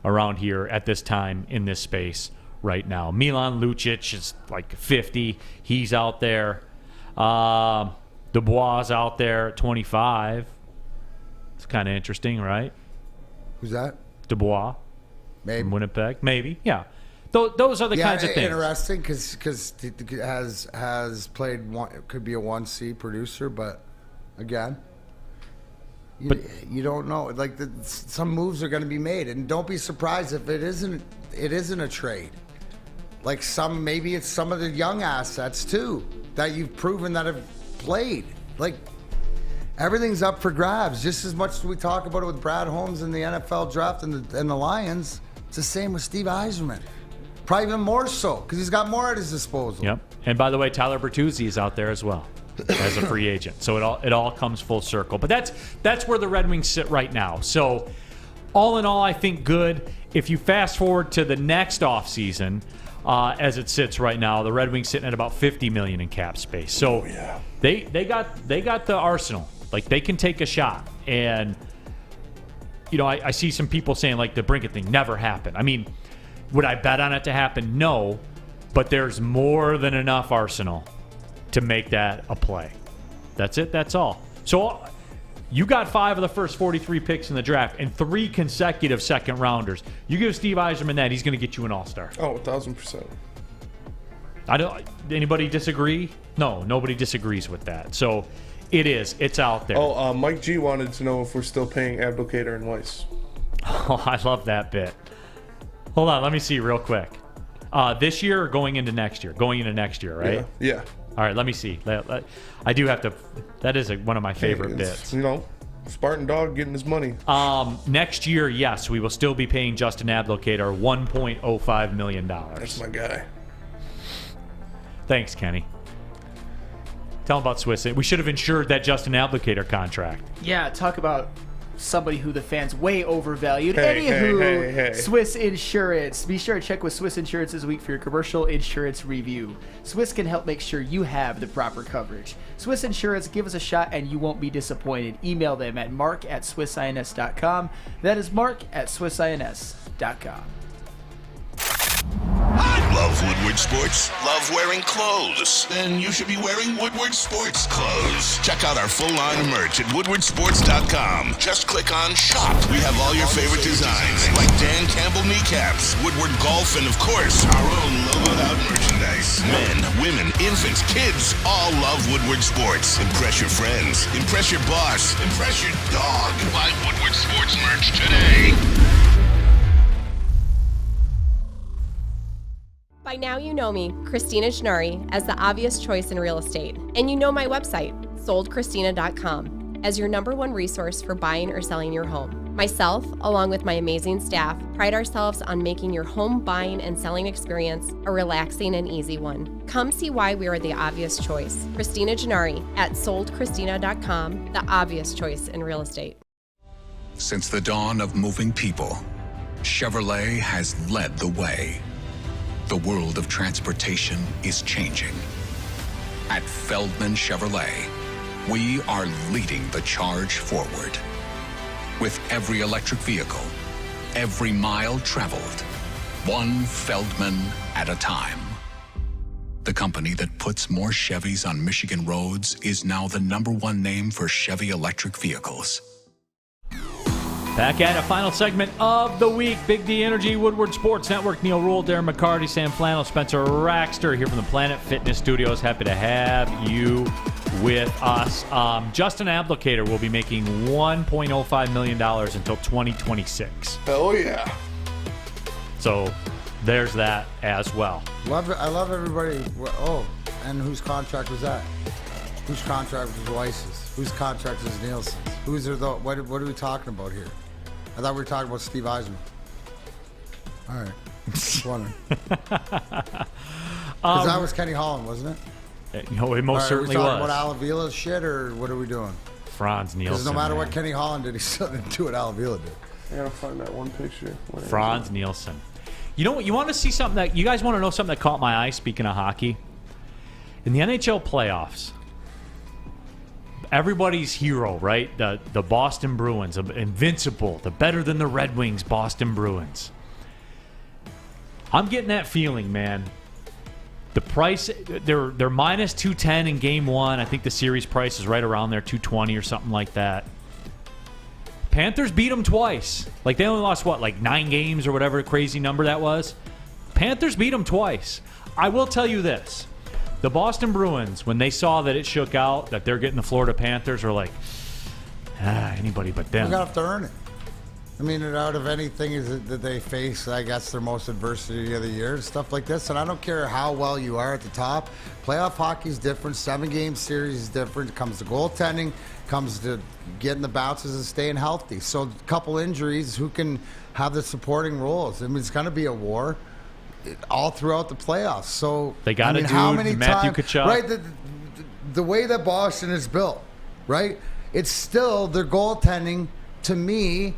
around here at this time in this space right now. Milan Lucic is like 50. He's out there. Dubois out there at 25. It's kind of interesting, right? Who's that? Dubois. Maybe. From Winnipeg. Maybe. Yeah. Those are the kinds of things. Interesting because has played one, could be a 1C producer, but again, you don't know. Like some moves are going to be made, and don't be surprised if it isn't a trade. Like maybe it's some of the young assets too that you've proven that have played. Like everything's up for grabs. Just as much as we talk about it with Brad Holmes in the NFL draft and the Lions, it's the same with Steve Yzerman. Probably even more so because he's got more at his disposal. Yep. And by the way, Tyler Bertuzzi is out there as well as a free agent. So it all comes full circle. But that's where the Red Wings sit right now. So all in all, I think good. If you fast forward to the next offseason, as it sits right now, the Red Wings sitting at about $50 million in cap space. So they got the arsenal. Like they can take a shot. And I see some people saying like the Brinkett thing never happened. I mean, would I bet on it to happen? No, but there's more than enough arsenal to make that a play. That's it. That's all. So you got 5 of the first 43 picks in the draft and 3 consecutive second rounders. You give Steve Yzerman that, he's going to get you an all-star. Oh, 1,000%. Anybody disagree? No, nobody disagrees with that. So it's out there. Oh, Mike G wanted to know if we're still paying Abdelkader and Weiss. Oh, I love that bit. Hold on, let me see real quick. This year or going into next year? Going into next year, right? Yeah. All right, let me see. I do have to. That is one of my favorite bits. Spartan Dog getting his money. Next year, yes, we will still be paying Justin Abdelkader $1.05 million. That's my guy. Thanks, Kenny. Tell him about Swiss. We should have insured that Justin Abdelkader contract. Yeah, talk about somebody who the fans way overvalued. Hey. Swiss Insurance. Be sure to check with Swiss Insurance this week for your commercial insurance review. Swiss can help make sure you have the proper coverage. Swiss Insurance, give us a shot and you won't be disappointed. Email them at mark@swissins.com. That is mark@swissins.com. Love Woodward Sports? Love wearing clothes? Then you should be wearing Woodward Sports clothes. Check out our full line of merch at woodwardsports.com. Just click on Shop. We have all your favorite designs, like Dan Campbell kneecaps, Woodward Golf, and of course, our own logoed out merchandise. Men, women, infants, kids, all love Woodward Sports. Impress your friends. Impress your boss. Impress your dog. Buy Woodward Sports merch today. By now you know me, Christina Gennari, as the obvious choice in real estate. And you know my website, soldchristina.com, as your #1 resource for buying or selling your home. Myself, along with my amazing staff, pride ourselves on making your home buying and selling experience a relaxing and easy one. Come see why we are the obvious choice. Christina Gennari at soldchristina.com, the obvious choice in real estate. Since the dawn of moving people, Chevrolet has led the way. The world of transportation is changing. At Feldman Chevrolet, we are leading the charge forward. With every electric vehicle, every mile traveled, one Feldman at a time. The company that puts more Chevys on Michigan roads is now the #1 name for Chevy electric vehicles. Back at a final segment of the week. Big D Energy, Woodward Sports Network, Neal Ruhl, Darren McCarty, Sam Flannel, Spencer Raxter here from the Planet Fitness Studios. Happy to have you with us. Justin Abdelkader will be making $1.05 million until 2026. Oh, yeah. So there's that as well. I love everybody. Oh, and whose contract was that? Whose contract was Weiss's? Whose contract was Nielsen's? What are we talking about here? I thought we were talking about Steve Yzerman. All right. Just wondering. Because that was Kenny Holland, wasn't it? No, it most certainly was. Are we talking about Alavila's shit, or what are we doing? Franz Nielsen. Because no matter what Kenny Holland did, he still didn't do what Alavila did. I gotta find that one picture. Franz Nielsen. You know what? You want to see something that you guys want to know something that caught my eye. Speaking of hockey, in the NHL playoffs, everybody's hero, right? The Boston Bruins, invincible, the better than the Red Wings Boston Bruins. I'm getting that feeling, man. The price, they're minus 210 in game one. I think the series price is right around there, 220 or something like that. Panthers beat them twice. Like, they only lost, 9 games or whatever crazy number that was? Panthers beat them twice. I will tell you this. The Boston Bruins, when they saw that it shook out, that they're getting the Florida Panthers, were like, anybody but them. They're going to have to earn it. I mean, out of anything that they face, I guess their most adversity of the year and stuff like this. And I don't care how well you are at the top. Playoff hockey is different. 7-game series is different. It comes to goaltending, comes to getting the bounces and staying healthy. So a couple injuries, who can have the supporting roles? I mean, it's going to be a war all throughout the playoffs. So they got to do Matthew Tkachuk. Right, the way that Boston is built, right? It's still their goaltending, to me.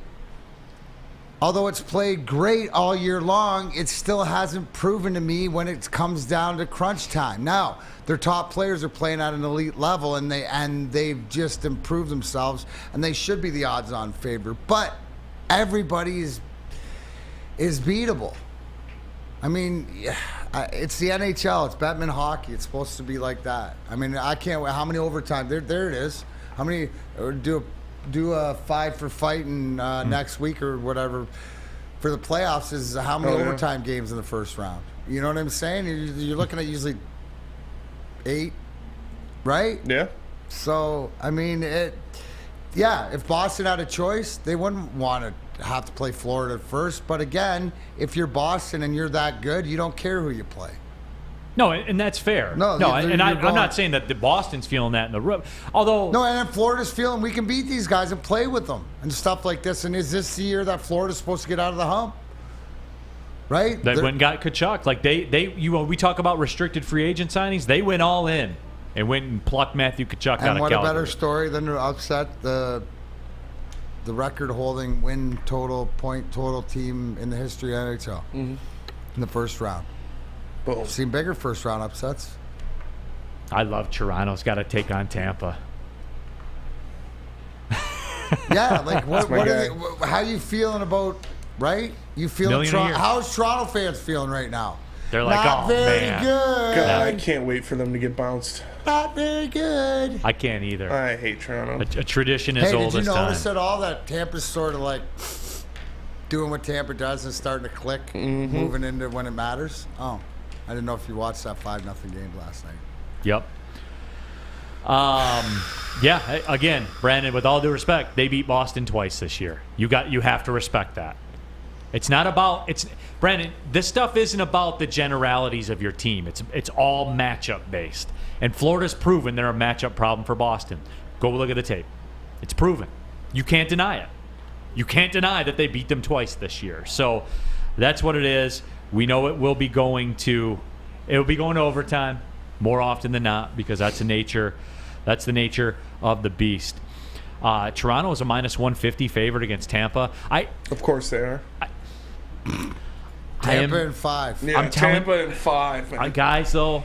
Although it's played great all year long, it still hasn't proven to me when it comes down to crunch time. Now, their top players are playing at an elite level, and they've just improved themselves, and they should be the odds-on favorite. But everybody is beatable. I mean, it's the NHL. It's Batman hockey. It's supposed to be like that. I mean, I can't wait. How many overtime? There it is. How many do a fight for fighting next week or whatever for the playoffs is how many overtime games in the first round. You know what I'm saying? You're looking at usually 8, right? Yeah. So, I mean, if Boston had a choice, they wouldn't want to have to play Florida first. But again, if you're Boston and you're that good, you don't care who you play. No, and that's fair. I'm not saying that the Boston's feeling that in the room. Although, no, and then Florida's feeling we can beat these guys and play with them and stuff like this. And is this the year that Florida's supposed to get out of the hump? Right? They went and got Tkachuk. Like we talk about restricted free agent signings. They went all in and went and plucked Matthew Tkachuk out of Calgary. And what a better story than to upset the record-holding point total team in the history of NHL in the first round. Boom. Seen bigger first-round upsets. I love Toronto's got to take on Tampa. Yeah, like how you feeling about, right? You feeling how's Toronto fans feeling right now? They're like, not very man. good. God, I can't wait for them to get bounced. Not very good. I can't either. I hate Toronto. A tradition is old as time. Did you notice at all that Tampa's sort of like doing what Tampa does and starting to click, moving into when it matters? Oh. I didn't know if you watched that 5-0 game last night. Yep. Again, Brandon, with all due respect, they beat Boston twice this year. You have to respect that. It's not about Brandon, this stuff isn't about the generalities of your team. It's all matchup based. And Florida's proven they're a matchup problem for Boston. Go look at the tape. It's proven. You can't deny it. You can't deny that they beat them twice this year. So that's what it is. We know it'll be going to overtime more often than not because that's the nature of the beast. Toronto is a minus 150 favorite against Tampa. Of course they are. Tampa in 5. Yeah, Tampa in 5. Guys, though,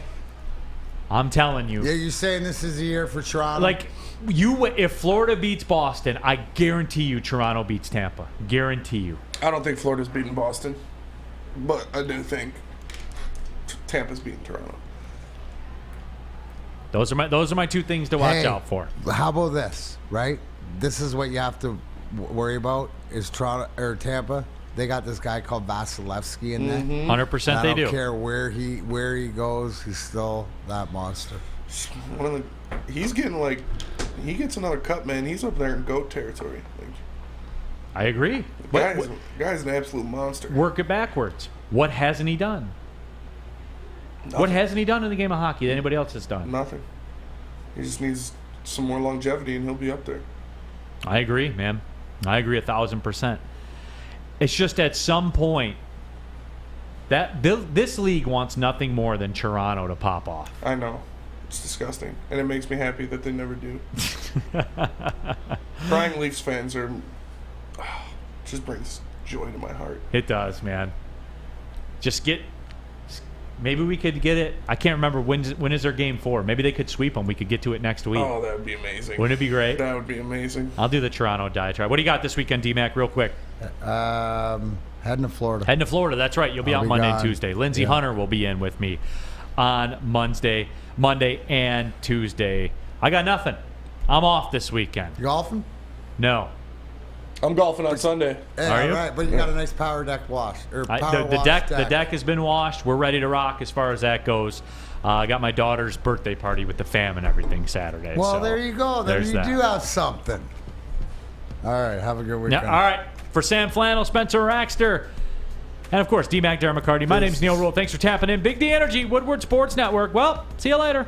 I'm telling you. Yeah, you're saying this is the year for Toronto? Like, if Florida beats Boston, I guarantee you Toronto beats Tampa. Guarantee you. I don't think Florida's beating Boston. But I do think Tampa's beating Toronto. Those are my 2 things to watch out for. How about this, right? This is what you have to worry about is Toronto or Tampa. They got this guy called Vasilevsky in there. 100% they do. I don't care where he goes, he's still that monster. He gets another cut, man. He's up there in GOAT territory. I agree. Guy's an absolute monster. Work it backwards. What hasn't he done? Nothing. What hasn't he done in the game of hockey that anybody else has done? Nothing. He just needs some more longevity, and he'll be up there. I agree, man. I agree 1,000%. It's just at some point, This league wants nothing more than Toronto to pop off. I know. It's disgusting. And it makes me happy that they never do. Crying Leafs fans are... just brings joy to my heart. It does, man. Maybe we could get it. I can't remember when is their game 4. Maybe they could sweep them. We could get to it next week. Oh, that would be amazing. Wouldn't it be great? That would be amazing. I'll do the Toronto diatribe. What do you got this weekend, D-Mac, real quick? Heading to Florida. Heading to Florida. That's right. You'll be out Monday and Tuesday. Lindsey Hunter will be in with me on Monday and Tuesday. I got nothing. I'm off this weekend. You golfing? No. I'm golfing on Sunday. Yeah, Are you? Right, but you got a nice power deck wash. The deck has been washed. We're ready to rock as far as that goes. I got my daughter's birthday party with the fam and everything Saturday. Well, so there you go. There you that. do have something. All right, have a good weekend. Now, all right, for Sam Flannel, Spencer Raxter, and of course, D-Mac, Darren McCarty, my name's Neal Ruhl. Thanks for tapping in. Big D Energy, Woodward Sports Network. Well, see you later.